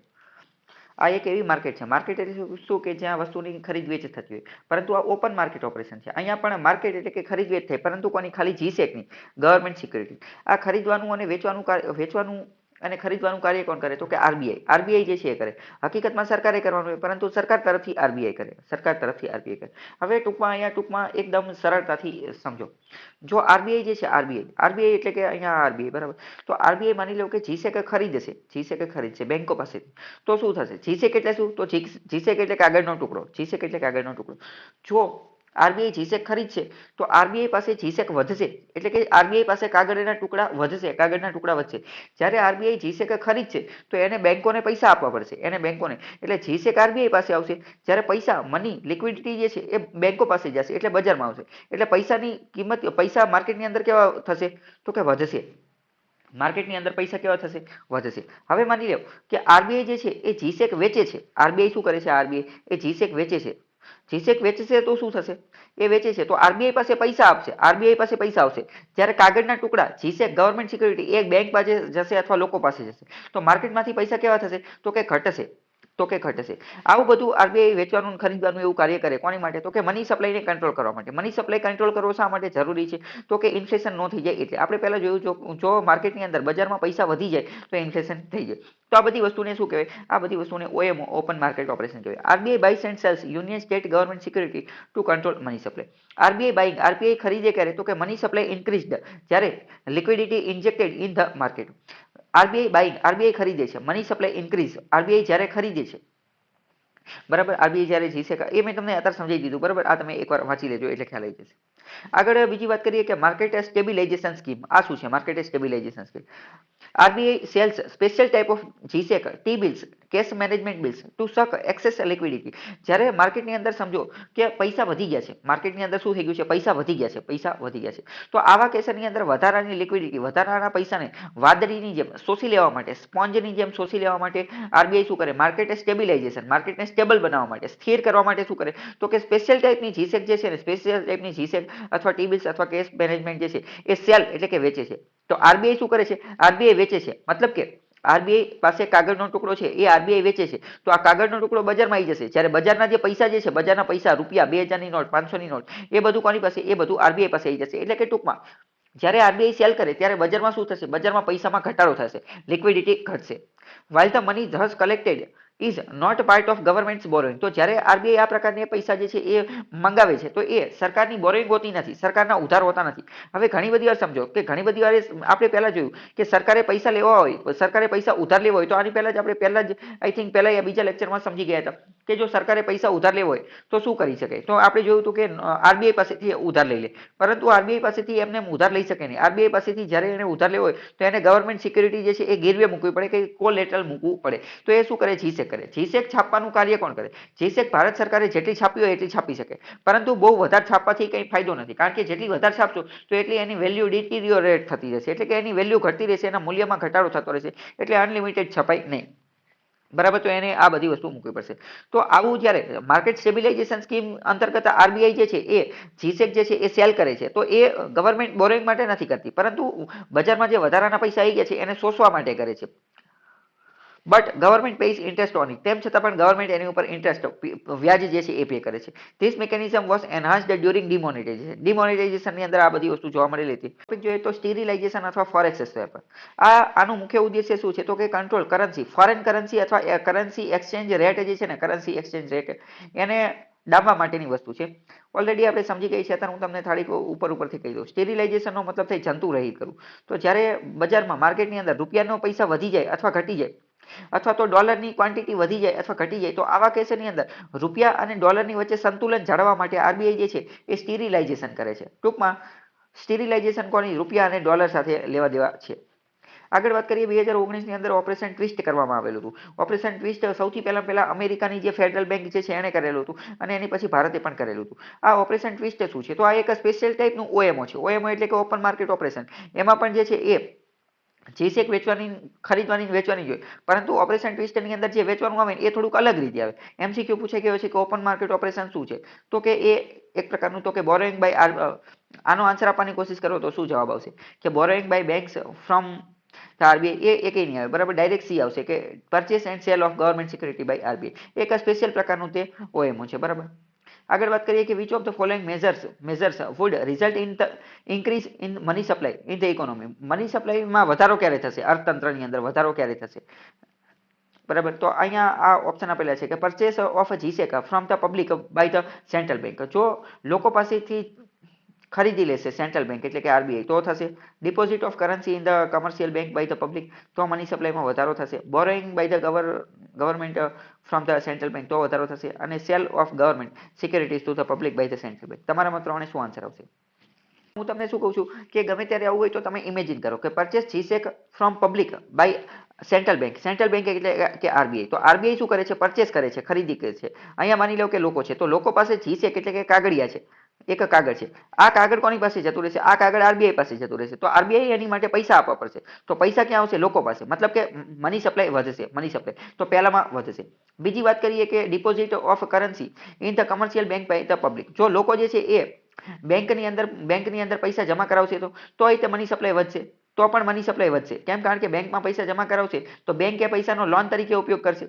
આ એક એવી માર્કેટ છે. માર્કેટ એટલે શું કે જ્યાં વસ્તુની ખરીદ વેચ થતી હોય, પરંતુ આ ઓપન માર્કેટ ઓપરેશન છે. અહીંયા પણ માર્કેટ એટલે કે ખરીદ વેચ થાય, પરંતુ કોની? ખાલી જીસેકની, ગવર્મેન્ટ સિક્યુરિટી. આ ખરીદવાનું અને વેચવાનું અને ખરીદવાનું કાર્ય કોણ કરે? તો કે આરબીઆઈ. આરબીઆઈ જે છે એ કરે. હકીકતમાં સરકારે કરવાનું હોય, પરંતુ સરકાર તરફથી આરબીઆઈ કરે. હવે ટૂંકમાં એકદમ સરળતાથી સમજો. જો આરબીઆઈ જે છે, આરબીઆઈ એટલે કે અહીંયા આરબીઆઈ, બરાબર. તો આરબીઆઈ માની લો કે જીસેક ખરીદશે બેંકો પાસેથી. તો શું થશે? જીસેક એટલે શું? તો જીસેક એટલે કાગળનો ટુકડો. જો આરબીઆઈ જીસેક ખરીદશે તો આરબીઆઈ પાસે જીસેક વધશે, એટલે કે આરબીઆઈ પાસે કાગળના ટુકડા વધશે. જ્યારે આરબીઆઈ જીસેક ખરીદશે તો એને બેંકોને પૈસા આપવા પડશે, એટલે જીસેક આરબીઆઈ પાસે આવશે, જ્યારે પૈસા મની લિક્વિડિટી જે છે એ બેંકો પાસે જશે, એટલે બજારમાં આવશે. એટલે પૈસાની કિંમત, પૈસા માર્કેટની અંદર કેવા થશે? તો કે વધશે. માર્કેટની અંદર પૈસા કેવા થશે? વધશે. હવે માની લો કે આરબીઆઈ જે છે એ જીસેક વેચે છે. આરબીઆઈ શું કરે છે? આરબીઆઈ એ જીસેક વેચે છે. જીસેક વેચશે તો શું થશે? એ વેચે છે તો આરબીઆઈ પાસે પૈસા આવશે. જ્યારે કાગળના ટુકડા જીસેક ગવર્મેન્ટ સિક્યુરિટી એક બેંક પાસે જશે અથવા લોકો પાસે જશે, તો માર્કેટમાંથી પૈસા કેવા થશે? તો કે ઘટશે. આવું બધું આરબીઆઈ વેચવાનું ખરીદવાનું એવું કાર્ય કરે. કોની માટે? તો કે મની સપ્લાયને કંટ્રોલ કરવા માટે. મની સપ્લાય કંટ્રોલ કરવો શા માટે જરૂરી છે? તો કે ઇન્ફ્લેશન ન થઈ જાય એટલે. આપણે પહેલા જોયું, જો માર્કેટની અંદર બજારમાં પૈસા વધી જાય તો ઇન્ફ્લેશન થઈ જાય. તો આ બધી વસ્તુને શું કહેવાય? આ બધી વસ્તુને ઓએમઓ, ઓપન માર્કેટ ઓપરેશન કહેવાય. RBI bias and cells union state government security two control money supply. RBI ખરીદે ક્યારે? તો કે મની સપ્લાય ઇન્ક્રીઝડ, જ્યારે liquidity injected in the market. RBI ખરીદે છે, મની સપ્લાય ઇન્ક્રીઝ આરબીઆઈ જ્યારે ખરીદે છે, બરાબર. આરબીઆઈ જ્યારે જીસેક, એ મેં તમને અત્યારે સમજાવી દીધું, બરાબર. આ તમે એકવાર વાંચી લેજો એટલે ખ્યાલ આવી જશે. આગળ બીજી વાત કરીએ કે માર્કેટ સ્ટેબિલાઇઝેશન સ્કીમ. આ શું છે? Market stabilization scheme. RBI sells special type of GSec T bills, cash management bills to suck excess liquidity. જ્યારે માર્કેટની અંદર સમજો કે પૈસા વધી ગયા છે, માર્કેટની અંદર શું થઈ ગયું છે? પૈસા વધી ગયા છે. તો આવા કેસની અંદર વધારાની લિક્વિડિટી, વધારાના પૈસાને વાદળીની જેમ શોષી લેવા માટે, સ્પોન્જની જેમ શોષી લેવા માટે આરબીઆઈ શું કરે? માર્કેટ સ્ટેબિલાઇઝેશન, માર્કેટને સ્ટેબલ બનાવવા માટે, સ્થિર કરવા માટે શું કરે? તો કે સ્પેશિયલ ટાઈપની જીસેક જે છે ને, અથવા ટી બિલ્સ અથવા કેશ મેનેજમેન્ટ જે છે એ સેલ એટલે કે વેચે છે. તો આરબીઆઈ શું કરે છે? આરબીઆઈ વેચે છે, મતલબ કે આરબીઆઈ પાસે કાગળનો ટુકડો છે એ આરબીઆઈ વેચે છે, તો આ કાગળનો ટુકડો બજારમાં આવી જશે. જ્યારે બજારના જે પૈસા જે છે, બજારના પૈસા રૂપિયા, 2000ની નોટ, 500ની નોટ, એ બધું કોની પાસે? એ બધું આરબીઆઈ પાસે આવી જશે. એટલે કે ટૂંકમાં જ્યારે આરબીઆઈ સેલ કરે ત્યારે બજારમાં શું થશે? બજારમાં પૈસામાં ઘટાડો થશે, લિક્વિડિટી ઘટશે. while the money thus collected is not part of government's borrowing. તો જ્યારે આરબીઆઈ આ પ્રકારની પૈસા જે છે એ મંગાવે છે તો એ સરકારની બોરોઈંગ હોતી નથી, સરકારના ઉધાર હોતા નથી. હવે ઘણી બધી વાર સમજો કે ઘણી બધી વાર આપણે પહેલા જોયું કે સરકારે પૈસા લેવા હોય, સરકારે પૈસા ઉધાર લેવા હોય તો આની પહેલા જ આપણે પહેલા જ આઈ થિંક પહેલા યા બીજા લેક્ચરમાં સમજી ગયા હતા કે જો સરકારે પૈસા ઉધાર લેવો હોય તો શું કરી શકે. તો આપણે જોયું હતું કે આરબીઆઈ પાસેથી ઉધાર લઈ લે, પરંતુ આરબીઆઈ પાસેથી એમને ઉધાર લઈ શકે નહીં. આરબીઆઈ પાસેથી જ્યારે એને ઉધાર લેવો હોય તો એને ગવર્મેન્ટ સિક્યુરિટી જે છે એ ગીરવે મૂકવી પડે, કે કોલેટરલ મૂકવું પડે. તો એ શું કરે? જીસેક કરે. જીસેક છાપવાનું કાર્ય કોણ કરે? જીસેક ભારત સરકારે જેટલી છાપી હોય એટલી છાપી શકે, પરંતુ બહુ વધારે છાપવાથી કંઈ ફાયદો નથી, કારણ કે જેટલી વધારે છાપશો તો એટલી એની વેલ્યુ ડિટીરિયોરેટ થતી જશે, એટલે કે એની વેલ્યુ ઘટતી રહેશે, એના મૂલ્યમાં ઘટાડો થતો રહેશે, એટલે અનલિમિટેડ છપાય નહીં. બરાબર, તો એને આ બધી વસ્તુ મૂકવી પડશે. તો આવું જ્યારે માર્કેટ સ્ટેબિલાઇઝેશન સ્કીમ અંતર્ગત આરબીઆઈ જે છે એ જીસેક જે છે એ સેલ કરે છે, તો એ ગવર્મેન્ટ બોરોઈંગ માટે નથી કરતી, પરંતુ બજારમાં જે વધારાના પૈસા આવી ગયા છે એને શોષવા માટે કરે છે. But government page interest on it. તેમ છતાં પણ ગવર્મેન્ટ એની ઉપર ઇન્ટરેસ્ટ વ્યાજ જે છે એ પે કરે છે. This mechanism was enhanced during demonetization. ડિમોનેટાઇઝેશનની અંદર આ બધી વસ્તુ જોવા મળેલી હતી. જોઈએ તો સ્ટીરિલાઇઝેશન અથવા ફોરેક્સ સ્વેપ. આનું મુખ્ય ઉદ્દેશ્ય શું છે? તો કે કંટ્રોલ કરન્સી, ફોરેન કરન્સી અથવા કરન્સી એક્સચેન્જ રેટ જે છે ને, કરન્સી એક્સચેન્જ રેટ એને ડામવા માટેની વસ્તુ છે. ઓલરેડી આપણે સમજી ગઈ છે, અત્યારે હું તમને થાળી ઉપરથી કહી દઉં. સ્ટેરિલાઇઝેશનનો મતલબ થાય જંતુ રહિત કરવું. તો જ્યારે બજારમાં માર્કેટની અંદર રૂપિયાનો પૈસા વધી જાય અથવા ઘટી જાય, અથવા તો ડોલરની ક્વોન્ટિટી વધી જાય અથવા ઘટી જાય, તો આવા કેસની અંદર રૂપિયા અને ડોલરની વચ્ચે સંતુલન જાળવવા માટે આરબીઆઈ જે છે એ સ્ટીરિલાઇઝેશન કરે છે. ટૂંકમાં સ્ટીરિલાઇઝેશન કોની? રૂપિયા અને ડોલર સાથે લેવા દેવા છે. આગળ વાત કરીએ, 2019ની અંદર ઓપરેશન ટ્વિસ્ટ કરવામાં આવેલું હતું. ઓપરેશન ટ્વિસ્ટ સૌથી પહેલા અમેરિકાની જે ફેડરલ બેંક જે છે એણે કરેલું હતું, અને એની પછી ભારતે પણ કરેલું હતું. આ ઓપરેશન ટ્વિસ્ટ શું છે? તો આ એક સ્પેશિયલ ટાઈપનું ઓએમઓ છે. ઓએમઓ એટલે કે ઓપન માર્કેટ ઓપરેશન. એમાં પણ જે છે એ જીસેક ખરીદવાની વેચવાની જોઈએ, પરંતુ ઓપરેશન ટ્વિસ્ટની અંદર જે વેચવાનું આવે એ થોડુંક અલગ રીતે આવે. એમસીક્યુ પૂછાઈ ગયો છે કે ઓપન માર્કેટ ઓપરેશન શું છે? તો કે એ એક પ્રકારનું, તો કે બોરોઈંગ બાય, આનો આન્સર આપવાની કોશિશ કરો તો શું જવાબ આવશે? કે borrowing by banks from RBI. એ નહીં આવે, બરાબર. ડાયરેક્ટ સી આવશે કે purchase and sale of government security by RBI. એક સ્પેશિયલ પ્રકારનું તે ઓએમઓ છે, બરાબર. આગળ વાત કરીએ કે which of the following measures would result in the increase in money supply in the economy. Money સપ્લાયમાં વધારો ક્યારે થશે? અર્થતંત્રની અંદર વધારો ક્યારે થશે? બરાબર, તો અહીંયા આ ઓપ્શન આપેલા છે કે purchase of GSec from the public by the central bank. જો લોકો પાસેથી ખરીદી લેશે સેન્ટ્રલ બેંક એટલે કે આરબીઆઈ, તો થશે. Deposit of currency in the commercial bank by the public, તો મની સપ્લાયમાં વધારો થશે. Borrowing by the government from the central bank, તો વધારો થશે. અને sale of government securities to the public by the central bank. તમારામાં ત્રણે શું આન્સર આવશે? હું તમને શું કહું છું કે ગમે ત્યારે આવું હોય તો તમે ઇમેજિન કરો કે purchase GSec from public by central bank. Central bank એટલે કે આરબીઆઈ. તો આરબીઆઈ શું કરે છે? પરચેસ કરે છે, ખરીદી કરે છે. અહીંયા માની લો કે લોકો છે, તો લોકો પાસે જીસેક એટલે કે કાગળિયા છે, એક કાગળ છે. આ કાગળ કોની પાસે જતું રહેશે? આ કાગળ આરબીઆઈ પાસે જતું રહેશે. તો આરબીઆઈ એની માટે પૈસા આપવા પડશે. તો પૈસા ક્યાં આવશે? લોકો પાસે. મતલબ કે મની સપ્લાય વધશે. મની સપ્લાય તો પહેલામાં વધશે. બીજી વાત કરીએ કે deposit of currency in the commercial bank by the public. જો લોકો જે છે એ બેંકની અંદર પૈસા જમા કરાવશે તો એ મની સપ્લાય વધશે. તો પણ મની સપ્લાય વધશે. કેમ? કારણ કે બેંકમાં પૈસા જમા કરાવશે તો બેંક એ પૈસાનો લોન તરીકે ઉપયોગ કરશે.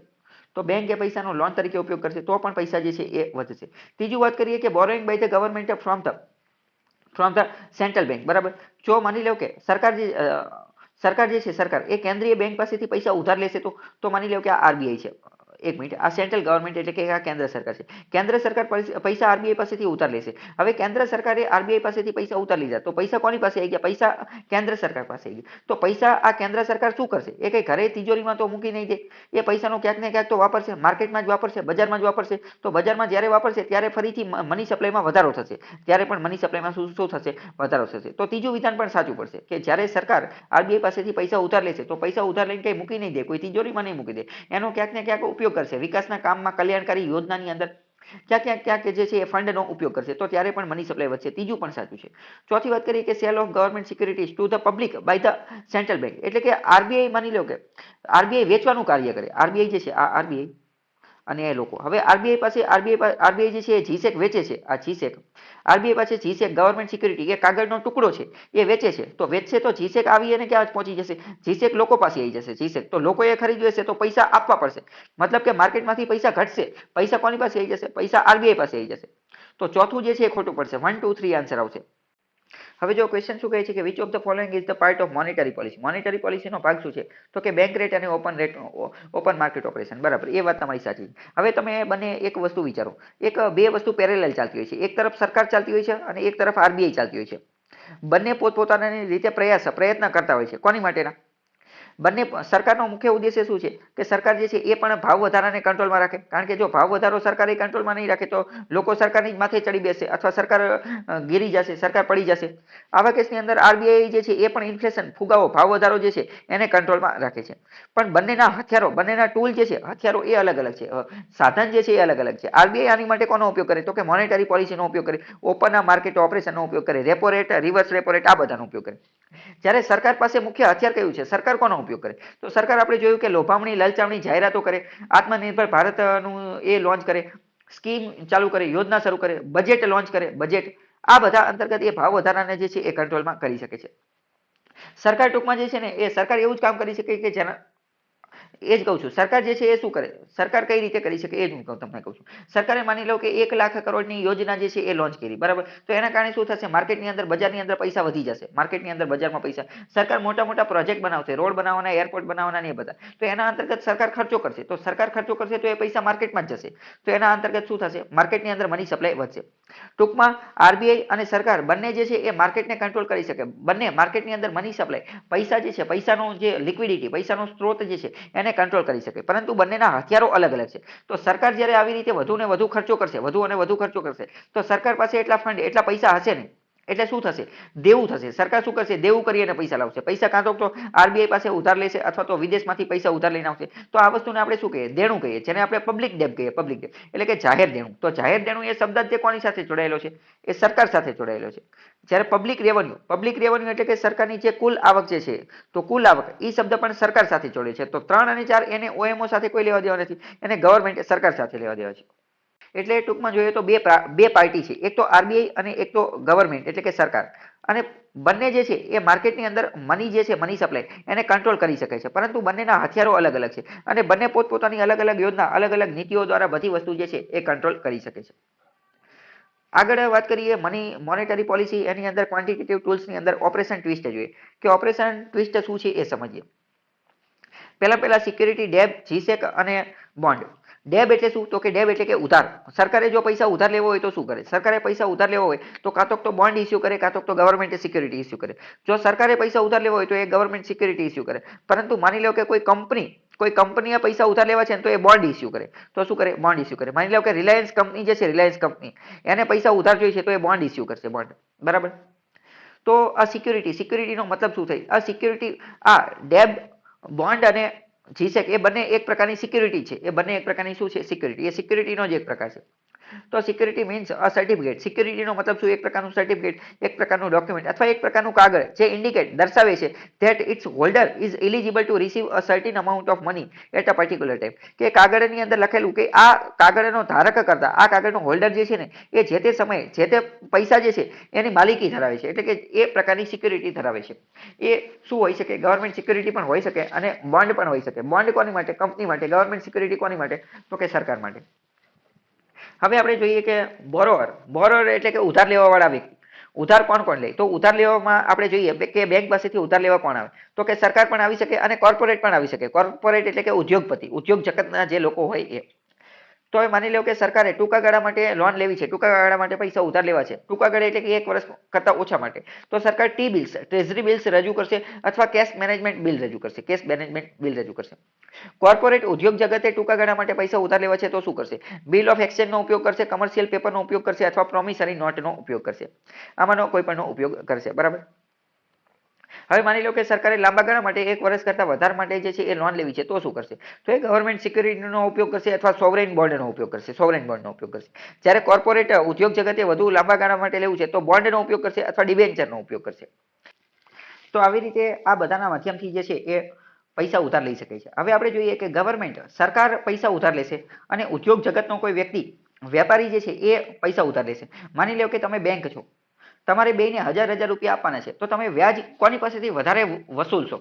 તો બેંક એ પૈસાનો લોન તરીકે ઉપયોગ કરશે, તો પણ પૈસા જે છે એ વધશે. ત્રીજું વાત કરીએ કે borrowing by the government from the central bank. બરાબર, જો માની લો કે સરકાર જે છે સરકાર એ કેન્દ્રીય બેંક પાસેથી પૈસા ઉધાર લેશે, તો માની લો કે આ આરબીઆઈ છે. એક મિનિટ, આ સેન્ટ્રલ ગવર્મેન્ટ એટલે કે આ કેન્દ્ર સરકાર છે. કેન્દ્ર સરકાર પૈસા આરબીઆઈ પાસેથી ઉધાર લેશે. હવે કેન્દ્ર સરકારે આરબીઆઈ પાસેથી પૈસા ઉધાર લીધા, તો પૈસા કોની પાસે આવી ગયા? પૈસા કેન્દ્ર સરકાર પાસે આવી ગયા. તો પૈસા આ કેન્દ્ર સરકાર શું કરશે? એ કઈ ઘરે તિજોરીમાં તો મૂકી નહીં દે. એ પૈસાનો ક્યાંક ને ક્યાંક તો વાપરશે, માર્કેટમાં જ વાપરશે, બજારમાં જ વાપરશે. તો બજારમાં જ્યારે વાપરશે ત્યારે ફરીથી મની સપ્લાયમાં વધારો થશે. ત્યારે પણ મની સપ્લાયમાં શું થશે? વધારો થશે. તો ત્રીજું વિધાન પણ સાચું પડશે કે જ્યારે સરકાર આરબીઆઈ પાસેથી પૈસા ઉધાર લેશે તો પૈસા ઉધાર લઈને કઈ મૂકી નહીં દે, કોઈ તિજોરીમાં નહીં મૂકી દે. એનો ક્યાંક ને ક્યાંક ઉપયોગ કરશે વિકાસના કામમાં, કલ્યાણકારી યોજનાની અંદર ક્યાંક જે છે એ ફંડનો ઉપયોગ કરશે. તો ત્યારે પણ મની સપ્લાય વધશે. ત્રીજું પણ સાચું છે. ચોથી વાત કરીએ કે sale of government securities to the public by the central bank. એટલે કે આરબીઆઈ માની લો કે આરબીઆઈ વેચવાનું કાર્ય કરે. આરબીઆઈ જે છે આ આરબીઆઈ અને એ લોકો, હવે આરબીઆઈ જે છે એ જીસેક વેચે છે. આ જીસેક આરબીઆઈ પાસે જીસેક ગવર્મેન્ટ સિક્યુરિટી એ કાગળનો ટુકડો છે એ વેચે છે. તો વેચશે તો જીસેક આવી અને ક્યાં પહોંચી જશે? જીસેક લોકો પાસે આવી જશે. જીસેક તો લોકોએ ખરીદવું હશે તો પૈસા આપવા પડશે. મતલબ કે માર્કેટમાંથી પૈસા ઘટશે. પૈસા કોની પાસે આવી જશે? પૈસા આરબીઆઈ પાસે આવી જશે. તો ચોથું જે છે એ ખોટું પડશે. 1 2 3 આન્સર આવશે. હવે જો ક્વેશ્ચન શું કહે છે કે which of the following is the part of monetary policy. Monetary પોલિસીનો ભાગ શું છે? તો કે બેંક રેટ અને ઓપન માર્કેટ ઓપરેશન. બરાબર, એ વાત તમારી સાચી. હવે તમે બંને એક વસ્તુ વિચારો, બે વસ્તુ પેરેલલ ચાલતી હોય છે. એક તરફ સરકાર ચાલતી હોય છે અને એક તરફ આરબીઆઈ ચાલતી હોય છે. બંને પોતપોતાની રીતે પ્રયત્ન કરતા હોય છે. કોની માટેના? બંને. સરકારનો મુખ્ય ઉદ્દેશ્ય શું છે કે સરકાર જે છે એ પણ ભાવ વધારાને કંટ્રોલમાં રાખે, કારણ કે જો ભાવ વધારો સરકાર કંટ્રોલમાં નહીં રાખે તો લોકો સરકારની જ માથે ચડી બેસે અથવા સરકાર ગીરી જશે, સરકાર પડી જશે. આવા કેસની અંદર આરબીઆઈ જે છે એ પણ ઇન્ફ્લેશન, ફુગાવો, ભાવ વધારો જે છે એને કંટ્રોલમાં રાખે છે. પણ બંનેના હથિયારો, બંનેના ટૂલ જે છે, હથિયારો એ અલગ અલગ છે, સાધન જે છે એ અલગ અલગ છે. આરબીઆઈ આની માટે કોનો ઉપયોગ કરે? તો કે મોનેટરી પોલિસીનો ઉપયોગ કરે, ઓપન માર્કેટ ઓપરેશનનો ઉપયોગ કરે, repo rate, reverse repo rate, આ બધાનો ઉપયોગ કરે. જ્યારે સરકાર પાસે મુખ્ય હથિયાર કયું છે? સરકાર કોનો ઉપયોગ કરે? તો સરકાર આપણે જોયું કે લોભામણી, લલચામણી જાહેરાતો કરે, આત્મનિર્ભર ભારતનું એ લોન્ચ કરે, સ્કીમ ચાલુ કરે, યોજના શરૂ કરે, બજેટ લોન્ચ કરે, બજેટ. આ બધા અંતર્ગત એ ભાવ વધારાને જે છે એ કંટ્રોલમાં કરી શકે છે. સરકાર ટૂંકમાં જે છે ને એ સરકાર એવું જ કામ કરી શકે કે જેના, એ જ કહું છું, સરકાર જે છે એ શું કરે, સરકાર કઈ રીતે કરી શકે એ જ હું તમને કહું છું. સરકારે માની લો કે 1,00,000 કરોડની યોજના જે છે એ લોન્ચ કરી, બરાબર. તો એના કારણે શું થશે? માર્કેટની અંદર, બજારની અંદર પૈસા વધી જશે. માર્કેટની અંદર, બજારમાં પૈસા, સરકાર મોટા મોટા પ્રોજેક્ટ બનાવશે, રોડ બનાવવાના, એરપોર્ટ બનાવવાના ને એ બધા. તો એના અંતર્ગત સરકાર ખર્ચો કરશે. તો સરકાર ખર્ચો કરશે તો એ પૈસા માર્કેટમાં જ જશે. તો એના અંતર્ગત શું થશે? માર્કેટની અંદર મની સપ્લાય વધશે. ટૂંકમાં આરબીઆઈ અને સરકાર બંને જે છે એ માર્કેટને કંટ્રોલ કરી શકે. બંને માર્કેટની અંદર મની સપ્લાય, પૈસા જે છે, પૈસાનો જે લિક્વિડિટી, પૈસાનો સ્ત્રોત જે છે એને કંટ્રોલ કરી શકે. પરંતુ બંનેના હથિયારો અલગ અલગ છે. તો સરકાર જ્યારે આવી રીતે વધુ ને વધુ ખર્ચો કરશે, વધુ અને વધુ ખર્ચો કરશે, તો સરકાર પાસે એટલા ફંડ, એટલા પૈસા હશે નહીં. એટલે શું થશે? દેવું થશે. સરકાર શું કરશે? દેવું કરી અને પૈસા લાવશે. પૈસા કાં તો આરબીઆઈ પાસે ઉધાર લેશે અથવા તો વિદેશમાંથી પૈસા ઉધાર લઈને આવશે. તો આ વસ્તુને આપણે શું કહીએ? દેણું કહીએ, જેને આપણે પબ્લિક ડેટ કહીએ. પબ્લિક ડેટ એટલે કે જાહેર દેણું. તો જાહેર દેણું એ શબ્દ જે કોની સાથે જોડાયેલો છે? એ સરકાર સાથે જોડાયેલો છે. જ્યારે પબ્લિક રેવન્યુ એટલે કે સરકારની જે કુલ આવક જે છે, તો કુલ આવક એ શબ્દ પણ સરકાર સાથે જોડે છે. તો 3 અને 4 એને ઓએમઓ સાથે કોઈ લેવા દેવા નથી, એને ગવર્મેન્ટ, સરકાર સાથે લેવા દેવા છે. એટલે ટૂંકમાં જોઈએ તો બે પાર્ટી છે, એક તો આરબીઆઈ અને એક તો ગવર્મેન્ટ એટલે કે સરકાર. અને બંને જે છે એ માર્કેટની અંદર મની જે છે, મની સપ્લાય એને કંટ્રોલ કરી શકે છે. પરંતુ બંનેના હથિયારો અલગ અલગ છે અને બંને પોતપોતાની અલગ અલગ યોજના, અલગ અલગ નીતિઓ દ્વારા બધી વસ્તુ જે છે એ કંટ્રોલ કરી શકે છે. આગળ વાત કરીએ મોનેટરી પોલિસી, એની અંદર ક્વોન્ટિટેટિવ ટૂલ્સની અંદર ઓપરેશન ટ્વિસ્ટ જોઈએ કે ઓપરેશન ટ્વિસ્ટ શું છે એ સમજીએ. પહેલા સિક્યુરિટી, ડેબ, જીસેક અને બોન્ડ. ડેબ એટલે શું? તો કે ડેબ એટલે કે ઉધાર. સરકારે જો પૈસા ઉધાર લેવો હોય તો શું કરે? સરકારે પૈસા ઉધાર લેવો હોય તો કાં તો બોન્ડ ઇસ્યુ કરે, કાં તો ગવર્મેન્ટ સિક્યુરિટી ઇસ્યુ કરે. જો સરકારે પૈસા ઉધાર લેવો હોય તો એ ગવર્મેન્ટ સિક્યુરિટી ઇસ્યુ કરે. પરંતુ માની લો કે કોઈ કંપનીએ પૈસા ઉધાર લેવા છે તો એ બોન્ડ ઇસ્યુ કરે. તો શું કરે? બોન્ડ ઇસ્યુ કરે. માની લો કે રિલાયન્સ કંપની જે છે, રિલાયન્સ કંપની, એને પૈસા ઉધાર જોઈએ છે તો એ બોન્ડ ઇસ્યુ કરશે, બોન્ડ. બરાબર. તો આ સિક્યુરિટીનો મતલબ શું થઈ? આ સિક્યુરિટી, આ ડેબ, બોન્ડ અને જીસેક એ બંને એક પ્રકારની સિક્યુરિટી છે. એ બંને એક પ્રકારની શું છે? સિક્યુરિટી. એ સિક્યુરિટીનો જ એક પ્રકાર છે. તો સિક્યુરિટી મીન્સ અ સર્ટિફિકેટ. સિક્યુરિટીનો મતલબ શું? એક પ્રકારનું સર્ટિફિકેટ, એક પ્રકારનું ડોક્યુમેન્ટ અથવા એક પ્રકારનું કાગળ જે ઇન્ડિકેટ, દર્શાવે છે that its holder is eligible to receive a certain amount of money at a particular time. કે કાગળની અંદર લખેલું કે આ કાગળનો ધારક કરતા, આ કાગળનો હોલ્ડર જે છે ને એ જે તે સમયે જે તે પૈસા જે છે એની માલિકી ધરાવે છે. એટલે કે એ પ્રકારની સિક્યુરિટી ધરાવે છે. એ શું હોઈ શકે? ગવર્મેન્ટ સિક્યુરિટી પણ હોઈ શકે અને બોન્ડ પણ હોઈ શકે. બોન્ડ કોની માટે? કંપની માટે. ગવર્મેન્ટ સિક્યુરિટી કોની માટે? તો કે સરકાર માટે. હવે આપણે જોઈએ કે બોરોઅર એટલે કે ઉધાર લેવા વાળા વ્યક્તિ. ઉધાર કોણ લે? તો ઉધાર લેવામાં આપણે જોઈએ કે બેંક પાસેથી ઉધાર લેવા કોણ આવે? તો કે સરકાર પણ આવી શકે અને કોર્પોરેટ પણ આવી શકે. કોર્પોરેટ એટલે કે ઉદ્યોગપતિ, ઉદ્યોગ જગતના જે લોકો હોય એ. તો હવે માની લો કે સરકારે ટૂંકા ગાળા માટે લોન લેવી છે, ટૂંકા ગાળા માટે પૈસા ઉધાર લેવા છે, ટૂંકા ગાળા એટલે કે 1 વર્ષ કરતાં ઓછા માટે. તો સરકાર ટી બિલ્સ, ટ્રેઝરી બિલ્સ રજૂ કરશે અથવા કેશ મેનેજમેન્ટ બિલ રજૂ કરશે. કેશ મેનેજમેન્ટ બિલ રજૂ કરશે. કોર્પોરેટ, ઉદ્યોગ જગતે ટૂંકા ગાળા માટે પૈસા ઉધાર લેવા છે તો શું કરશે? બિલ ઓફ એક્સચેન્જનો ઉપયોગ કરશે, કમર્શિયલ પેપરનો ઉપયોગ કરશે અથવા પ્રોમિસરી નોટનો ઉપયોગ કરશે. આમાંનો કોઈ પણનો ઉપયોગ કરશે. બરાબર. હવે માની લો કે સરકારે લાંબા ગાળા માટે 1 વર્ષ કરતાં વધારે માટે જે છે એ લોન લેવી છે તો શું કરશે? તો એ ગવર્મેન્ટ સિક્યુરિટીનો ઉપયોગ કરશે અથવા સોવરેન બોન્ડનો ઉપયોગ કરશે. સોવરેન બોન્ડનો ઉપયોગ કરશે. જ્યારે કોર્પોરેટ, ઉદ્યોગ જગતે વધુ લાંબા ગાળા માટે લેવું છે તો બોન્ડનો ઉપયોગ કરશે અથવા ડિબેન્ચરનો ઉપયોગ કરશે. તો આવી રીતે આ બધાના માધ્યમથી જે છે એ પૈસા ઉધાર લઈ શકે છે. હવે આપણે જોઈએ કે ગવર્મેન્ટ, સરકાર પૈસા ઉધાર લેશે અને ઉદ્યોગ જગતનો કોઈ વ્યક્તિ, વેપારી જે છે એ પૈસા ઉધાર લેશે. માની લો કે તમે બેંક છો, તમારે બેયને હજાર રૂપિયા આપવાના છે તો તમે વ્યાજ કોની પાસેથી વધારે વસૂલશો?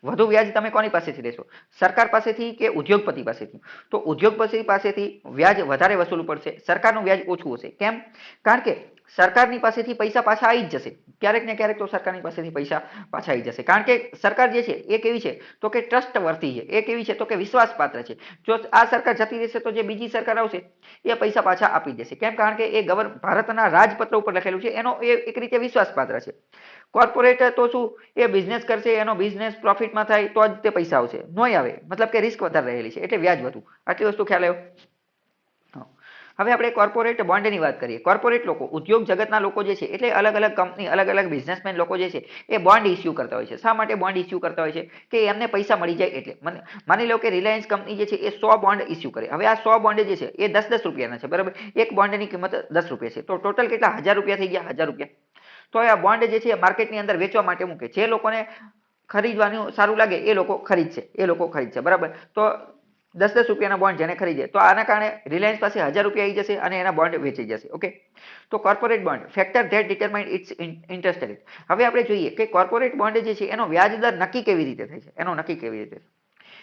વધુ વ્યાજ તમે કોની પાસેથી લેશો? સરકાર પાસેથી કે ઉદ્યોગપતિ પાસેથી? તો ઉદ્યોગપતિ પાસેથી વ્યાજ વધારે વસૂલવું પડશે, સરકારનું વ્યાજ ઓછું હશે. કેમ? કારણ કે સરકારની પાસેથી પૈસા પાછા આવી જ જશે, ક્યારેક ને ક્યારેક તો સરકારની પાસેથી પૈસા પાછા આવી જશે, કારણ કે સરકાર જે છે એ કેવી છે તો કે ટ્રસ્ટ વર્થી છે, એ કેવી છે તો કે વિશ્વાસપાત્ર છે. જો આ સરકાર જતી રહેશે તો જે બીજી સરકાર આવશે એ પૈસા પાછા આપી દેશે. કેમ? કારણ કે એ ભારતના રાજપત્ર ઉપર લખેલું છે, એનો એ એક રીતે વિશ્વાસપાત્ર છે. કોર્પોરેટ તો શું, એ બિઝનેસ કરશે, એનો બિઝનેસ પ્રોફિટમાં થાય તો જ તે પૈસા આવશે, નહીં આવે, મતલબ કે રિસ્ક વધારે રહેલી છે એટલે વ્યાજ વધુ. આટલી વસ્તુ ખ્યાલ આવ્યો? હવે આપણે કોર્પોરેટ બોન્ડની વાત કરીએ. કોર્પોરેટ લોકો, ઉદ્યોગ જગતના લોકો જે છે, એટલે અલગ અલગ કંપની, અલગ અલગ બિઝનેસમેન લોકો જે છે એ બોન્ડ ઇસ્યુ કરતા હોય છે. શા માટે બોન્ડ ઇસ્યુ કરતા હોય છે? કે એમને પૈસા મળી જાય એટલે. માની લો કે રિલાયન્સ કંપની જે છે એ 100 બોન્ડ ઇસ્યુ કરે. હવે આ 100 બોન્ડ જે છે એ 10-10 રૂપિયાના છે, બરાબર? એક બોન્ડની કિંમત 10 રૂપિયા છે, તો ટોટલ કેટલા? 1000 રૂપિયા થઈ ગયા, 1000 રૂપિયા. તો આ બોન્ડ જે છે એ માર્કેટની અંદર વેચવા માટે મૂકે. જે લોકોને ખરીદવાનું સારું લાગે એ લોકો ખરીદશે, બરાબર? તો 10-10 રૂપિયાના બોન્ડ જેને ખરીદે, તો આના કારણે રિલાયન્સ પાસે 1000 રૂપિયા આવી જશે અને એના બોન્ડ વેચાઈ જશે. ઓકે, તો corporate bond, factor that determine its interest rate. હવે આપણે જોઈએ કે કોર્પોરેટ બોન્ડ જે છે એનો વ્યાજ દર નક્કી કેવી રીતે થાય છે, એનો નક્કી કેવી રીતે.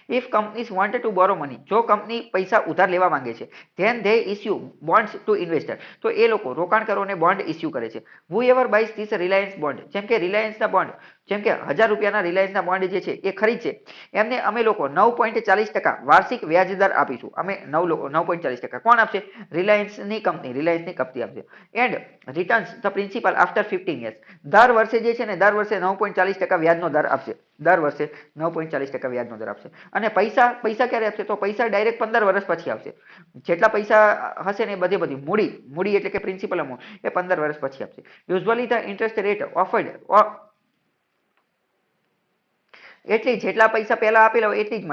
If companies wanted to borrow money, જો કંપની પૈસા ઉધાર લેવા માંગે છે, then they issue bonds to investor. તો એ લોકો રોકાણકારોને બોન્ડ ઇસ્યુ કરે છે. Whoever buys this Reliance bond, જેમ કે રિલાયન્સના બોન્ડ, જેમ કે 1000 રૂપિયાના રિલાયન્સના બોન્ડ જે છે એ ખરીદશે, એમને અમે લોકો 9.40% વાર્ષિક વ્યાજ દર આપીશું. અમે 9.40%. કોણ આપશે? રિલાયન્સની કંપની આપશે. And returns the principal after 15 years. દર વર્ષે જે છે ને, દર વર્ષે 9.40% વ્યાજનો દર આપશે. દર વર્ષે 9.40% વ્યાજનો દર આપશે. અને પૈસા ક્યારે આપશે? તો પૈસા ડાયરેક્ટ 15 વર્ષ પછી આપશે. જેટલા પૈસા હશે ને એ બધી મૂડી એટલે કે પ્રિન્સિપલ અમાઉન્ટ એ 15 વર્ષ પછી આપશે. Usually the interest rate offered એટલી જેટલા પૈસા પહેલા આપેલા હોય એટલી જ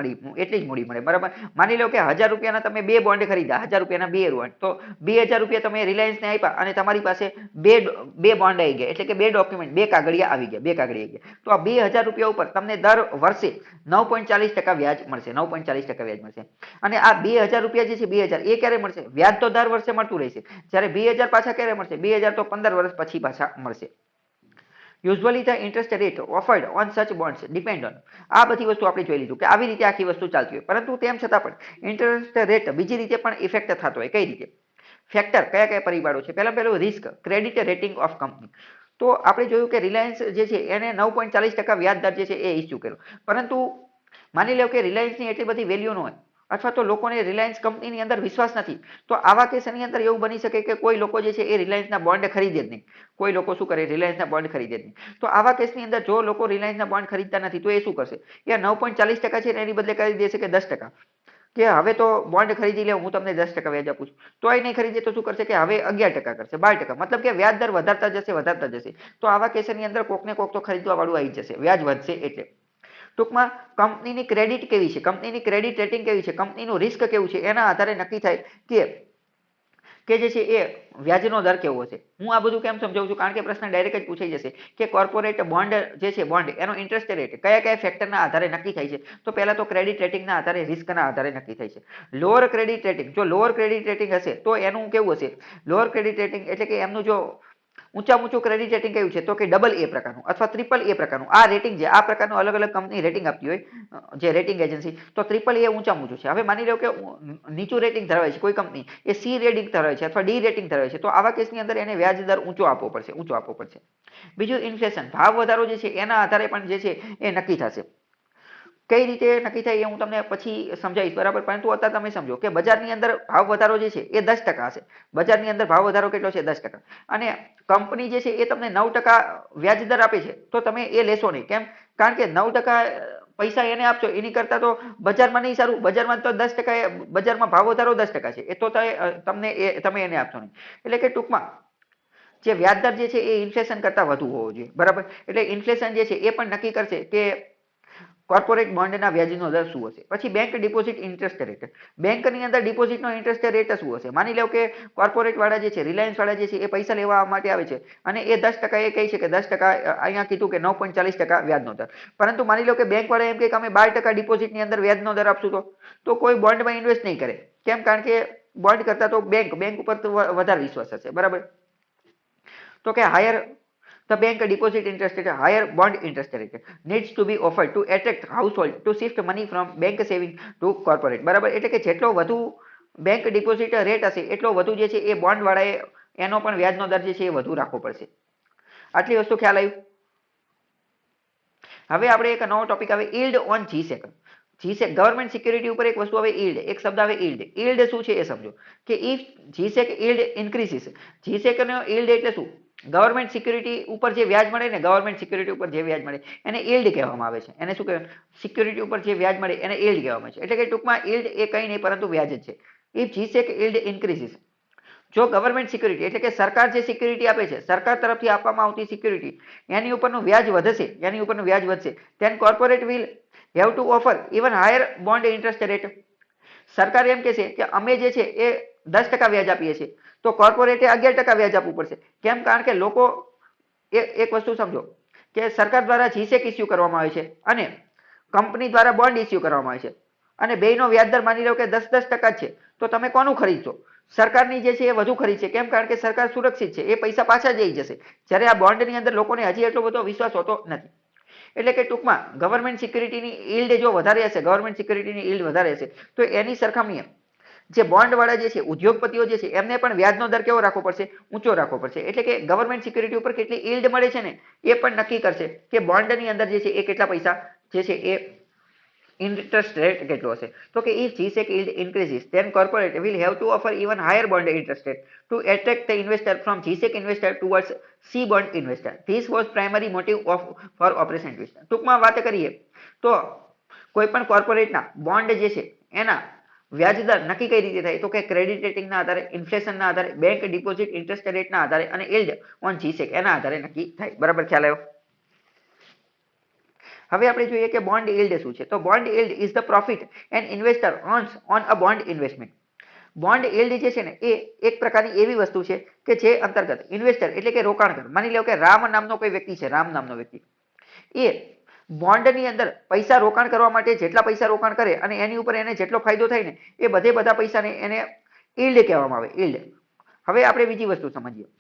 મૂડી મળે, બરાબર? માની લો કે 1000 રૂપિયાના તમે 2 બોન્ડ ખરીદ્યા, 1000 રૂપિયાના 2 બોન્ડ, તો 2000 રૂપિયા તમે રિલાયન્સને આપ્યા અને તમારી પાસે બે બોન્ડ આવી ગયા, એટલે કે 2 ડોક્યુમેન્ટ, 2 કાગળિયા આવી ગયા. તો આ 2000 રૂપિયા ઉપર તમને દર વર્ષે 9.40% વ્યાજ મળશે, 9.40% વ્યાજ મળશે. અને આ 2000 રૂપિયા જે છે, 2000 એ ક્યારે મળશે? વ્યાજ તો દર વર્ષે મળતું રહેશે. જ્યારે 2000 પાછા ક્યારે મળશે? 2000 તો 15 વર્ષ પછી પાછા મળશે. Usually the interest rate offered on such bonds depend on. આ બધી વસ્તુ આપણે જોઈ લીધું કે આવી રીતે આખી વસ્તુ ચાલતી હોય, પરંતુ તેમ છતાં પણ ઇન્ટરેસ્ટ રેટ બીજી રીતે પણ ઇફેક્ટ થતો હોય. કઈ રીતે? ફેક્ટર કયા પરિબળો છે? પહેલું risk, credit rating of company. તો આપણે જોયું કે રિલાયન્સ જે છે એને 9.40% વ્યાજ દર જે છે એ ઇસ્યુ કર્યો, પરંતુ માની લો કે રિલાયન્સની એટલી બધી વેલ્યુ ન હોય, અથવા તો લોકોને રિલાયન્સ કંપનીની અંદર વિશ્વાસ નથી, તો આવા કેસની અંદર એવું બની શકે કે કોઈ લોકો જે છે એ રિલાયન્સના બોન્ડ ખરીદે જ નહીં. કોઈ લોકો શું કરે? રિલાયન્સના બોન્ડ ખરીદે જ નહીં. તો આવા કેસની અંદર જો લોકો રિલાયન્સના બોન્ડ ખરીદતા નથી તો એ શું કરશે? એ 9.40% છે ને એની બદલે કરી દેશે કે 10%. કે હવે તો બોન્ડ ખરીદી લે, હું તમને 10% વ્યાજ આપું છું. તો એ નહીં ખરીદે તો શું કરશે? કે હવે 11% કરશે, 12%. મતલબ કે વ્યાજ દર વધારતા જશે. તો આવા કેસની અંદર કોક ને કોક તો ખરીદવા વાળું આવી જશે, વ્યાજ વધશે એટલે. ટૂંકમાં કંપનીની ક્રેડિટ કેવી છે, કંપનીની ક્રેડિટ રેટિંગ કેવી છે, કંપનીનું રિસ્ક કેવું છે, એના આધારે નક્કી થાય કે જે છે એ વ્યાજનો દર કેવો છે. હું આ બધું કેમ સમજાવું છું? કારણ કે પ્રશ્ન ડાયરેક્ટ જ પૂછાઈ જશે કે કોર્પોરેટ બોન્ડ જે છે, બોન્ડ એનો ઇન્ટરેસ્ટ રેટ કયા ફેક્ટરના આધારે નક્કી થાય છે. તો પહેલા તો ક્રેડિટ રેટિંગના આધારે, રિસ્કના આધારે નક્કી થાય છે. લોઅર ક્રેડિટ રેટિંગ, જો લોઅર ક્રેડિટ રેટિંગ હશે તો એનું કેવું હશે? લોઅર ક્રેડિટ રેટિંગ એટલે કે એમનું જો ઊંચું ક્રેડિટ રેટિંગ કયું છે? તો કે AA પ્રકારનું અથવા AAA પ્રકારનું. આ રેટિંગ છે, આ પ્રકારનું અલગ અલગ કંપની રેટિંગ આપતી હોય, જે રેટિંગ એજન્સી. તો AAA ઊંચું છે. હવે માની લો કે નીચું રેટિંગ ધરાવે છે કોઈ કંપની, એ C રેટિંગ ધરાવે છે અથવા D રેટિંગ ધરાવે છે, તો આવા કેસની અંદર એને વ્યાજ દર ઊંચો આપવો પડશે. બીજું ઇન્ફ્લેશન, ભાવ વધારો જે છે એના આધારે પણ જે છે એ નક્કી થશે. કઈ રીતે નક્કી થાય એ હું તમને પછી સમજાવીશ, બરાબર? પરંતુ અત્યારે તમે સમજો કે બજારની અંદર ભાવ વધારો જે છે એ 10% હશે. બજારની અંદર ભાવ વધારો કેટલો છે? 10%. અને કંપની જે છે એ તમને 9% વ્યાજ દર આપે છે, તો તમે એ લેશો નહીં. કેમ? કારણ કે 9% પૈસા એને આપશો એની કરતા તો બજારમાં નહીં સારું, બજારમાં તો 10%, બજારમાં ભાવ વધારો 10% છે, એ તો તમે એને આપશો નહીં. એટલે કે ટૂંકમાં જે વ્યાજદર જે છે એ ઇન્ફ્લેશન કરતા વધુ હોવો જોઈએ, બરાબર? એટલે ઇન્ફ્લેશન જે છે એ પણ નક્કી કરશે કે કોર્પોરેટ બોન્ડના વ્યાજનો દર શું હશે. પછી બેંક ડિપોઝિટ ઇન્ટરેસ્ટ રેટ, બેંકની અંદર ડિપોઝિટનો ઇન્ટરેસ્ટ રેટ શું હશે? માની લો કે કોર્પોરેટ વાળા જે છે, રિલાયન્સ વાળા જે છે એ પૈસા લેવા માટે આવે છે અને એ 10% એ કહે છે કે 10%, અહીંયા કીધું કે 9.40% વ્યાજનો દર. પરંતુ માની લો કે બેંક વાળા એમ કે અમે 12% ડિપોઝિટની અંદર વ્યાજનો દર આપશું, તો કોઈ બોન્ડમાં ઇન્વેસ્ટ નહીં કરે. કેમ? કારણ કે બોન્ડ કરતા તો બેંક ઉપર તો વધારે વિશ્વાસ હશે, બરાબર? તો કે higher the bank deposit interest rate, higher bond interest rate needs to be offered to attract household to shift money from bank saving to corporate, બરાબર? એટલે કે જેટલો વધુ બેંક ડિપોઝિટ રેટ હશે એટલો વધુ જે છે એ બોન્ડ વાળાએ એનો પણ વ્યાજનો દર જે છે એ વધુ રાખવો પડશે. આટલી વસ્તુ ખ્યાલ આવ્યું. હવે આપણે એક નવો ટોપિક આવે યીલ્ડ ઓન જીસેક. જીસેક ગવર્મેન્ટ સિક્યુરિટી ઉપર એક વસ્તુ આવે યીલ્ડ, એક શબ્દ આવે યીલ્ડ. યીલ્ડ શું છે એ સમજો કે ઇફ જીસેક યીલ્ડ ઇન્ક્રીઝિસ, જીસેકનો યીલ્ડ એટલે શું? ગવર્મેન્ટ સિક્યુરિટી ઉપર જે વ્યાજ મળે ને, ગવર્મેન્ટ સિક્યુરિટી ઉપર જે વ્યાજ મળે એને યીલ્ડ કહેવામાં આવે છે. એને શું કહેવાય? સિક્યુરિટી ઉપર જે વ્યાજ મળે એને યીલ્ડ કહેવામાં આવે છે. એટલે કે ટૂંકમાં યીલ્ડ એ કંઈ નહીં પરંતુ વ્યાજ જ છે. ઇફ જીસેક યીલ્ડ ઇન્ક્રીઝિસ, જો ગવર્મેન્ટ સિક્યુરિટી એટલે કે સરકાર જે સિક્યુરિટી આપે છે, સરકાર તરફથી આપવામાં આવતી સિક્યુરિટી, એની ઉપરનું વ્યાજ વધશે, એની ઉપરનું વ્યાજ વધશે, then corporate will have to offer even higher bond interest rate. સરકાર એમ કહે છે કે અમે જે છે એ 10% વ્યાજ આપીએ છીએ, તો કોર્પોરેટે 11% વ્યાજ આપવું પડશે. કેમ? કારણ કે લોકો એક વસ્તુ સમજો કે સરકાર દ્વારા જીસેક ઇસ્યુ કરવામાં આવે છે અને કંપની દ્વારા બોન્ડ ઇસ્યુ કરવામાં આવે છે, અને બેયનો વ્યાજદર માની લો કે 10% છે, તો તમે કોનું ખરીદશો? સરકારની જે છે એ વધુ ખરીદશે. કેમ? કારણ કે સરકાર સુરક્ષિત છે, એ પૈસા પાછા જઈ જશે. જ્યારે આ બોન્ડની અંદર લોકોને હજી એટલો બધો વિશ્વાસ હોતો નથી. એટલે કે ટૂંકમાં ગવર્મેન્ટ સિક્યુરિટીની યીલ્ડ જો વધારે હશે, ગવર્મેન્ટ સિક્યુરિટીની યીલ્ડ વધારે હશે, તો એની સરખામણીએ જે બોન્ડ વાળા જે છે, ઉદ્યોગપતિઓ જે છે, એમને પણ વ્યાજનો દર કેવો રાખવો પડશે? ઊંચો રાખવો પડશે. એટલે કે ગવર્મેન્ટ સિક્યુરિટી ઉપર કેટલી યીલ્ડ મળે છે ને એ પણ નક્કી કરશે કે બોન્ડની અંદર જે છે એ કેટલા પૈસા જે છે એ interest rate કેટલો હશે. તો કે if GSEC yield increases, then corporate will have to offer even higher bond interest rate to attract the investor from GSEC investor towards C bond investor. This was primary motive for operation twist. ટૂંકમાં વાત કરીએ તો કોઈ પણ કોર્પોરેટના bond જે છે એના વ્યાજદર નક્કી કઈ રીતે થાય? તો કે ક્રેડિટ રેટિંગના આધારે, ઇન્ફ્લેશનના આધારે, બેંક ડિપોઝિટ ઇન્ટરેસ્ટ રેટના આધારે અને યીલ્ડ ઓન જીસેક એના આધારે નક્કી થાય. બરાબર ખ્યાલ આવ્યો? હવે આપણે જોઈએ કે બોન્ડ યીલ્ડ શું છે. તો bond yield is the profit and investor અર્ન્સ on a bond investment. Bond yield જે છે ને એ એક પ્રકારની એવી વસ્તુ છે કે જે અંતર્ગત ઇન્વેસ્ટર એટલે કે રોકાણકાર, માની લો કે રામ નામનો કોઈ વ્યક્તિ છે, રામ નામનો વ્યક્તિ, એ બોન્ડની અંદર પૈસા રોકાણ કરવા માટે જેટલા પૈસા રોકાણ કરે અને એની ઉપર એને જેટલો ફાયદો થાય ને એ બધા પૈસાને એને યીલ્ડ કહેવામાં આવે, યીલ્ડ. હવે આપણે બીજી વસ્તુ સમજીએ.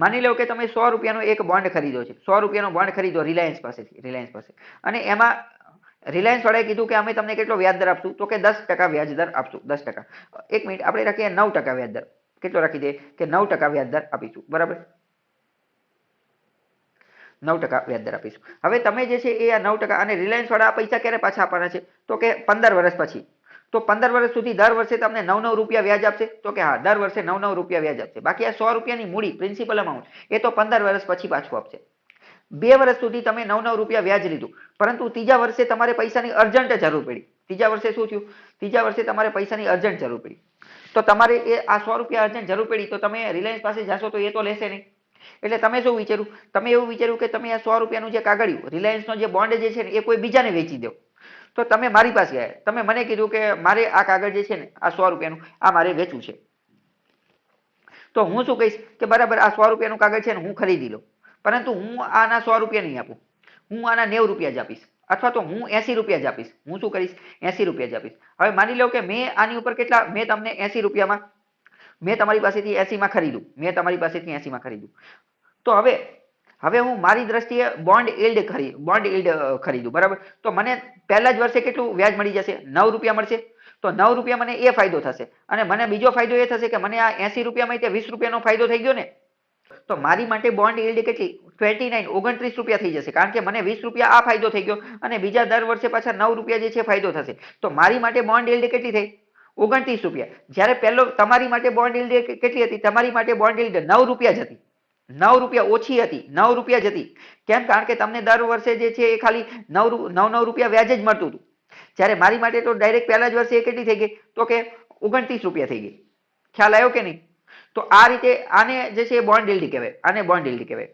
માની લો કે તમે 100 રૂપિયાનો એક બોન્ડ ખરીદો છે, 100 રૂપિયાનો બોન્ડ ખરીદો રિલાયન્સ પાસે, અને એમાં રિલાયન્સ વાળાએ કીધું કે અમે તમને કેટલો વ્યાજ દર આપશું? તો કે 10% વ્યાજ દર આપશું. 10%. એક મિનિટ, આપણે રાખીએ 9% વ્યાજ દર. કેટલો રાખી દે કે 9% વ્યાજ દર આપીશું. બરાબર? 9% વ્યાજ દર આપીશું. હવે તમે જે છે એ આ 9% અને રિલાયન્સ વાળા આ પૈસા ક્યારે પાછા આપવાના છે? તો કે 15 વર્ષ પછી. તો 15 વર્ષ સુધી દર વર્ષે તમને 9 રૂપિયા વ્યાજ આપશે? તો કે હા, દર વર્ષે 9 રૂપિયા વ્યાજ આપશે. બાકી આ 100 રૂપિયાની મૂડી પ્રિન્સિપલ અમાઉન્ટ એ તો 15 વર્ષ પછી પાછું આપશે. 2 વર્ષ સુધી તમે 9 રૂપિયા વ્યાજ લીધું, પરંતુ ત્રીજા વર્ષે તમારે પૈસાની અર્જન્ટ જરૂર પડી. ત્રીજા વર્ષે શું થયું? ત્રીજા વર્ષે તમારે પૈસાની અર્જન્ટ જરૂર પડી. તો તમારે એ આ 100 રૂપિયા અર્જન્ટ જરૂર પડી તો તમે રિલાયન્સ પાસે જાશો તો એ તો લેશે નહીં. એટલે તમે શું વિચાર્યું? તમે એવું વિચાર્યું કે તમે આ 100 રૂપિયાનું જે કાગળિયું, રિલાયન્સનો જે બોન્ડ જે છે ને એ કોઈ બીજાને વેચી દો. તો તમે મારી પાસે આવ્યા, તમે મને કીધું કે મારે આ કાગળ જે છે ને આ 100 રૂપિયાનું આ મારે વેચવું છે. તો હું શું કહીશ કે બરાબર આ 100 રૂપિયાનું કાગળ છે ને હું ખરીદી લઉં, પરંતુ હું આના 100 રૂપિયા નહીં આપું, હું આના 90 રૂપિયા જ આપીશ, અથવા તો હું 80 રૂપિયા જ આપીશ. હું શું કરીશ? 80 રૂપિયા જ આપીશ. હવે માની લો કે મેં આની ઉપર કેટલા, મેં તમને 80 રૂપિયામાં મેં તમારી પાસેથી 80 માં ખરીદું, મેં તમારી પાસેથી 80 માં ખરીદું. તો હવે હું મારી દ્રષ્ટિએ બોન્ડ યીલ્ડ ખરીદું. બરાબર? તો મને પહેલા જ વર્ષે કેટલું વ્યાજ મળી જશે? 9 રૂપિયા મળશે. તો 9 રૂપિયા મને એ ફાયદો થશે, અને મને બીજો ફાયદો એ થશે કે મને આ 80 રૂપિયામાં 20 રૂપિયાનો ફાયદો થઈ ગયો ને. તો મારી માટે બોન્ડ યીલ્ડ કેટલી? 29 રૂપિયા થઈ જશે, કારણ કે મને 20 રૂપિયા આ ફાયદો થઈ ગયો અને બીજા દર વર્ષે પાછા 9 રૂપિયા જે છે ફાયદો થશે. તો મારી માટે બોન્ડ યીલ્ડ કેટલી થઈ? 29 રૂપિયા. જ્યારે પહેલો તમારી માટે બોન્ડ યીલ્ડ કેટલી હતી? તમારી માટે બોન્ડ યીલ્ડ 9 રૂપિયા જ હતી. 9 રૂપિયા ઓછી હતી, 9 રૂપિયા જ હતી. કેમ? કારણ કે તમને દર વર્ષે જે છે એ ખાલી 9 રૂપિયા વ્યાજ જ મળતું હતું. જ્યારે મારી માટે તો ડાયરેક્ટ પહેલા જ વર્ષે એ કેટલી થઈ ગઈ? તો કે 29 રૂપિયા થઈ ગઈ. ખ્યાલ આવ્યો કે નહીં? તો આ રીતે આને જે છે એ બોન્ડ યીલ્ડ કહેવાય. આને બોન્ડ યીલ્ડ કહેવાય.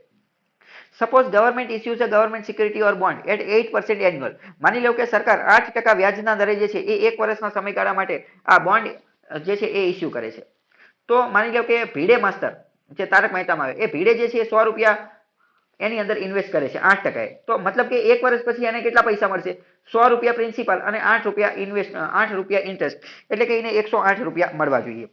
Suppose government issues a government security or bond at 8% annual. માની લો કે સરકાર 8% વ્યાજના દરે જે છે એ 1 વર્ષના સમયગાળા માટે આ બોન્ડ જે છે એ ઇસ્યુ કરે છે. તો માની લો કે ભીડે માસ્તર જે તારક મહેતામાં આવે, એ ભીડે જે છે એ 100 રૂપિયા એની અંદર ઇન્વેસ્ટ કરે છે 8%. તો મતલબ કે 1 વર્ષ પછી એને કેટલા પૈસા મળશે? 100 રૂપિયા પ્રિન્સિપલ અને 8 રૂપિયા ઇન્ટરેસ્ટ, એટલે કે એને 108 રૂપિયા મળવા જોઈએ.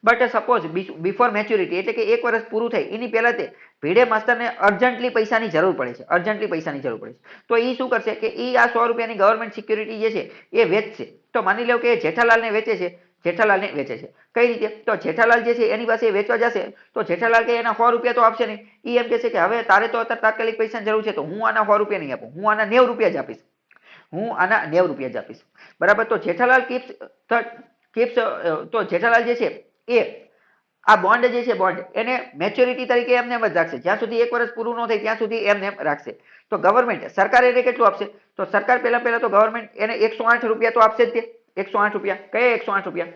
બટ સપોઝ બિફોર મેચ્યોરિટી એટલે કે 1 વર્ષ પૂરું થાય એની પહેલા તે ભીડે માસ્તરને અર્જન્ટલી પૈસાની જરૂર પડે છે. તો એ શું કરશે કે એ આ 100 રૂપિયાની ગવર્મેન્ટ સિક્યુરિટી જે છે એ વેચશે. તો માની લો કે જેઠાલાલને વેચે છે, જેઠાલાલને વેચે છે. કઈ રીતે? તો જેઠાલાલ જે છે એની પાસે વેચવા જશે તો જેઠાલાલ કે એના 100 રૂપિયા તો આપશે નહીં. એ એમ કહેશે કે હવે તારે તો અત્યારે તાત્કાલિક પૈસાની જરૂર છે તો હું આના 100 રૂપિયા નહીં આપું, હું આના 90 રૂપિયા જ આપીશ, હું આના 90 રૂપિયા જ આપીશ. બરાબર. તો જેઠાલાલ કીપ્સ તો જેઠાલાલ જે છે એ આ બોન્ડ જે છે બોન્ડ એને મેચ્યોરિટી તરીકે એમને એમ જ રાખશે, જ્યાં સુધી 1 વર્ષ પૂરું ન થાય ત્યાં સુધી એમને એમ રાખશે. તો ગવર્મેન્ટ સરકાર એને કેટલું આપશે? તો સરકાર પહેલા તો ગવર્મેન્ટ એને 108 રૂપિયા તો આપશે જ તે. 108 રૂપિયા. કયા 108 રૂપિયા?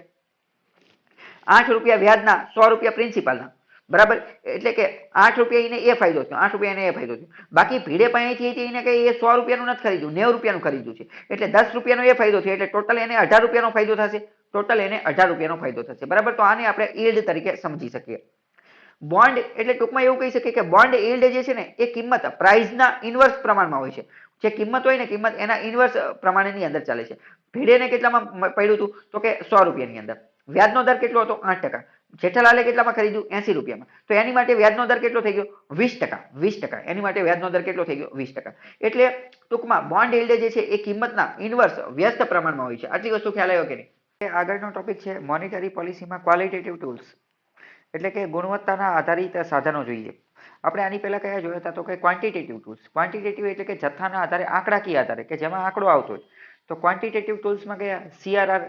8 રૂપિયા વ્યાજના, 100 રૂપિયા પ્રિન્સિપાલના. બરાબર. એટલે કે 8 રૂપિયા એને એ ફાયદો થયો, 8 રૂપિયા એને એ ફાયદો થયો. બાકી ભીડે પાસેથી એને કઈ એ 100 રૂપિયાનું નથી ખરીદ્યું, 90 રૂપિયાનું ખરીદ્યું છે. એટલે 10 રૂપિયાનો એ ફાયદો થયો, એટલે ટોટલ એને 18 રૂપિયાનો ફાયદો થશે. ટોટલ એને 18 રૂપિયાનો ફાયદો થશે. બરાબર. તો આને આપણે યીલ્ડ તરીકે સમજી શકીએ. બોન્ડ એટલે ટૂંકમાં એવું કહી શકીએ કે બોન્ડ યીલ્ડ જે છે ને એ કિંમત પ્રાઇસના ઇન્વર્સ પ્રમાણમાં હોય છે. જે કિંમત હોય ને કિંમત એના ઇન્વર્સ પ્રમાણેની અંદર ચાલે છે. ભીડેને કેટલામાં પડ્યું હતું? તો કે 100 રૂપિયાની અંદર. વ્યાજનો દર કેટલો હતો? 8%. જેઠાલાલે કેટલામાં ખરીદ્યું? 80 રૂપિયામાં. તો એની માટે વ્યાજનો દર કેટલો થઈ ગયો? 20%. 20%. એની માટે વ્યાજનો દર કેટલો થઈ ગયો? 20%. એટલે ટૂંકમાં બોન્ડ યીલ્ડ જે છે એ કિંમતના ઇન્વર્સ વ્યસ્ત પ્રમાણમાં હોય છે. આટલી વસ્તુ ખ્યાલ આવ્યો કે નહીં? આગળનો ટોપિક છે મોનેટરી પોલિસીમાં ક્વોલિટેટિવ ટૂલ્સ, એટલે કે ગુણવત્તાના આધારિત સાધનો જોઈએ. આપણે આની પહેલા કયા જોયા હતા? તો કે ક્વોન્ટિટેટિવ ટૂલ્સ. ક્વોન્ટિટેટિવ એટલે કે જથ્થાના આધારે, આંકડાકીય આધારે, કે જેમાં આંકડો આવતો હોય. તો ક્વોન્ટિટેટિવ ટૂલ્સમાં કયા? CRR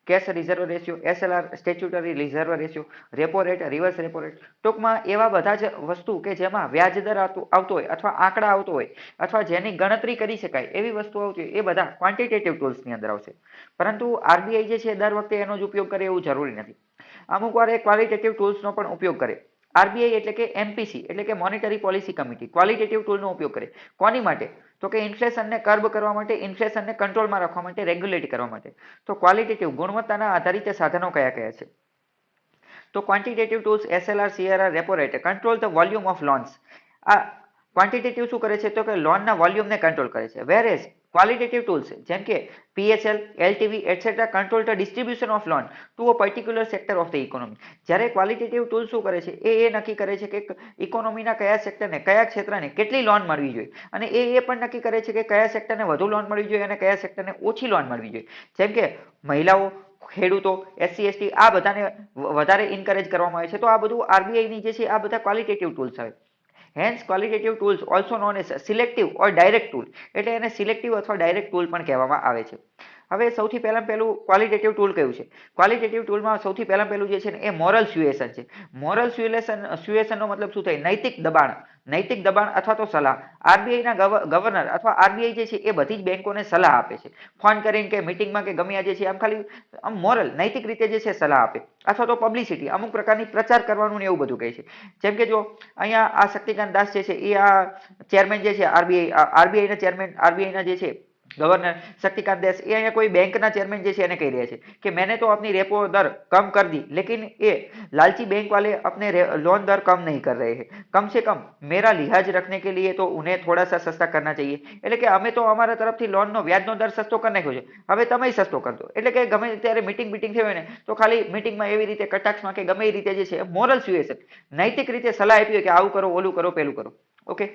cache reserve ratio, SLR statutory reserve ratio, repo rate, reverse repo rate. ટૂંકમાં એવા બધા જ વસ્તુ કે જેમાં વ્યાજ દર આવતો હોય અથવા આંકડા આવતો હોય અથવા જેની ગણતરી કરી શકાય એવી વસ્તુ આવતી હોય એ બધા ક્વોન્ટિટેટિવ ટૂલ્સની અંદર આવશે. પરંતુ RBI જે છે દર વખતે એનો જ ઉપયોગ કરે એવું જરૂરી નથી. અમુક વાર એ ક્વોલિટેટિવ ટૂલ્સનો પણ ઉપયોગ કરે. RBI એટલે કે MPC એટલે કે મોનેટરી પોલિસી કમિટી ક્વોલિટેટિવ ટૂલનો ઉપયોગ કરે. કોની માટે? તો કે ઇન્ફ્લેશનને કર્બ કરવા માટે, ઇન્ફ્લેશનને કંટ્રોલમાં રાખવા માટે, રેગ્યુલેટ કરવા માટે. તો ક્વોલિટેટિવ ગુણવત્તાના આધારિત સાધનો કયા કયા છે? તો quantitative tools SLR, CRR, repo rate control the volume of loans. આ ક્વોન્ટિટેટિવ શું કરે છે? તો કે લોનના વોલ્યુમને કંટ્રોલ કરે છે. વેર એઝ ક્વોલિટેટિવ ટૂલ્સ જેમ કે PSL, LTV etcetera control the distribution of loan to a particular sector of the economy. જ્યારે ક્વોલિટેટિવ ટૂલ શું કરે છે? એ નક્કી કરે છે કે ઇકોનોમીના કયા સેક્ટરને, કયા ક્ષેત્રને કેટલી લોન મળવી જોઈએ, અને એ પણ નક્કી કરે છે કે કયા સેક્ટરને વધુ લોન મળવી જોઈએ અને કયા સેક્ટરને ઓછી લોન મળવી જોઈએ. જેમ કે મહિલાઓ, ખેડૂતો, SC ST આ બધાને વધારે ઇન્કરેજ કરવામાં આવે છે. તો આ બધું RBI ની જે છે આ બધા ક્વોલિટેટિવ ટૂલ્સ આવે. Hence qualitative tools also known as selective or direct tool, એટલે એને સિલેક્ટિવ અથવા ડાયરેક્ટ ટૂલ પણ કહેવામાં આવે છે. હવે સૌથી પહેલું ક્વોલિટેટિવ ટૂલ કયું છે? ક્વોલિટેટિવ ટૂલમાં સૌથી પહેલું જે છે ને એ મોરલ સ્યુએશન છે. મોરલ સ્યુએશનનો મતલબ શું થાય? નૈતિક દબાણ. નૈતિક દબાણ અથવા તો સલાહ. RBI ના ગવર્નર અથવા RBI જે છે એ બધી જ બેંકોને સલાહ આપે છે. ફોન કરીને કે મીટિંગમાં કે ગમે જે છે આમ ખાલી આમ મોરલ નૈતિક રીતે જે છે સલાહ આપે, અથવા તો પબ્લિસિટી અમુક પ્રકારની પ્રચાર કરવાનું ને એવું બધું કહે છે. જેમ કે જો અહીંયા આ શક્તિકાંત દાસ જે છે એ આ ચેરમેન જે છે RBI ના ચેરમેન, RBI ના જે છે गवर्नर शक्तिकांत दास ये અહીંયા કોઈ બેંકના ચેરમેન જે છે એને કહી રહ્યા છે કે मैंने तो अपनी रेपो दर कम कर दी लेकिन ये लालची बैंक वाले अपने लोन दर कम नहीं कर रहे हैं, कम से कम मेरा लिहाज रखने के लिए तो उन्हें थोड़ा सा सस्ता करना चाहिए। એટલે કે અમે તો અમારા તરફથી લોનનો વ્યાજનો દર સસ્તો કરી નાખ્યો છે, હવે તમે સસ્તો કરી દો। એટલે કે ગમે ત્યારે મીટિંગ થઈ હોય ને તો ખાલી મીટિંગમાં એવી રીતે કટાક્ષમાં કે ગમે એ રીતે જે છે મોરલ સ્યુએશન નૈતિક રીતે સલાહ આપી કે આવું કરો ઓલું કરો પેલું કરો। ઓકે,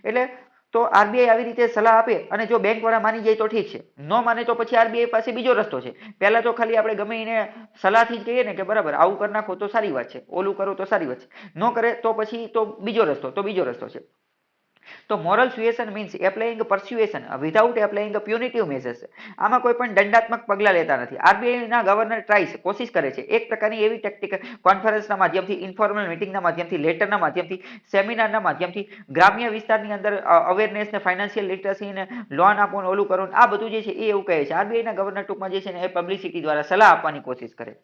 એટલે તો આરબીઆઈ આવી રીતે સલાહ આપે અને જો બેંક વાળા માની જાય તો ઠીક છે, ન માને તો પછી આરબીઆઈ પાસે બીજો રસ્તો છે। પહેલા તો ખાલી આપણે ગમે એને સલાહથી જ કહીએ ને કે બરાબર આવું કરી નાખો તો સારી વાત છે, ઓલું કરો તો સારી વાત છે, ન કરે તો પછી તો બીજો રસ્તો છે। તો moral suasion means applying persuasion without applying punitive measures. આમાં કોઈ પણ દંડાત્મક પગલા લેતા નથી। આરબીઆઈ ના ગવર્નર ટ્રાઇસ કોશિશ કરે છે એક પ્રકારની એવી ટેક્ટિક કોન્ફરન્સના માધ્યમથી, ઇન્ફોર્મલ મીટિંગના માધ્યમથી, લેટરના માધ્યમથી, સેમિનારના માધ્યમથી, ગ્રામ્ય વિસ્તારની અંદર અવેરનેસ ને ફાઇનાન્શિયલ લિટરસી ને લોન આપો ને ઓલું કરો આ બધું જે છે એ એવું કહે છે। આરબીઆઈ ના ગવર્નર ટૂંકમાં જે છે ને એ પબ્લિસિટી દ્વારા સલાહ આપવાની કોશિશ કરે।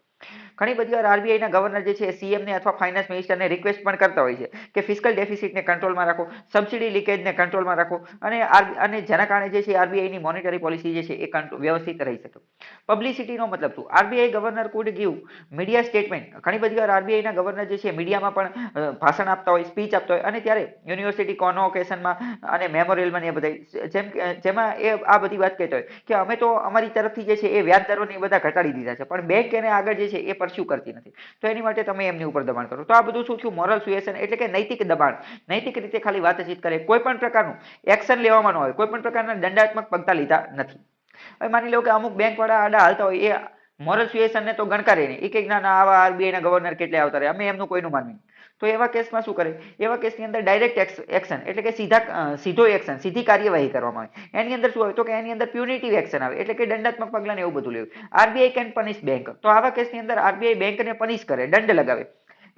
ઘણી બધી વાર આરબીઆઈ ના ગવર્નર જે છે સીએમ ને અથવા ફાઇનાન્સ મિનિસ્ટરને રિક્વેસ્ટ પણ કરતા હોય છે કે ફિસ્કલ ડેફિસિટને કંટ્રોલમાં રાખો, સબસિડી લીકેજને કંટ્રોલમાં રાખો અને જેના કારણે જે છે આરબીઆઈ ની મોનેટરી પોલિસી જે છે એ વ્યવસ્થિત રહી શકે। પબ્લિસિટીનો મતલબ શું? RBI governor food give media statement. ઘણી બધી વાર આરબીઆઈ ના ગવર્નર જે છે મીડિયામાં પણ ભાષણ આપતા હોય, સ્પીચ આપતા હોય અને ત્યારે યુનિવર્સિટી કોન્વોકેશનમાં અને મેમોરિયલમાં એ બધા જેમાં એ આ બધી વાત કહેતા હોય કે અમે તો અમારી તરફથી જે છે એ વ્યાજ દરોને એ બધા ઘટાડી દીધા છે, પણ બેંક એને આગળ જે છે એ પરસ્યુ કરતી નથી, તો એની માટે તમે એમની ઉપર દબાણ કરો। તો આ બધું શું થયું? મોરલ સ્યુએશન એટલે કે નૈતિક દબાણ, નૈતિક રીતે ખાલી વાતચીત કરે, કોઈ પણ પ્રકારનું એક્શન લેવામાં ન હોય, કોઈ પણ પ્રકારના દંડાત્મક પગલાં લીધા નથી। હવે માની લો કે અમુક બેંક વાળા આડા હાલતા હોય, એ મોરલ સુએશન ને તો ગણકારે નહીં, એક ના ના આવા આરબીઆઈ ના ગવર્નર કેટલે આવતા રહે, અમે એમનું કોઈનું માનવું. તો એવા કેસમાં શું કરે, એવા કેસની અંદર ડાયરેક્ટ એક્શન એટલે કે સીધો એક્શન, સીધી કાર્યવાહી કરવામાં આવે. એની અંદર શું આવે તો કે એની અંદર પ્યુનિટિવ એક્શન આવે એટલે કે દંડાત્મક પગલાં ને એવું બધું લેવું. આરબીઆઈ કેન પનિશ બેંક, તો આવા કેસની અંદર આરબીઆઈ બેંકને પનિશ કરે, દંડ લગાવે.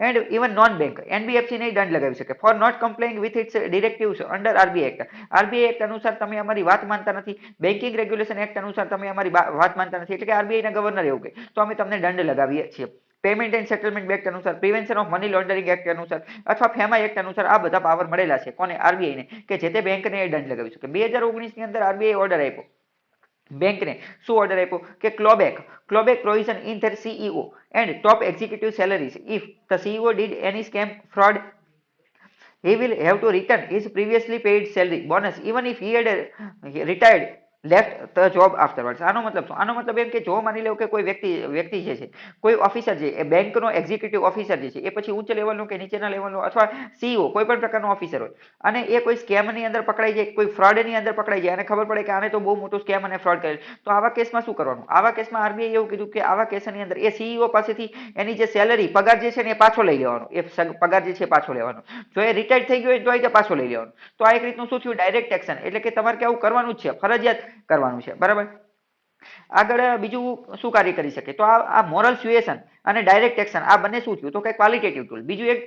And even non bank NBFC ને દંડ લગાવી શકે for not complying with its directives under RBI act. RBI act અનુસાર તમે અમારી વાત માનતા નથી, બેન્કિંગ રેગ્યુલેશન એક્ટ અનુસાર તમે અમારી વાત માનતા નથી, એટલે કે આરબીઆઈ ના ગવર્નર એવું કહે તો અમે તમને દંડ લગાવીએ છીએ. પેમેન્ટ એન્ડ સેટલમેન્ટ એક્ટ અનુસાર, prevention of money laundering act અનુસાર અથવા ફેમા એક્ટ અનુસાર આ બધા પાવર મળેલા છે કોને, આરબીઆઈ ને, કે જે તે બેંકને દંડ લગાવી શકે. 2019 ની અંદર આરબીઆઈ ઓર્ડર આપ્યો બેંકને, શું ઓર્ડર આપ્યો કે ક્લોબેક provision in their CEO and top executive salaries. If the CEO did any scam, fraud, he will have to return his previously paid salary, bonus, even if he had retired, left the job આફ્ટરવર્ડ્સ. આનો મતલબ શું? આનો મતલબ એમ કે જો માની લો કે કોઈ વ્યક્તિ જે છે, કોઈ ઓફિસર છે, એ બેંકનો એક્ઝિક્યુટિવ ઓફિસર જે છે, એ પછી ઉચ્ચ લેવલનો કે નીચેના લેવલનો અથવા સીઈઓ કોઈ પણ પ્રકારનો ઓફિસર હોય અને એ કોઈ સ્કેમની અંદર પકડાઈ જાય, કોઈ ફ્રોડની અંદર પકડાઈ જાય અને ખબર પડે કે આને તો બહુ મોટું સ્કેમ અને ફ્રોડ કરેલ, તો આવા કેસમાં શું કરવાનું? આવા કેસમાં આરબીઆઈ એવું કીધું કે આવા કેસની અંદર એ સીઈઓ પાસેથી એની જે સેલરી પગાર જે છે ને એ પાછો લઈ લેવાનો, એ પગાર જે છે પાછો લેવાનો. જો એ રિટાયર્ડ થઈ ગયો હોય તો પાછો લઈ લેવાનો. તો આ એક રીતનું શું થયું, ડાયરેક્ટ એક્શન, એટલે કે તમારે કેવું કરવાનું જ છે, ફરજિયાત કરવાનું છે, બરાબર. આગળ બીજું શું કાર્ય કરી શકે તો આ મોરલ સુએશન અને ડાયરેક્ટ એક્શન આ બંને શું થયું તો કે ક્વોલિટેટિવ ટૂલ. બીજું એક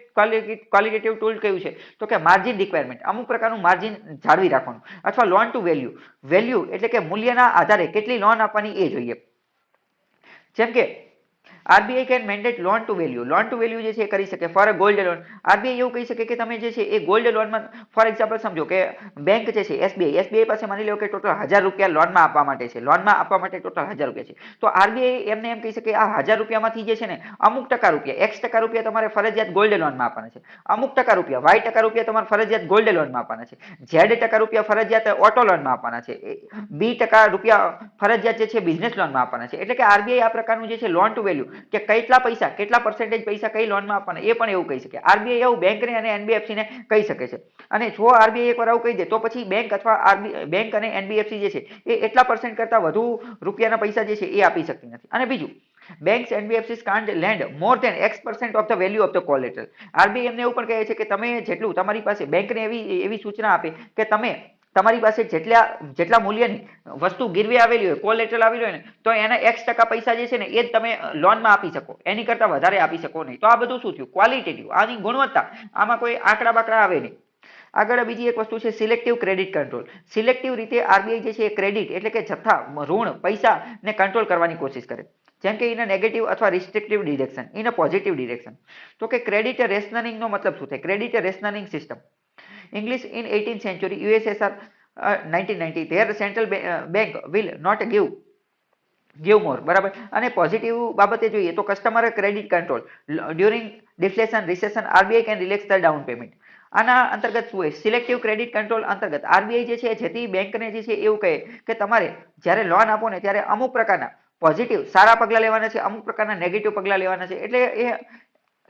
ક્વોલિટેટિવ ટૂલ કયું છે તો કે માર્જિન રિક્વાયરમેન્ટ, અમુક પ્રકારનું માર્જિન જાળવી રાખવાનું, અથવા લોન ટુ વેલ્યુ એટલે કે મૂલ્યના આધારે કેટલી લોન આપવાની એ જોઈએ. જેમ કે RBI can mandate loan to value જે છે એ કરી શકે for a gold loan. RBI એવું કહી શકે કે તમે જે છે એ ગોલ્ડ લોનમાં, ફોર એક્ઝામ્પલ સમજો કે બેંક જે છે એસબીઆઈ પાસે માની લો કે ટોટલ 1000 રૂપિયા લોનમાં આપવા માટે છે, લોનમાં આપવા માટે ટોટલ 1000 રૂપિયા છે, તો આરબીઆઈ એમને એમ કહી શકે આ 1000 રૂપિયામાંથી જે છે ને અમુક ટકા રૂપિયા, x ટકા રૂપિયા તમારે ફરજિયાત ગોલ્ડ લોનમાં આપવાના છે, અમુક ટકા રૂપિયા y ટકા રૂપિયા તમારે ફરજિયાત ગોલ્ડ લોનમાં આપવાના છે, z ટકા રૂપિયા ફરજિયાત ઓટો લોનમાં આપવાના છે, b ટકા રૂપિયા ફરજિયાત જે છે બિઝનેસ લોનમાં આપવાના છે. એટલે કે આરબીઆઈ આ પ્રકારનું જે છે લોન ટુ વેલ્યુ કે કેટલા પૈસા, કેટલા પર્સન્ટેજ પૈસા કઈ લોનમાં આપવાના એ પણ એવું કહી શકે. આરબીઆઈ એવું બેંકને અને એનબીએફસી ને કહી શકે છે. અને જો આરબીઆઈ એકવાર આવું કહી દે તો પછી બેંક અથવા બેંક અને એનબીએફસી જે છે એ એટલા પર્સન્ટ કરતા વધુ રૂપિયાના પૈસા જે છે એ આપી શકતી નથી. અને બીજું, banks NBFCs can't lend more than X% of the value of the collateral. RBI એમને એવું પણ કહે છે કે તમે જેટલું તમારી પાસે, બેંકને એવી સૂચના આપે કે તમે તમારી પાસે જેટલા મૂલ્યની વસ્તુ ગીરવે આવેલી હોય, કોલેટરલ આવેલી હોય ને, તો એના x% પૈસા જે છે ને એ જ તમે લોનમાં આપી શકો, એની કરતા વધારે આપી શકો નહીં. તો આ બધું શું થયું, ક્વોલિટેટિવ, આની ગુણવત્તા, આમાં કોઈ આંકડા બાકડા આવે નહીં. આગળ બીજી એક વસ્તુ છે સિલેક્ટિવ ક્રેડિટ કંટ્રોલ. સિલેક્ટિવ રીતે આરબીઆઈ જે છે એ ક્રેડિટ એટલે કે જથ્થા, ઋણ, પૈસાને કંટ્રોલ કરવાની કોશિશ કરે. જેમ કે ઇન નેગેટિવ અથવા restrictive direction, in positive direction. તો કે ક્રેડિટ રેશનરિંગ નો મતલબ શું થાય? Credit rationing system. English in 18th century USSR 1990 their central bank will not give more, બરાબર. અને પોઝિટિવ બાબતે જોઈએ તો customer credit control during deflation recession RBI can relax the down payment. આના અંતર્ગત શું હોય, સિલેક્ટિવ ક્રેડિટ કંટ્રોલ અંતર્ગત આરબીઆઈ જે છે જેથી બેંકને જે છે એવું કહે કે તમારે જ્યારે લોન આપો ને ત્યારે અમુક પ્રકારના પોઝિટિવ સારા પગલા લેવાના છે, અમુક પ્રકારના નેગેટિવ પગલા લેવાના છે. એટલે એ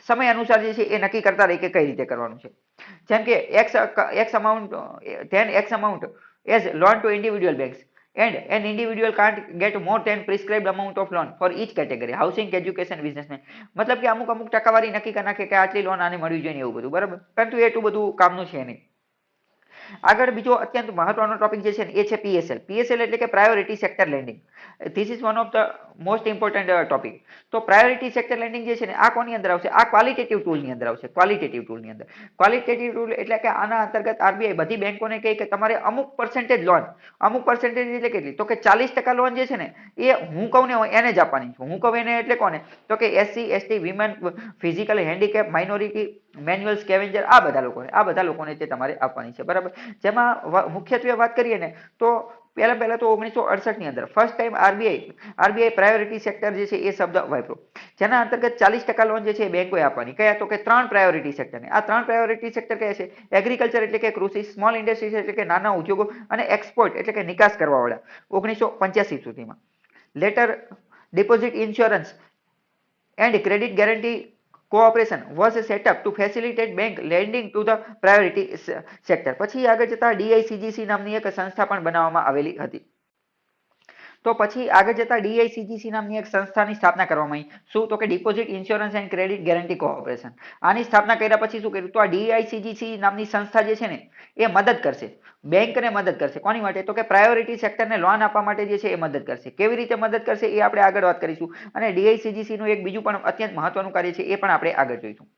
સમય અનુસાર જે છે એ નક્કી કરતા રહે કે કઈ રીતે કરવાનું છે. જેમ કે x amount as loan to individual banks and an individual can't get more than prescribed amount of loan for each category, housing, education, businessman. મતલબ કે અમુક ટકાવારી નક્કી કરી નાખે કે આટલી લોન આને મળવી જોઈએ એવું બધું, બરાબર. પરંતુ એ એટલું બધું કામનું છે નહીં. આગળ બીજો અત્યંત મહત્વનો ટોપિક જે છે ને એ છે પીએસએલ. પીએસએલ એટલે કે priority sector landing. This is one of the most important topic. તો પ્રાયોરિટી સેક્ટર લેન્ડિંગ જે છે ને આ કોની અંદર આવશે? આ ક્વોલિટેટિવ ટૂલની અંદર આવશે. ક્વોલિટેટિવ ટૂલની અંદર, ક્વોલિટેટિવ ટૂલ એટલે કે આના અંતર્ગત આરબીઆઈ બધી બેંકોને કહે કે તમારે અમુક પર્સન્ટેજ લોન, અમુક પર્સન્ટેજ એટલે કેટલી, તો કે 40% લોન જે છે ને એ હું કહું ને એને જ આપવાની છું. હું કહું એને એટલે કોને, તો કે SC, ST, women, physically handicap, minority, manual scavenger, આ બધા લોકોને તે તમારે આપવાની છે, બરાબર. જેમાં મુખ્યત્વે વાત કરીએ ને તો પહેલા તો 1968 ની અંદર first time RBI priority sector જે છે એ શબ્દ વાપર્યો, જેના અંતર્ગત 40% લોન જે છે એ બેંકોએ આપવાની. કયા? તો કે 3 પ્રાયોરિટી સેક્ટર. આ 3 પ્રાયોરિટી સેક્ટર કયા છે? એગ્રીકલ્ચર એટલે કે કૃષિ, સ્મોલ ઇન્ડસ્ટ્રીઝ એટલે કે નાના ઉદ્યોગો, અને એક્સપોર્ટ એટલે કે નિકાસ કરવા વાળા 1985 સુધીમાં. Letter deposit insurance and credit guarantee cooperation was set up to facilitate bank lending to the priority sector. પછી આગળ જતા ડીઆઈસીજીસી નામની એક સંસ્થા પણ બનાવવામાં આવેલી હતી. તો પછી આગળ જતા ડીઆઈસીજીસી નામની એક સંસ્થાની સ્થાપના કરવામાં આવી. શું? તો કે deposit insurance and credit guarantee corporation. આની સ્થાપના કર્યા પછી શું કર્યું? તો આ ડીઆઈસીજીસી નામની સંસ્થા જે છે ને એ મદદ કરશે, બેંકને મદદ કરશે. કોની માટે? તો કે પ્રાયોરિટી સેક્ટરને લોન આપવા માટે જે છે એ મદદ કરશે. કેવી રીતે મદદ કરશે એ આપણે આગળ વાત કરીશું. અને ડીઆઈસીજીસી નું એક બીજું પણ અત્યંત મહત્વનું કાર્ય છે એ પણ આપણે આગળ જોઈશું.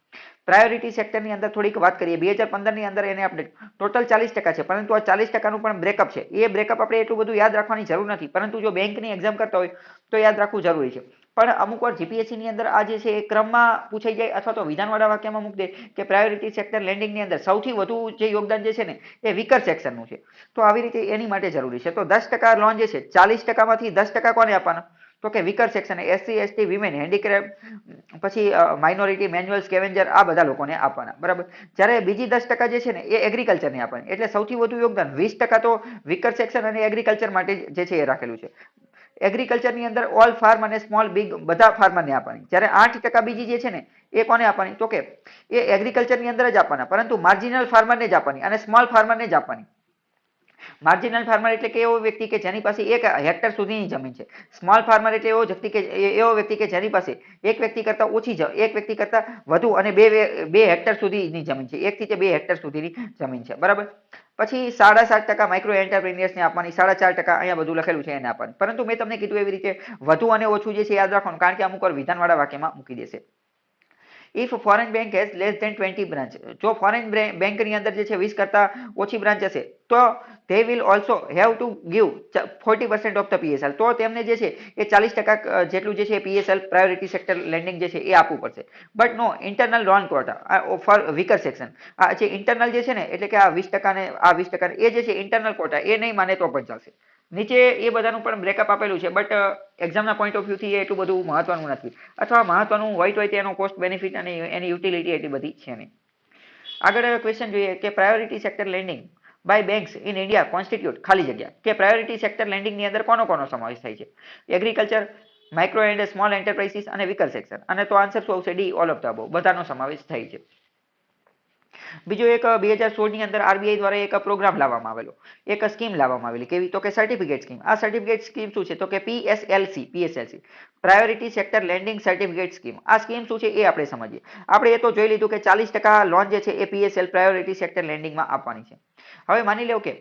પ્રાયોરિટી સેક્ટરની અંદર થોડીક વાત કરીએ. 2015 ની અંદર એને આપણે ટોટલ 40% છે, પરંતુ આ 40% નું પણ બ્રેકઅપ છે. એ બ્રેકઅપ આપણે એટલું બધું યાદ રાખવાની જરૂર નથી, પરંતુ જો બેંકની એક્ઝામ કરતા હોય તો યાદ રાખવું જરૂરી છે. પણ અમુક વાર જીપીએસસી ની અંદર આ જે છે એ ક્રમમાં પૂછાઈ જાય અથવા તો વિધાનવાળા વાક્યમાં મૂકી દે કે પ્રાયોરિટી સેક્ટર લેન્ડિંગ ની અંદર સૌથી વધુ જે યોગદાન જે છે ને એ વીકર સેક્શનનું છે. તો આવી રીતે એની માટે જરૂરી છે. તો 10% લોન જે છે 40% માંથી 10% કોને આપવાના? તો કે weaker section, SC ST, women, handicraft, પછી માઇનોરિટી, મેન્યુઅલ, સ્કેવેન્જર, આ બધા લોકોને આપવાના. બરાબર. જ્યારે બીજી 10% જે છે ને એ એગ્રીકલ્ચરને આપવાની. એટલે સૌથી વધુ યોગદાન 20% તો વીકર સેક્શન અને એગ્રીકલ્ચર માટે જે છે એ રાખેલું છે. એગ્રીકલ્ચરની અંદર ઓલ ફાર્મ અને સ્મોલ બિગ બધા ફાર્મરને આપવાની. જ્યારે 8% બીજી જે છે ને એ કોને આપવાની? તો કે એ એગ્રીકલ્ચરની અંદર જ આપવાના, પરંતુ માર્જિનલ ફાર્મરને જ આપવાની અને સ્મોલ ફાર્મરને જ આપવાની. માર્જિનલ ફાર્મર એટલે કે એવો વ્યક્તિ કે જેની પાસે 1 હેક્ટર સુધીની જમીન છે. સ્મોલ ફાર્મર એટલે એવો વ્યક્તિ કે જેની પાસે એક વ્યક્તિ કરતા ઓછી, એક વ્યક્તિ કરતા વધુ અને બે હેક્ટર સુધીની જમીન છે. 1 થી 2 હેક્ટર સુધીની જમીન છે. બરાબર. પછી 7.5% માઇક્રો એન્ટરપ્રિન્યોર્સને આપવાની, 4.5% અહીંયા બધું લખેલું છે એને આપવાની. પરંતુ મેં તમને કીધું એવી રીતે વધુ અને ઓછું જે છે યાદ રાખવાનું, કારણ કે અમુક વાર વિધાનવાળા વાક્યમાં મૂકી દેશે. If foreign bank has less than 20 branch, જો ફોરેન બેંકની અંદર જે છે 20 કરતા ઓછી બ્રાન્ચ હશે તો they will also have to give 40% of the PSL, તો તેમને જે છે એ 40% જેટલું જે છે પીએસએલ પ્રાયોરિટી સેક્ટર લેન્ડિંગ જે છે એ આપવું પડશે. But no internal loan quota for weaker section, આ જે ઇન્ટરનલ જે છે ને એટલે કે આ 20% ને આ 20% એ જે છે ઇન્ટરનલ કોટા એ નહીં માને તો પણ ચાલશે. નીચે એ બધાનું પણ બ્રેકઅપ આપેલું છે, બટ એક્ઝામના પોઈન્ટ ઓફ વ્યૂથી એટલું બધું મહત્વનું નથી, અથવા મહત્વનું હોય તો એનો કોસ્ટ બેનિફિટ અને એની યુટિલિટી એટલી બધી છે નહીં. આગળ ક્વેશ્ચન જોઈએ કે priority sector lending by banks in India constitute ખાલી જગ્યા, કે પ્રાયોરિટી સેક્ટર લેન્ડિંગની અંદર કોનો સમાવેશ થાય છે? Agriculture, micro and small enterprises અને વીકર સેક્ટર. અને તો આન્સર શું આવશે? D, all of the above, બધાનો સમાવેશ થાય છે. બીજો એક 2016 ની અંદર આરબીઆઈ દ્વારા એક પ્રોગ્રામ લાવવામાં આવેલો, એક સ્કીમ લાવવામાં આવેલી. કેવી? તો કે સર્ટિફિકેટ સ્કીમ. આ સર્ટિફિકેટ સ્કીમ શું છે? તો કે PSLC priority sector lending certificate scheme. આ સ્કીમ શું છે એ આપણે સમજીએ. આપણે એ તો જોઈ લીધું કે 40% લોન જે છે એ પીએસએલ પ્રાયોરિટી સેક્ટર લેન્ડિંગમાં આપવાની છે. હવે માની લો કે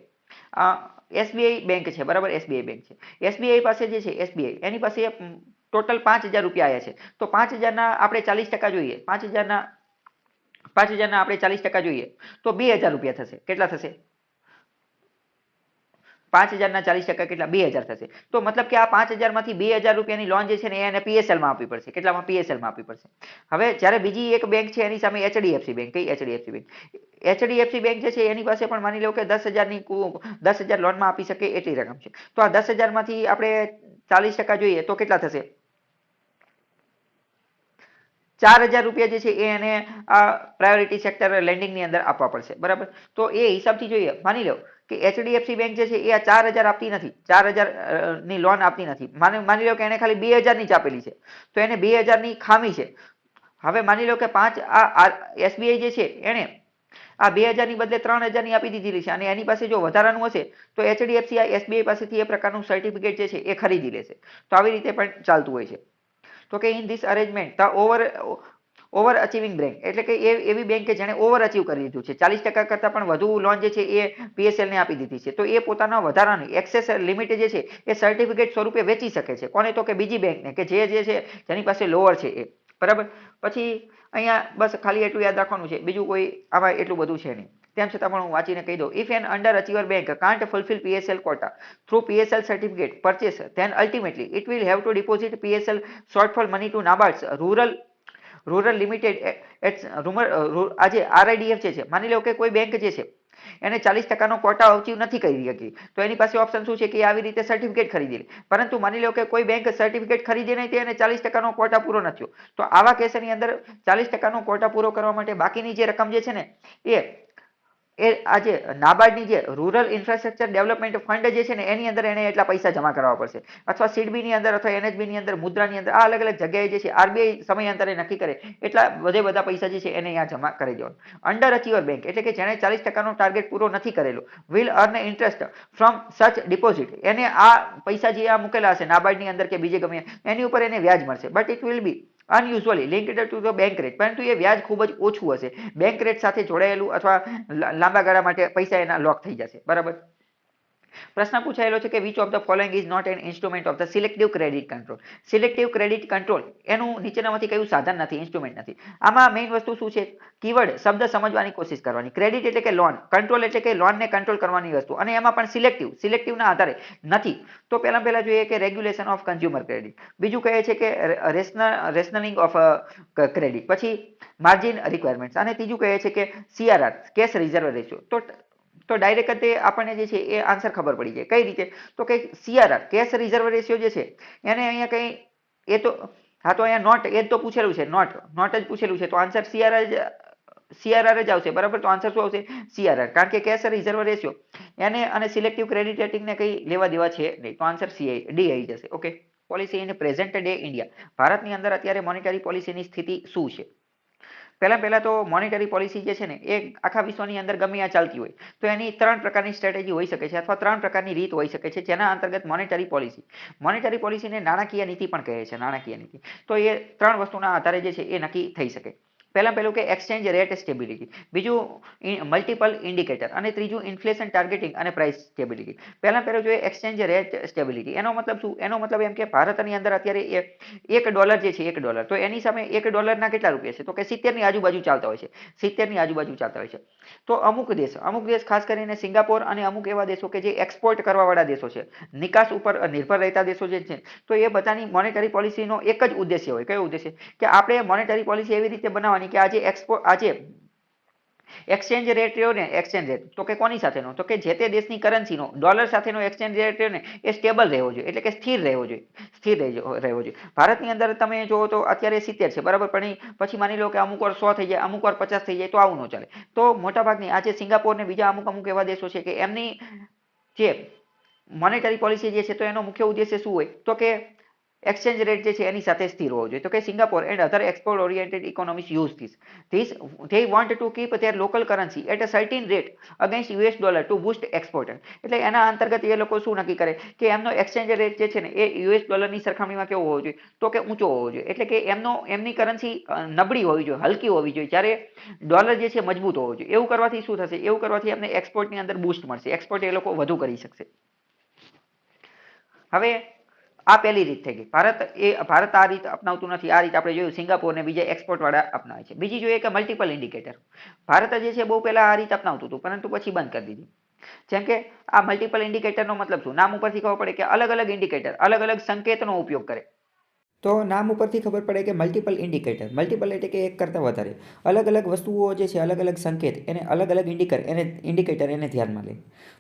એસબીઆઈ બેંક છે. બરાબર. એસબીઆઈ બેંક છે. એસબીઆઈ પાસે જે છે એસબીઆઈ એની પાસે ટોટલ 5000 રૂપિયા આવ્યા છે. તો 5000 ના આપણે 40% જોઈએ. 5000 ના આપણે 40% જોઈએ તો 2000 રૂપિયા થશે. કેટલા થશે? 5000 ના 40% કેટલા? 2000 થશે. તો મતલબ કે આ 5000 માંથી 2000 રૂપિયાની લોન જે છે ને એને પીએસએલ માં આપવી પડશે. કેટલામાં? પીએસએલ માં આપવી પડશે. હવે જ્યારે બીજી એક બેંક છે એની સામે એચડીએફસી બેંક. કઈ? HDFC bank. એચડીએફસી બેંક જે છે એની પાસે પણ માની લો કે 10,000 લોનમાં આપી શકે એટલી રકમ છે. તો આ 10,000 માંથી આપણે 40% જોઈએ તો કેટલા થશે? 4000 રૂપિયા જે છે એ એને પ્રાયોરિટી સેક્ટર લેન્ડિંગ ની અંદર આપવા પડશે. બરાબર. તો એ હિસાબથી જોઈએ, માની લો કે એચડીએફસી બેંક જે છે એ આ 4000 આપતી નથી, 4000 ની લોન આપતી નથી. માની લો કે એને ખાલી 2000 ની જ આપેલી છે, તો એને 2000 ની ખામી છે. હવે માની લો કે એસબીઆઈ જે છે એને આ 2000 ની બદલે 3000 ની આપી દીધેલી છે અને એની પાસે જો વધારાનું હશે તો એચડીએફસી એસબીઆઈ પાસેથી એ પ્રકારનું સર્ટિફિકેટ જે છે એ ખરીદી લેશે. તો આવી રીતે પણ ચાલતું હોય છે. તો કે in this arrangement the over achieving bank, એટલે કે એવી બેંક કે જેને ઓવર અચીવ કરી લીધું છે, 40% કરતા પણ વધુ લોન જે છે એ પીએસએલ ને આપી દીધી છે, તો એ પોતાના વધારાની એક્સેસ લિમિટ જે છે એ સર્ટિફિકેટ સ્વરૂપે વેચી શકે છે. કોને? તો કે બીજી બેંકને કે જે છે જેની પાસે લોઅર છે એ. બરાબર. પછી અહીંયા બસ ખાલી એટલું યાદ રાખવાનું છે, બીજું કોઈ આમાં એટલું બધું છે નહીં. તેમ છતાં પણ હું વાંચીને કહી દઉં. If an underachiever bank can't fulfil PSL quota through PSL certificate purchase, then ultimately it will have to deposit PSL shortfall money to NABARD's rural limited આજે આરઆઈડીએફ છે. માની લો કે કોઈ બેંક જે છે એને 40% કોટા અચીવ નથી કરી શકી, તો એની પાસે ઓપ્શન શું છે કે આવી રીતે સર્ટિફિકેટ ખરીદી લે. પરંતુ માની લો કે કોઈ બેંક સર્ટિફિકેટ ખરીદે નહીં, તેને 40% કોટા પૂરો નથી થયો, તો આવા કેસની અંદર 40% કોટા પૂરો કરવા માટે બાકીની જે રકમ જે છે ને એ એ આજે નાબાર્ડની જે રૂરલ ઇન્ફ્રાસ્ટ્રક્ચર ડેવલપમેન્ટ ફંડ જે છે ને એની અંદર એને એટલા પૈસા જમા કરવા પડશે, અથવા સીડબીની અંદર અથવા એનએચબીની અંદર મુદ્રાની અંદર આ અલગ અલગ જગ્યાએ જે છે આરબીઆઈ સમયાંતરે નક્કી કરે એટલા બધા પૈસા જે છે એને અહીંયા જમા કરી દેવાનું. અંડર અચીવર બેંક એટલે કે જેણે 40% ટાર્ગેટ પૂરો નથી કરેલો will earn interest from such deposit, એને આ પૈસા જે આ મૂકેલા હશે નાબાર્ડની અંદર કે બીજે ગમે એની ઉપર એને વ્યાજ મળશે, but it will be unusually linked to the bank rate, પરંતુ એ વ્યાજ ખૂબ જ ઓછું હશે, બેંક રેટ સાથે જોડાયેલું અથવા લાંબા ગાળા માટે પૈસા એના લોક થઈ જશે. બરાબર. પ્રશ્ન પૂછાયેલો છે કે which of the following is not an instrument of the selective credit control. Selective credit control એનું નીચેનામાંથી કયું સાધન નથી, ઇન્સ્ટ્રુમેન્ટ નથી. આમાં મેઇન વસ્તુ શું છે, કીવર્ડ શબ્દ સમજવાની કોશિશ કરવાની. ક્રેડિટ એટલે કે લોન, કંટ્રોલ એટલે કે લોનને કંટ્રોલ કરવાની વસ્તુ, અને એમાં પણ સિલેક્ટિવના આધારે નથી. તો પહેલા જોઈએ કે રેગ્યુલેશન ઓફ કન્ઝ્યુમર ક્રેડિટ, બીજું કહે છે કે રેશનલિંગ ઓફ ક્રેડિટ, પછી માર્જિન રિક્વાયરમેન્ટ્સ, અને ત્રીજું કહે છે કે CRR કેશ રિઝર્વ રેશિયો. તો ડાયરેક્ટ આપણને જે છે એ આન્સર ખબર પડી જાય. કઈ રીતે? તો કે CRR કેશ રિઝર્વ રેશિયો જે છે એને અહીંયા કઈ એ તો હા તો અહીંયા નોટ એ જ તો પૂછેલું છે, નોટ જ પૂછેલું છે, તો આન્સર CRR જ આવશે. બરાબર. તો આન્સર શું આવશે? CRR, કારણ કે કેશ રિઝર્વ રેશિયો એને અને સિલેક્ટિવ ક્રેડિટ રેટિંગને કઈ લેવા દેવા છે નહીં, તો આન્સર ડી આવી જશે. Okay. Policy in present day India, ભારતની અંદર અત્યારે મોનેટરી પોલિસીની સ્થિતિ શું છે? પહેલા તો મોનેટરી પોલિસી જે છે ને એ આખા વિશ્વની અંદર ગમે ત્યાં ચાલતી હોય તો એની 3 પ્રકારની સ્ટ્રેટેજી હોઈ શકે છે, અથવા 3 પ્રકારની રીત હોઈ શકે છે, જેના અંતર્ગત મોનેટરી પોલિસીને નાણાકીય નીતિ પણ કહે છે. નાણાકીય નીતિ તો એ 3 વસ્તુના આધારે જે છે એ નક્કી થઈ શકે. પહેલું કે એક્સચેન્જ રેટ સ્ટેબિલિટી, બીજું મલ્ટિપલ ઇન્ડિકેટર, અને ત્રીજું ઇન્ફ્લેશન ટાર્ગેટિંગ અને પ્રાઇસ સ્ટેબિલિટી. પહેલું જોઈએ એક્સચેન્જ રેટ સ્ટેબિલિટી. એનો મતલબ શું? એનો મતલબ એમ કે ભારતની અંદર અત્યારે $1 જે છે $1, તો એની સામે $1 કેટલા રૂપિયા છે? તો કે 70 ની આજુબાજુ ચાલતા હોય છે, 70 ની આજુબાજુ ચાલતા હોય છે. તો અમુક દેશ ખાસ કરીને સિંગાપોર અને અમુક એવા દેશો કે જે એક્સપોર્ટ કરવા વાળા દેશો છે, નિકાસ ઉપર નિર્ભર રહેતા દેશો જે છે, તો એ બધાની મોનેટરી પોલિસીનો એક જ ઉદ્દેશ્ય હોય. કયો ઉદ્દેશ્ય? કે આપણે મોનેટરી પોલિસી એવી રીતે બનાવવાની કે આજે એક્સચેન્જ રેટ રહ્યો ને, એક્સચેન્જ રેટ તો કે કોની સાથેનો? તો કે જે તે દેશની કરન્સીનો ડોલર સાથેનો એક્સચેન્જ રેટ રહ્યો ને એ સ્ટેબલ રહેવો જોઈએ, એટલે કે સ્થિર રહેવો જોઈએ. ભારતની અંદર તમે જોવો તો અત્યારે 70 છે, બરાબર, પણ પછી માની લો કે અમુક વાર 100 થઈ જાય, અમુક વાર 50 થઈ જાય, તો આવું ન ચાલે. તો મોટાભાગની આજે સિંગાપોર ને બીજા અમુક એવા દેશો છે કે એમની જે મોનેટરી પોલિસી જે છે તો એનો મુખ્ય ઉદ્દેશ્ય શું હોય? તો કે એક્સચેન્જ રેટ જે છે એની સાથે સ્થિર હોવો જોઈએ. તો કે Singapore and other export oriented economies use this they want to keep their local currency at a certain rate against $, to boost export. એટલે એના અંતર્ગત એ લોકો શું નક્કી કરે કે એમનો એક્સચેન્જ રેટ જે છે ને એ $, ની સરખામણીમાં કેવો હોવો જોઈએ? તો કે ઊંચો હોવો જોઈએ. એટલે કે એમની કરન્સી નબળી હોવી જોઈએ, હલકી હોવી જોઈએ, જ્યારે ડોલર જે છે મજબૂત હોવો જોઈએ. એવું કરવાથી શું થશે? એવું કરવાથી એમને એક્સપોર્ટની અંદર બૂસ્ટ મળશે, એક્સપોર્ટ એ લોકો વધુ કરી શકશે. હવે આ પહેલી રીત થઈ ગઈ. ભારત આ રીત અપનાવતું નથી. આ રીત આપણે જોયું સિંગાપોર ને બીજા એક્સપોર્ટ વાળા અપનાવે છે. બીજી જોઈએ કે મલ્ટિપલ ઇન્ડિકેટર. ભારત જે છે બહુ પહેલા આ રીત અપનાવતું હતું, પરંતુ પછી બંધ કરી દીધી. જેમ કે આ મલ્ટિપલ ઇન્ડિકેટરનો મતલબ શું? નામ ઉપરથી ખબર પડે કે અલગ અલગ ઇન્ડિકેટર અલગ અલગ સંકેતનો ઉપયોગ કરે. તો નામ ઉપરથી ખબર પડે કે મલ્ટિપલ ઇન્ડિકેટર, મલ્ટિપલ એટલે કે એક કરતાં વધારે અલગ વસ્તુઓ જે છે, અલગ સંકેત એને અલગ ઇન્ડિકેટર એને ધ્યાનમાં લે.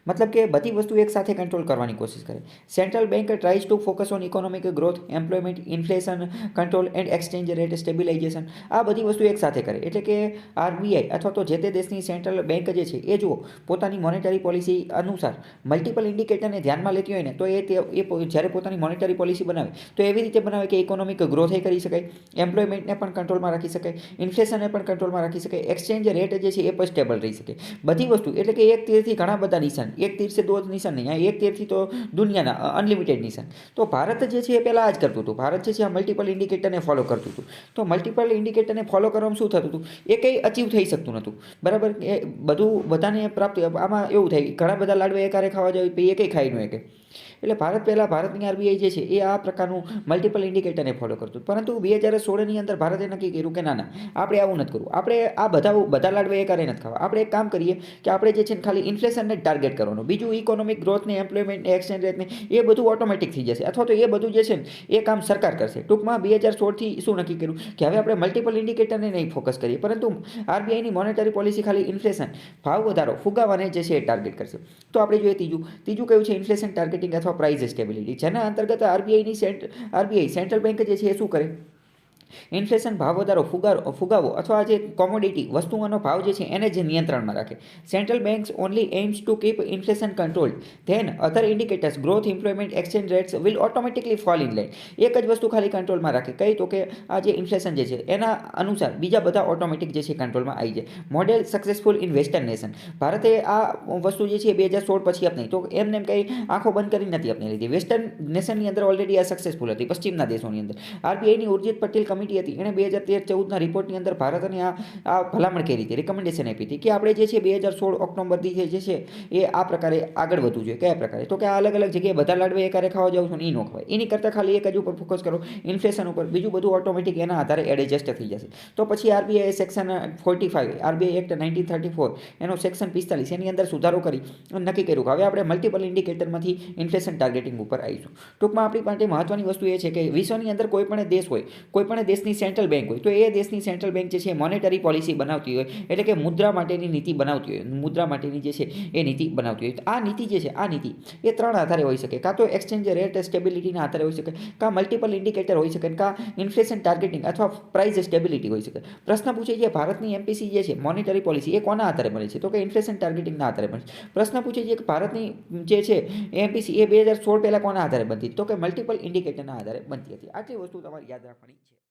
મતલબ કે બધી વસ્તુ એક સાથે કંટ્રોલ કરવાની કોશિશ કરે. Central bank tries two focus on economic growth, employment, inflation control and exchange rate stabilisation. આ બધી વસ્તુ એક સાથે કરે. એટલે કે આરબીઆઈ અથવા તો જે તે દેશની સેન્ટ્રલ બેંક જે છે એ જો પોતાની મોનેટરી પોલિસી અનુસાર મલ્ટિપલ ઇન્ડિકેટરને ધ્યાનમાં લેતી હોય ને, તો એ જ્યારે પોતાની મોનેટરી પોલિસી બનાવે તો એવી રીતે બનાવે કે ઇકોનોમિક ગ્રોથ કરી શકાય, એમ્પ્લોયમેન્ટને પણ કંટ્રોલમાં રાખી શકાય, ઇન્ફ્લેશનને પણ કંટ્રોલમાં રાખી શકાય, એક્સચેન્જ રેટ જે છે એ પણ સ્ટેબલ રહી શકે. બધી વસ્તુ એટલે કે એક તીરથી ઘણા બધા નિશાન, એક તીર સે દો નિશાન નહીં, એક તીરથી તો દુનિયાના અનલિમિટેડ નિશાન. તો ભારત જે છે એ પહેલાં આ જ કરતું હતું. ભારત જે છે આ મલ્ટિપલ ઇન્ડિકેટરને ફોલો કરતું હતું. તો મલ્ટિપલ ઇન્ડિકેટરને ફોલો કરવામાં શું થતું હતું? એ કંઈ અચીવ થઈ શકતું નહોતું. બરાબર. એ બધું બધાને પ્રાપ્ત આમાં એવું થાય ઘણા બધા લાડવા એકારે ખાવા જાય પછી એ કંઈ ખાઈ ન શકે. એટલે ભારતની આરબીઆઈ જે છે એ આ પ્રકારનું મલ્ટિપલ ઇન્ડિકેટરને ફોલો કરતું. પરંતુ 2016ની અંદર ભારતે નક્કી કર્યું કે ના આપણે આવું નથી કરવું. આપણે આ બધા લાડવા એકારે નથી ખાવા. આપણે એક કામ કરીએ કે આપણે જે છે ને ખાલી ઇન્ફ્લેશનને જ ટાર્ગેટ કરવાનું, બીજું ઇકોનોમિક ગ્રોથને, એમ્પ્લોયમેન્ટ, એક્સચેન્જ રેટને એ બધું ઓટોમેટિક થઈ જશે, અથવા તો એ બધું જે છે ને એ કામ સરકાર કરશે. ટૂંકમાં 2016થી શું નક્કી કર્યું કે હવે આપણે મલ્ટિપલ ઇન્ડિકેટરને નહીં ફોકસ કરીએ, પરંતુ આરબીઆઈની મોનેટરી પોલિસી ખાલી ઇન્ફ્લેશન, ભાવ વધારો, ફુગાવાને જે છે એ ટાર્ગેટ કરશે. તો આપણે જોઈએ ત્રીજું કયું છે? ઇન્ફ્લેશન ટાર્ગેટિંગ અથવા પ્રાઇસ સ્ટેબિલિટી, જેના અંતર્ગત આરબીઆઈ સેન્ટ્રલ બેંક જે છે એ શું કરે? ઇન્ફ્લેશન ભાવ વધારો, ફુગાવો અથવા જે કોમોડિટી વસ્તુઓનો ભાવ જે છે એને જે નિયંત્રણમાં રાખે. Central banks only aims to keep inflation control, then other indicators growth, employment, exchange rates will automatically fall in line. એક જ વસ્તુ ખાલી કંટ્રોલમાં રાખે, કઈ તો કે આ જે ઇન્ફ્લેશન જે છે એના અનુસાર બીજા બધા ઓટોમેટિક જે છે કંટ્રોલમાં આવી જાય. Model successful in western nation. ભારતે આ વસ્તુ જે છે 2016 પછી અપનાવી, તો એમને એમ કંઈ આંખો બંધ કરી નથી અપનાવી લીધી. વેસ્ટર્ન નેશનની અંદર ઓલરેડી આ સક્સેસફુલ હતી, પશ્ચિમના દેશોની અંદર. આરબીઆઈની ઉર્જિત પટેલ કમિટી હતી, એણે 2013-14ના રિપોર્ટની અંદર ભારતને આ ભલામણ કરી હતી, રિકમેન્ડેશન આપી હતી કે આપણે જે છે 2016 ઓક્ટોબરથી જે છે એ આ પ્રકારે આગળ વધવું જોઈએ. કયા પ્રકારે? તો કે આ અલગ અલગ જગ્યાએ બધા લાડવા એકારે ખાવા જાવ છો ને એ ન ખવાય. એની કરતાં ખાલી એક જ ઉપર ફોકસ કરો, ઇન્ફ્લેશન ઉપર. બીજું બધું ઓટોમેટિક એના આધારે એડજસ્ટ થઈ જશે. તો પછી આરબીઆઈ સેક્શન 45, આરબીઆઈ એક્ટ 1934 એનો સેક્શન 45 એની અંદર સુધારો કરી નક્કી કર્યું કે હવે આપણે મલ્ટિપલ ઇન્ડિકેટરમાંથી ઇન્ફ્લેશન ટાર્ગેટિંગ ઉપર આવીશું. ટૂંકમાં આપણી માટે મહત્વની વસ્તુ એ છે કે વિશ્વની અંદર કોઈ પણ દેશ હોય, કોઈ પણ દેશની સેન્ટ્રલ બેંક હોય, તો એ દેશની સેન્ટ્રલ બેંક જે છે મોનેટરી પોલિસી બનાવતી હોય, એટલે કે મુદ્રા માટેની નીતિ બનાવતી હોય, મુદ્રા માટેની જે છે એ નીતિ બનાવતી હોય. આ નીતિ જે છે, આ નીતિ એ ત્રણ આધારે હોઈ શકે. કાં તો એક્સચેન્જ રેટ સ્ટેબિલિટીના આધારે હોઈ શકે, કાં મલ્ટિપલ ઇન્ડિકેટર હોઈ શકે, કાં ઇન્ફ્લેશન ટાર્ગેટિંગ અથવા પ્રાઇસ સ્ટેબિલિટી હોઈ શકે. પ્રશ્ન પૂછે છે ભારતની એમપીસી જે છે મોનેટરી પોલિસી એ કોના આધારે બને છે? તો કે ઇન્ફ્લેશન ટાર્ગેટિંગના આધારે બને છે. પ્રશ્ન પૂછે છે કે ભારતની જે છે એમપીસી એ 2016 પહેલાં કોના આધારે બનતી? તો કે મલ્ટિપલ ઇન્ડિકેટરના આધારે બનતી હતી. આટલી વસ્તુ તમારે યાદ રાખવાની છે.